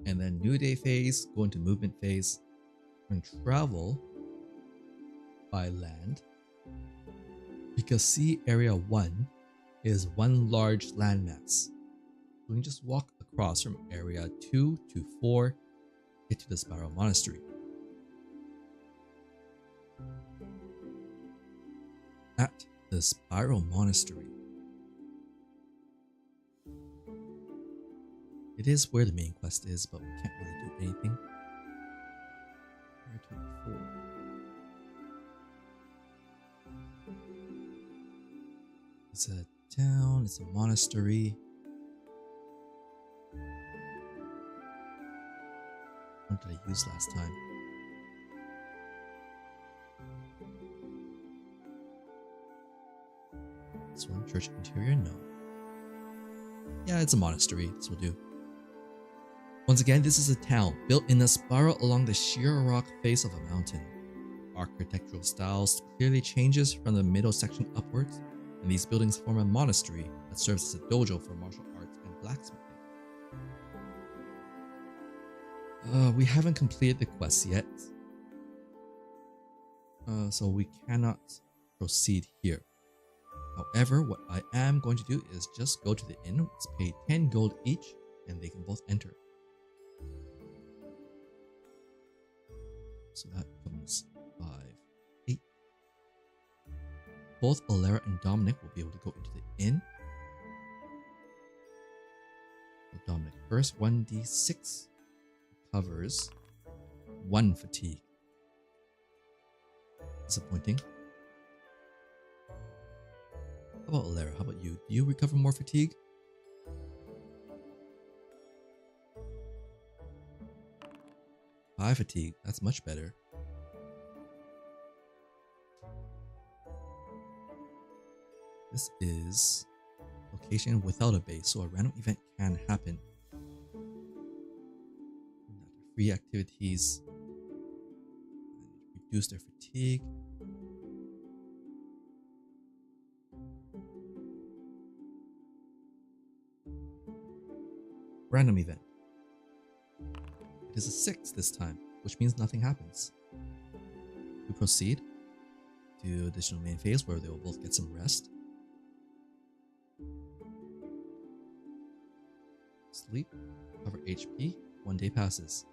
And then new day phase, go into movement phase, and travel by land. Because sea area 1 is one large landmass. we can just walk across from area 2 to 4, get to the Spiral Monastery. At the Spiral Monastery, it is where the main quest is, but we can't really do anything. Area 24. It's a town, it's a monastery. What did I use last time? This one, church interior? No. Yeah, it's a monastery. This will do. Once again, this is a town built in a spiral along the sheer rock face of a mountain. Architectural styles clearly changes from the middle section upwards, and these buildings form a monastery that serves as a dojo for martial arts and blacksmithing. We haven't completed the quest yet, so we cannot proceed here. However, what I am going to do is just go to the inn, let's pay 10 gold each, and they can both enter. So that comes 5, 8. Both Alera and Dominic will be able to go into the inn. So Dominic first, 1d6 covers 1 fatigue. Disappointing. How about Alera? How about you? Do you recover more fatigue? High fatigue. That's much better. This is location without a base, so a random event can happen. Free activities reduce their fatigue. Random event. It is a 6 this time, which means nothing happens. We proceed to additional main phase where they will both get some rest. Sleep, cover HP, 1 day passes.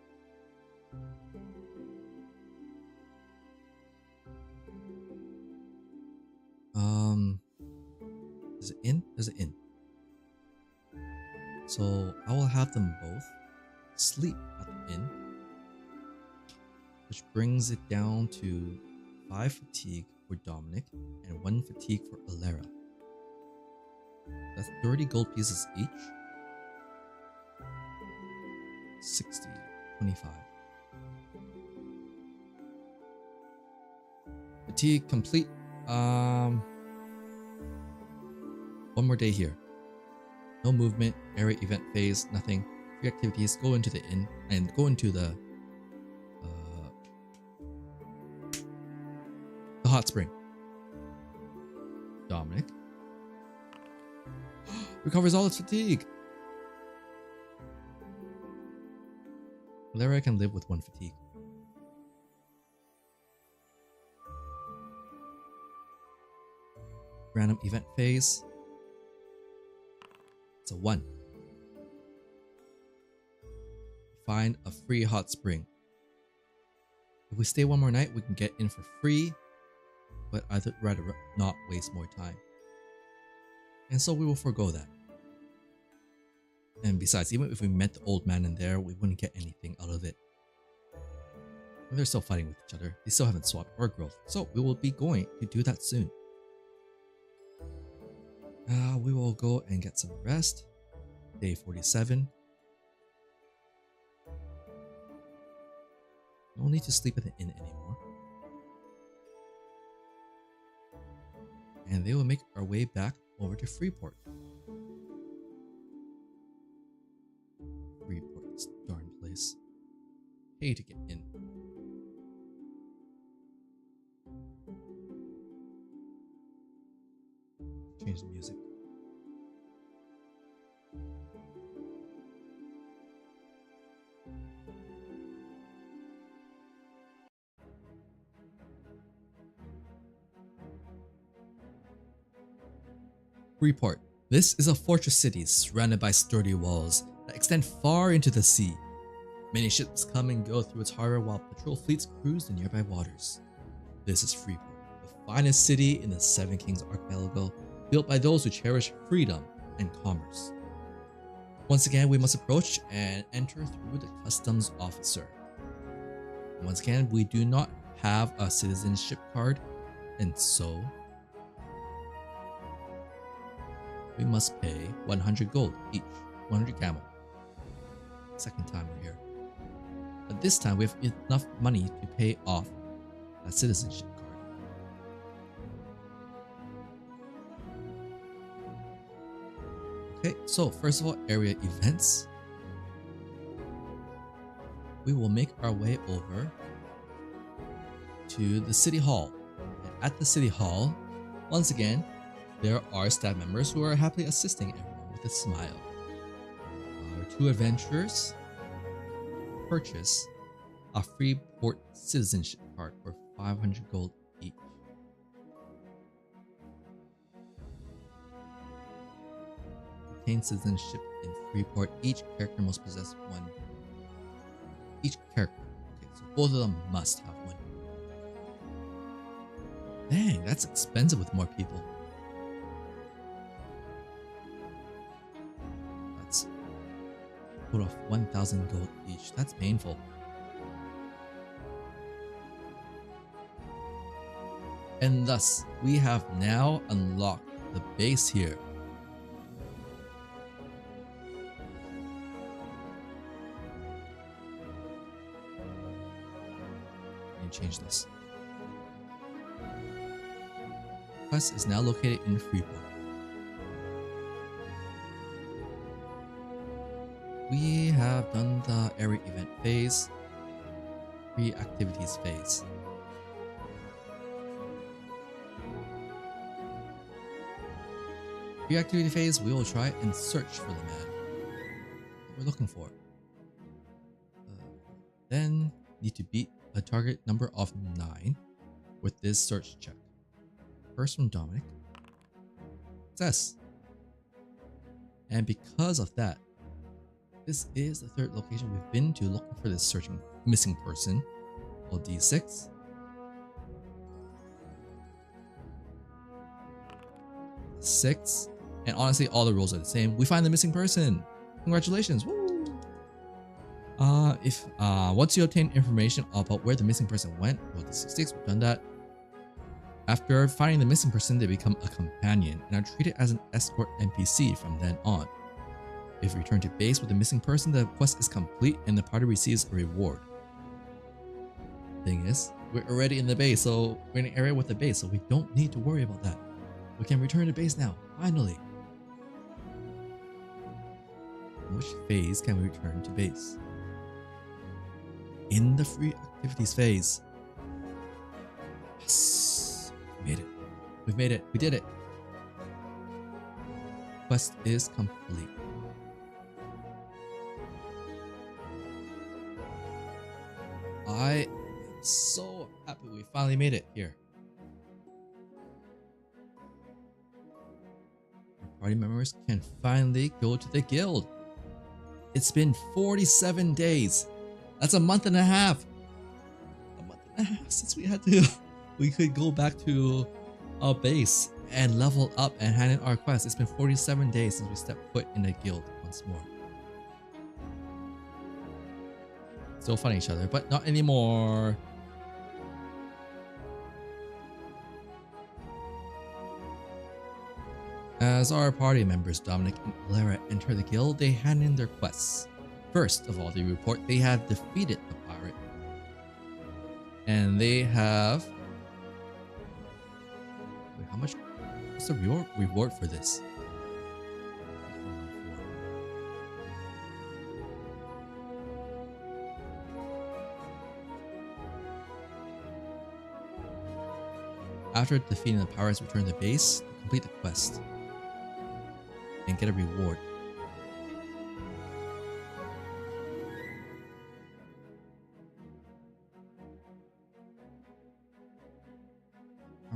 Is it in? There's an inn. So I will have them both sleep at the inn, which brings it down to 5 fatigue for Dominic and 1 fatigue for Alera. That's 30 gold pieces each. 60, 25. Fatigue complete. One more day here. No movement, area event phase, nothing. Free activities, go into the inn and go into the hot spring. Dominic recovers all its fatigue. Lara can live with 1 fatigue. Random event phase. It's a 1. Find a free hot spring. If we stay 1 more night, we can get in for free, but I'd rather not waste more time. And so we will forego that. And besides, even if we met the old man in there, we wouldn't get anything out of it. They're still fighting with each other. They still haven't swapped or growth, so we will be going to do that soon. We will go and get some rest. Day 47. No need to sleep at the inn anymore. And they will make our way back over to Freeport. Freeport, this darn place. Pay to get in. Change the music. Freeport. This is a fortress city surrounded by sturdy walls that extend far into the sea. Many ships come and go through its harbor while patrol fleets cruise the nearby waters. This is Freeport, the finest city in the Seven Kings archipelago, built by those who cherish freedom and commerce. Once again, we must approach and enter through the customs officer. Once again, we do not have a citizenship card, and so we must pay 100 gold each, 100 camel. Second time we're here. But this time we have enough money to pay off a citizenship card. Okay, so first of all, area events. We will make our way over to the city hall. And at the city hall, once again, there are staff members who are happily assisting everyone with a smile. Our two adventurers purchase a Freeport citizenship card for 500 gold each. Obtain citizenship in Freeport. Each character must possess one. Each character. Okay, so both of them must have one. Dang, that's expensive with more people. That's put off 1,000 gold each. That's painful. And thus, we have now unlocked the base here. And change this. Quest is now located in Freeport. We have done the area event phase, pre-activities phase. Pre-activity phase, we will try and search for the man that we're looking for. Then need to beat a target number of 9 with this search check. First from Dominic. Success. And because of that, this is the third location we've been to looking for this searching missing person. Roll D6. Six. And honestly, all the rolls are the same. We find the missing person. Congratulations. Woo! Once you obtain information about where the missing person went, roll D6. We've done that. After finding the missing person, they become a companion and are treated as an escort NPC from then on. If you return to base with the missing person, the quest is complete and the party receives a reward. Thing is, we're already in the base, so we're in an area with the base, so we don't need to worry about that. We can return to base now, finally. In which phase can we return to base? In the free activities phase. Yes, we made it. We've made it. We did it. Quest is complete. I am so happy we finally made it here. Our party members can finally go to the guild. It's been 47 days. That's a month and a half. A month and a half since we could go back to our base and level up and hand in our quest. It's been 47 days since we stepped foot in the guild once more. Still fighting each other, but not anymore. As our party members Dominic and Alara enter the guild, they hand in their quests. First of all, they report they have defeated the pirate. And they have... Wait, how much? What's the reward for this? After defeating the pirates, return to the base to complete the quest and get a reward.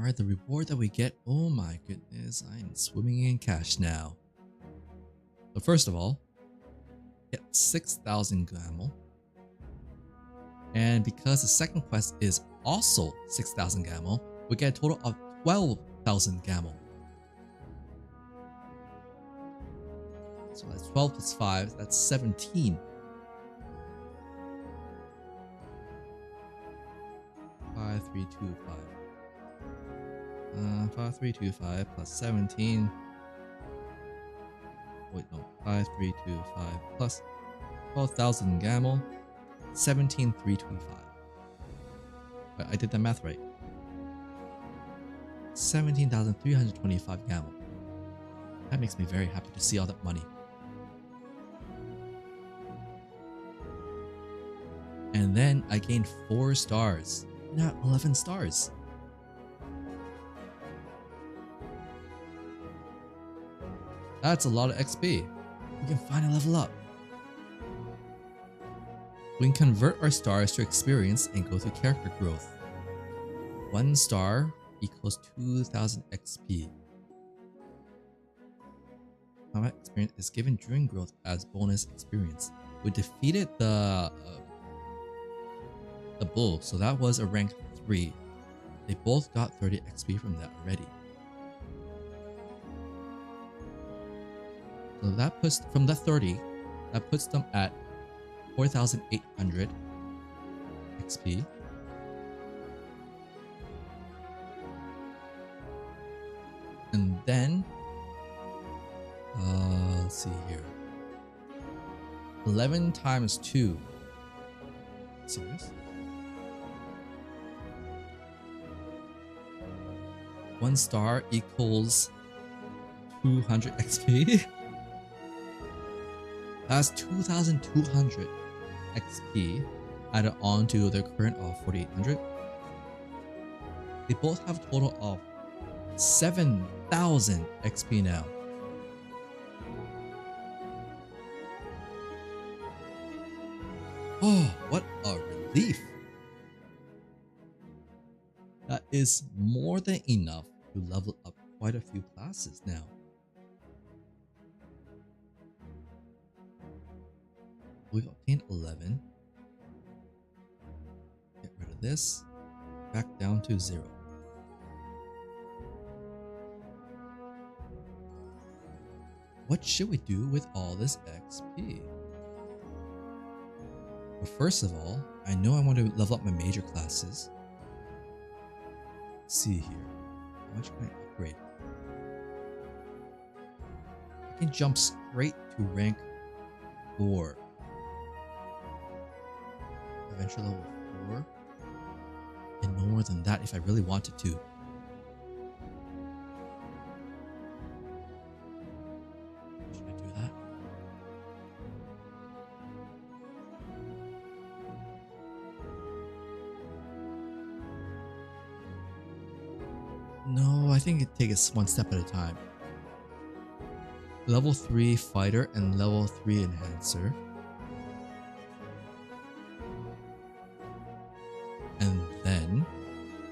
Alright, the reward that we get, oh my goodness, I am swimming in cash now. So first of all, get 6,000 gamel. And because the second quest is also 6,000 gamel, we get a total of 12,000 gamel. So that's 12 plus 5, that's 17. 5325. 5325 plus 17. Wait, no. 5325 plus 12,000 gamel. 17,325. I did the math right. 17,325 gamel. That makes me very happy to see all that money. And then I gained 4 stars. Now 11 stars. That's a lot of XP. We can finally level up. We can convert our stars to experience and go through character growth. 1 star equals 2,000 XP. Combat experience is given during growth as bonus experience. We defeated the bull, so that was a rank 3. They both got 30 XP from that already. So that puts, from the 30, that puts them at 4,800 XP. And then, let's see here. 11 times 2. Serious? 1 star equals 200 XP. That's 2,200 XP added on to their current of 4,800. They both have a total of 7,000 XP now. Oh, what a relief! That is more than enough to level up quite a few classes now. We've obtained 11. Get rid of this. Back down to 0. What should we do with all this XP? Well, first of all, I know I want to level up my major classes. Let's see here. How much can I upgrade? I can jump straight to rank 4. Eventually level 4. And no more than that if I really wanted to. Should I do that? No, I think it takes one step at a time. Level 3 fighter and level 3 enhancer. And then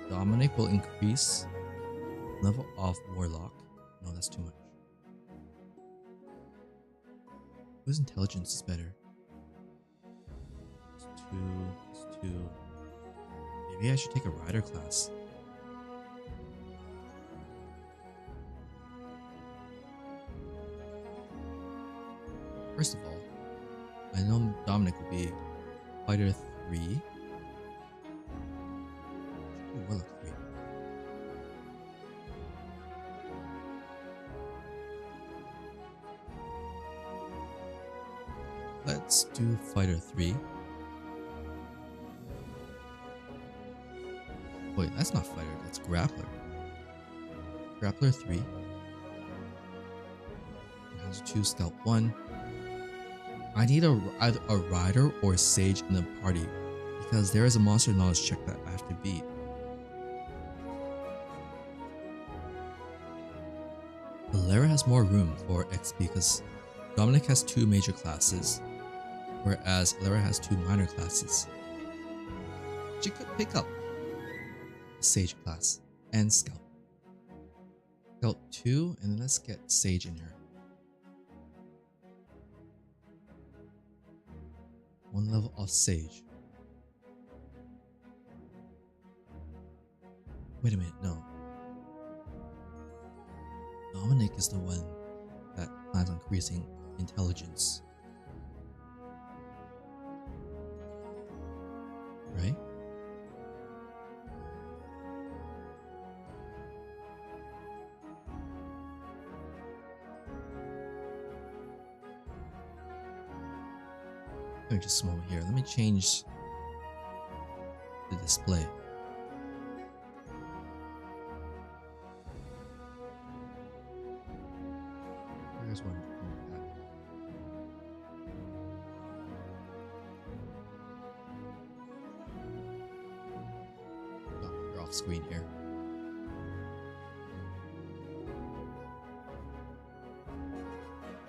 Dominic will increase level of warlock. No, that's too much. Whose intelligence is better? It's 2, it's 2. Maybe I should take a rider class. First of all, I know Dominic will be fighter 3. Warlock 3. Let's do fighter 3. Wait, that's not fighter, that's grappler. Grappler 3. It has 2 scout 1. I need either a rider or a sage in the party because there is a monster knowledge check that I have to beat. Lara has more room for XP because Dominic has 2 major classes, whereas Lara has 2 minor classes. She could pick up a sage class. and Scout. Scout 2, and then let's get Sage in here. 1 level of Sage. Wait a minute, no. Dominic is the one that plans on increasing intelligence. Right? Just a moment here. Let me change the display. Here's one. Oh, you're off screen here.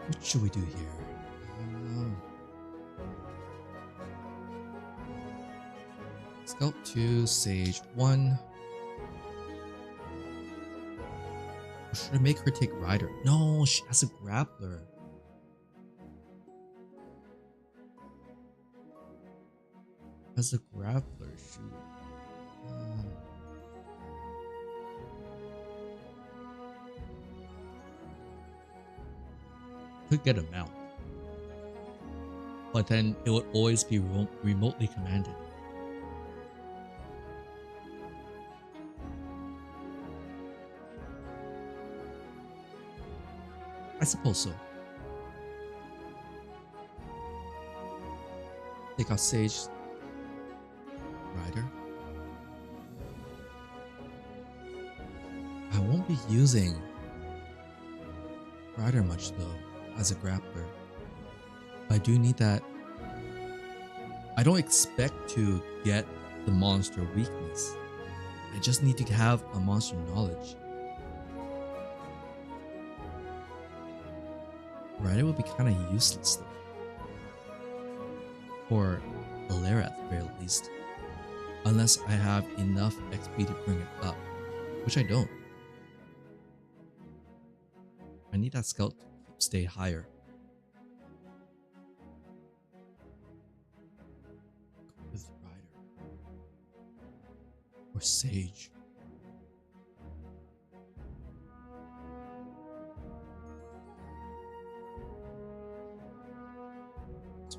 What should we do here? Scout 2, Sage 1. Or should I make her take Rider? No, she has a grappler. As a grappler, shoot. Could get a mount, but then it would always be remotely commanded. I suppose so. Take out Sage Rider. I won't be using Rider much though as a grappler. I do need that. I don't expect to get the monster weakness. I just need to have a monster knowledge. Rider will be kind of useless though. For Alera at the very least. Unless I have enough XP to bring it up. Which I don't. I need that Scout to stay higher. With Rider. Or Sage.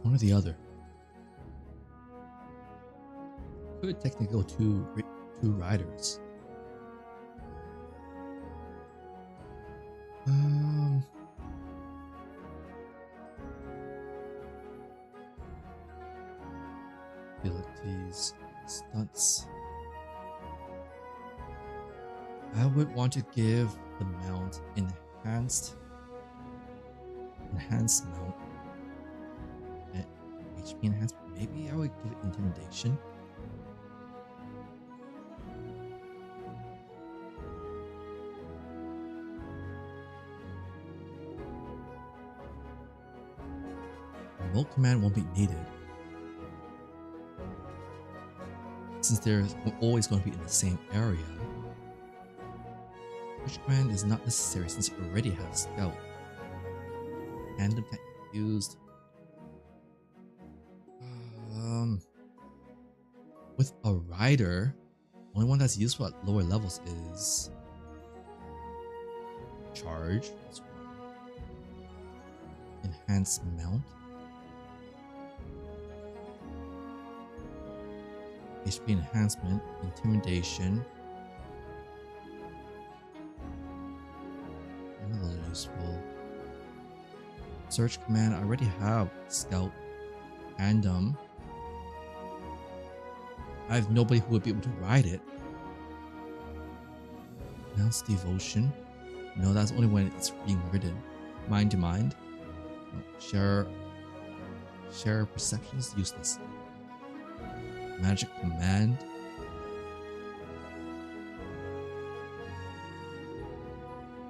One or the other. Could technically go two riders. Abilities, stunts. I would want to give the mount enhanced mount. HP enhancement. Maybe I would give it intimidation. Remote command won't be needed since they're always going to be in the same area. Which command is not necessary since it already has Scout. Random can't be used. With a Rider, the only one that's useful at lower levels is Charge. That's one. Enhanced Mount. HP Enhancement, Intimidation. Another useful. Search command. I already have Scout. Random. I have nobody who would be able to ride it. Announce Devotion. No, that's only when it's being ridden. Mind to mind. No. Share Perception is useless. Magic Command.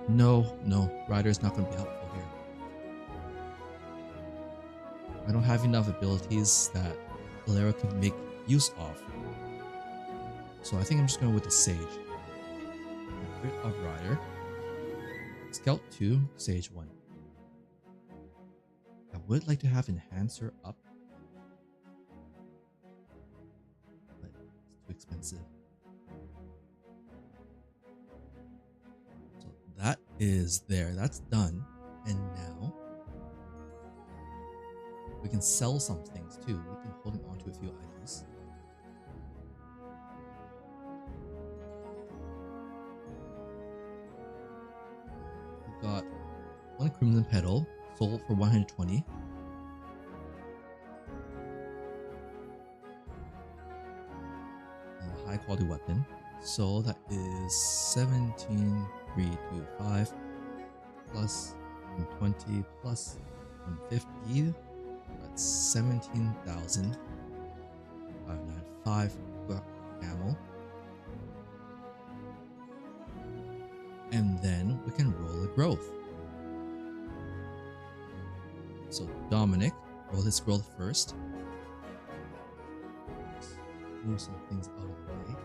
No. Rider is not going to be helpful here. I don't have enough abilities that Alera can make use of. So I think I'm just going with the Sage. Spirit of Rider. Scout 2, Sage 1. I would like to have Enhancer up, but it's too expensive. So that is there. That's done. And now we can sell some things too. We've been holding on to a few items. We've got one Crimson Petal, sold for 120. And a high quality weapon. So that is 17,325 plus 120 plus 150. That's 17,595 camel. And then we can roll a growth. So Dominic, roll his growth first. Move some things out of the way.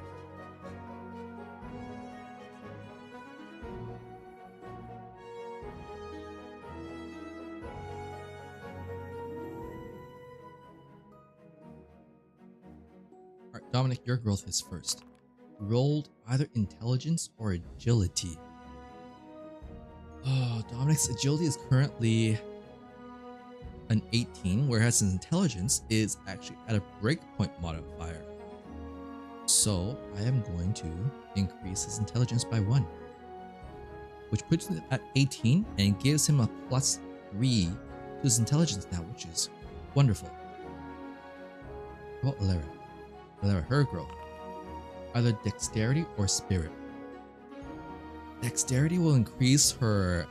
Alright, Dominic, your growth is first. Rolled either intelligence or agility. Oh, Dominic's agility is currently an 18, whereas his intelligence is actually at a breakpoint modifier. So I am going to increase his intelligence by 1, which puts him at 18 and gives him a +3 to his intelligence now, which is wonderful. How about Alara? Alara, her growth. Either dexterity or spirit. Dexterity will increase her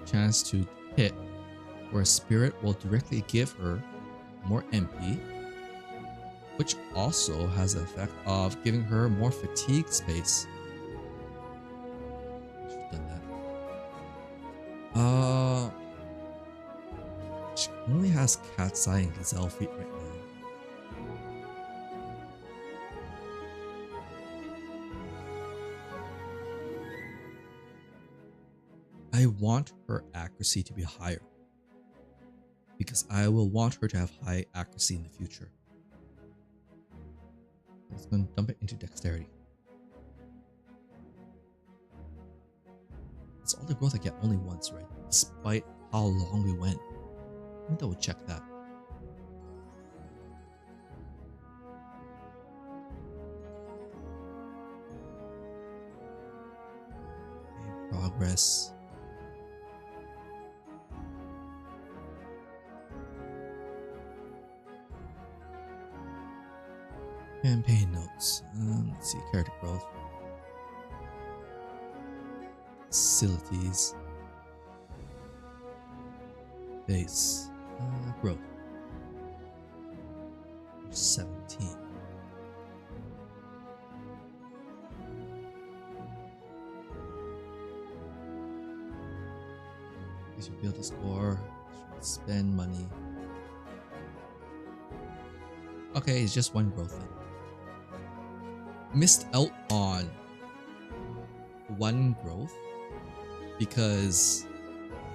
chance to hit, where spirit will directly give her more MP, which also has the effect of giving her more fatigue space. I should have done that. She only has Cat's Eye and Gazelle Feet right now. I want her accuracy to be higher, because I will want her to have high accuracy in the future. Let's go and dump it into dexterity. It's all the growth I get only once, right? Despite how long we went. Let me double check that. Okay, progress. Campaign notes. Let's see, character growth. Facilities. Base. Growth. 17. Guess you build a score. Spend money. Okay, it's just one growth then. Missed out on one growth because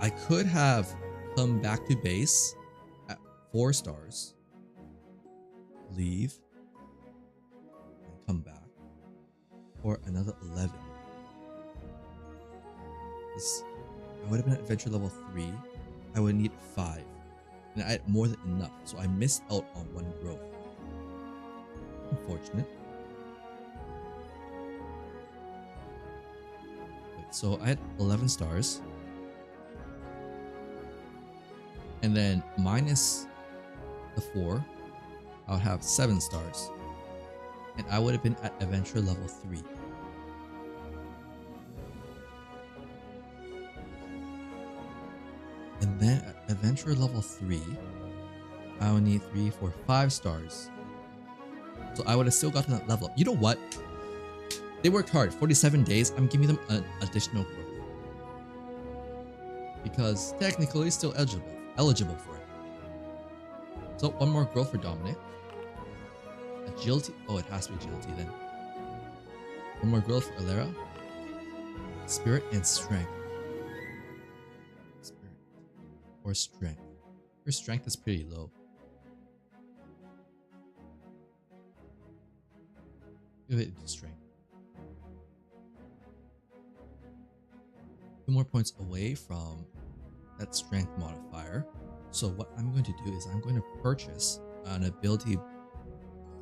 I could have come back to base at 4 stars, leave, and come back for another 11. I would have been at adventure level 3. I would need 5, and I had more than enough, so I missed out on one growth. Unfortunate. So I had 11 stars, and then minus the 4, I would have 7 stars, and I would have been at adventure level 3. And then at adventure level 3, I would need 3, 4, 5 stars. So I would have still gotten that level up. You know what? They worked hard. 47 days. I'm giving them an additional growth, because technically it's still eligible for it. So one more growth for Dominic. Agility. Oh, it has to be agility then. One more growth for Alera. Spirit and strength. Spirit or strength. Her strength is pretty low. Give it to strength. 2 more points away from that strength modifier. So what I'm going to do is I'm going to purchase an ability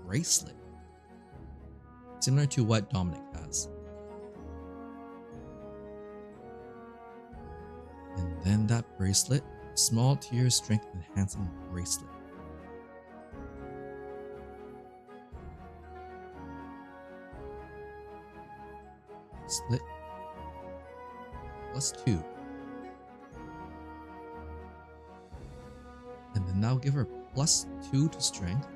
bracelet similar to what Dominic has. And then that bracelet, small tier strength enhancing bracelet. Bracelet +2. And then now give her +2 to strength,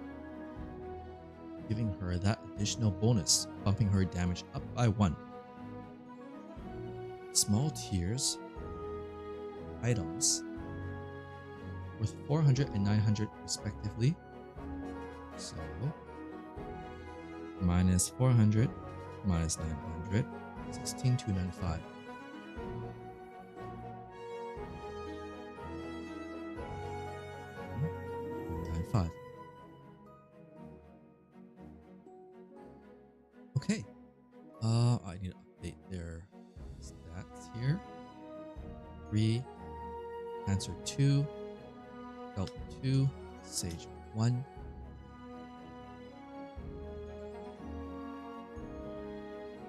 giving her that additional bonus, bumping her damage up by 1. Small tiers items worth 400 and 900 respectively. So minus 400 minus 900, 16,295. Okay. I need to update their stats here. 3, Cancer 2, Belt 2, Sage 1.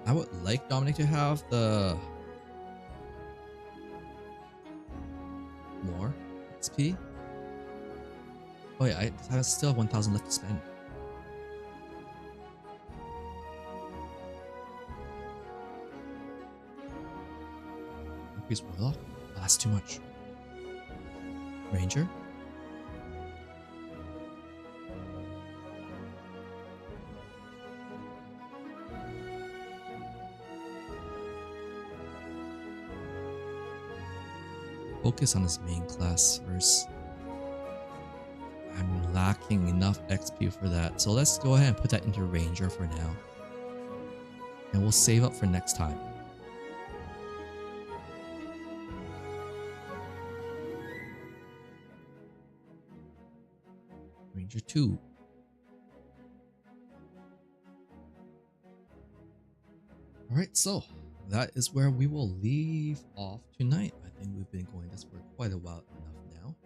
I would like Dominic to have the more XP. Oh yeah, I still have 1,000 left to spend. Increase Warlock? Oh, that's too much. Ranger? Focus on his main class first. I'm lacking enough XP for that, so let's go ahead and put that into Ranger for now. And we'll save up for next time. Ranger 2. Alright, so that is where we will leave off tonight. I think we've been going this for quite a while enough now.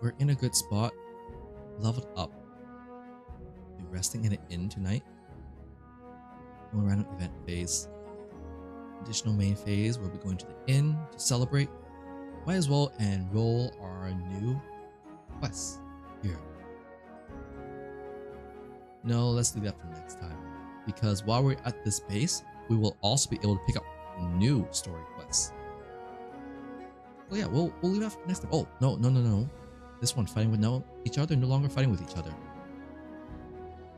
We're in a good spot. Leveled up. Be resting in an inn tonight. No random event phase. Additional main phase, we'll be going to the inn to celebrate. Might as well enroll our new quests here. No, let's leave that for next time. Because while we're at this base, we will also be able to pick up new story quests. Oh yeah, we'll leave that for next time. Oh, no. This one fighting with each other, no longer fighting with each other.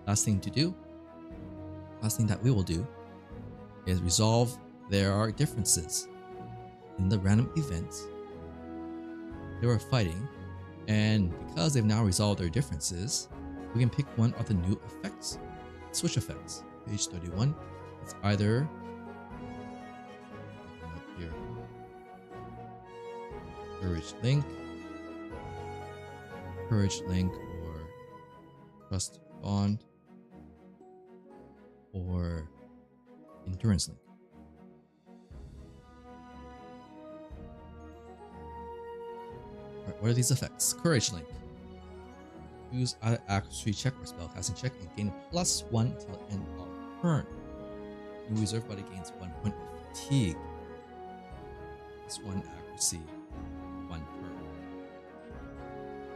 Last thing that we will do is resolve their differences. In the random events, they were fighting, and because they've now resolved their differences, we can pick one of the new effects. Switch effects. Page 31. It's either up here. Courage Link, or Trust Bond, or Endurance Link. Alright, what are these effects? Courage Link. Use either accuracy check or spellcasting check and gain +1 until end of turn. New reserve buddy gains 1 point of fatigue. +1 accuracy, 1 turn.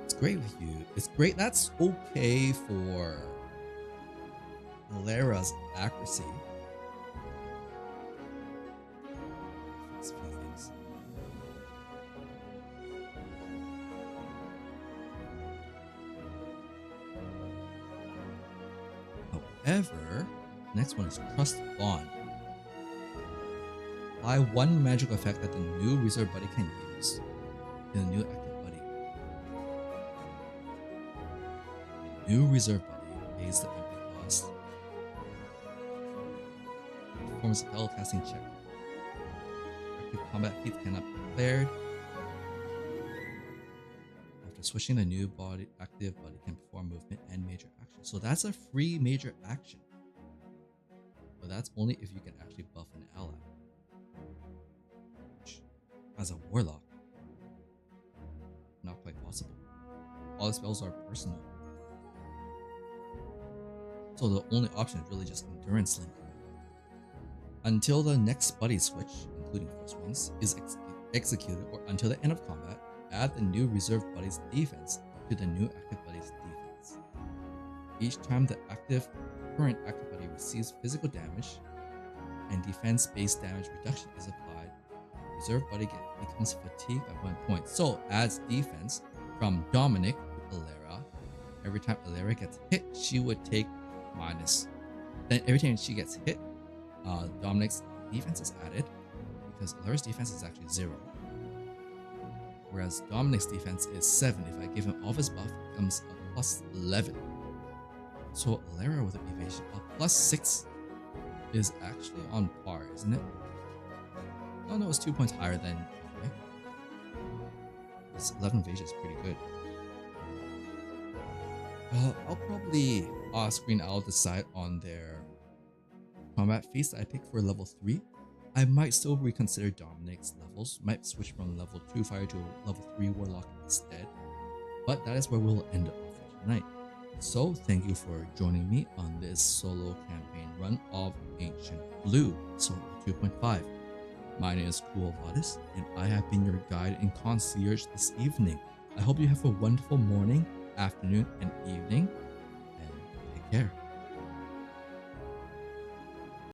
It's great with you. It's great. That's okay for Lera's accuracy. Fix a few things. However, next one is Trust Bond. Apply 1 magical effect that the new reserve buddy can use in a new active buddy. new reserve buddy pays the MP cost. Performs a spell casting check. Active combat feats cannot be declared. After switching, the new body active buddy can perform movement and major action. So that's a free major action. But that's only if you can actually buff an ally. Which, as a warlock, not quite possible. All the spells are personal. So the only option is really just Endurance Link. Until the next buddy switch, including first ones, is executed, or until the end of combat, add the new reserve buddy's defense to the new active buddy's defense. Each time the current active buddy receives physical damage and defense-based damage reduction is applied, reserve buddy becomes fatigued by 1 point. So adds defense from Dominic to Alara. Every time Alara gets hit, she would take minus. Then every time she gets hit, Dominic's defense is added because Alara's defense is actually 0. Whereas Dominic's defense is 7. If I give him off his buff, it becomes a plus 11. So Alara with an evasion of plus 6 is actually on par, isn't it? Oh no, it's 2 points higher than Dominic. This 11 evasion is pretty good. I'll probably screen I'll decide on their combat feats that I picked for level 3. I might still reconsider Dominic's levels, might switch from level 2 fire to level 3 warlock instead, but that is where we'll end up for tonight. So thank you for joining me on this solo campaign run of Ancient Blue, Solo 2.5. My name is FoundryVTT, and I have been your guide and concierge this evening. I hope you have a wonderful morning, afternoon, and evening, and take care.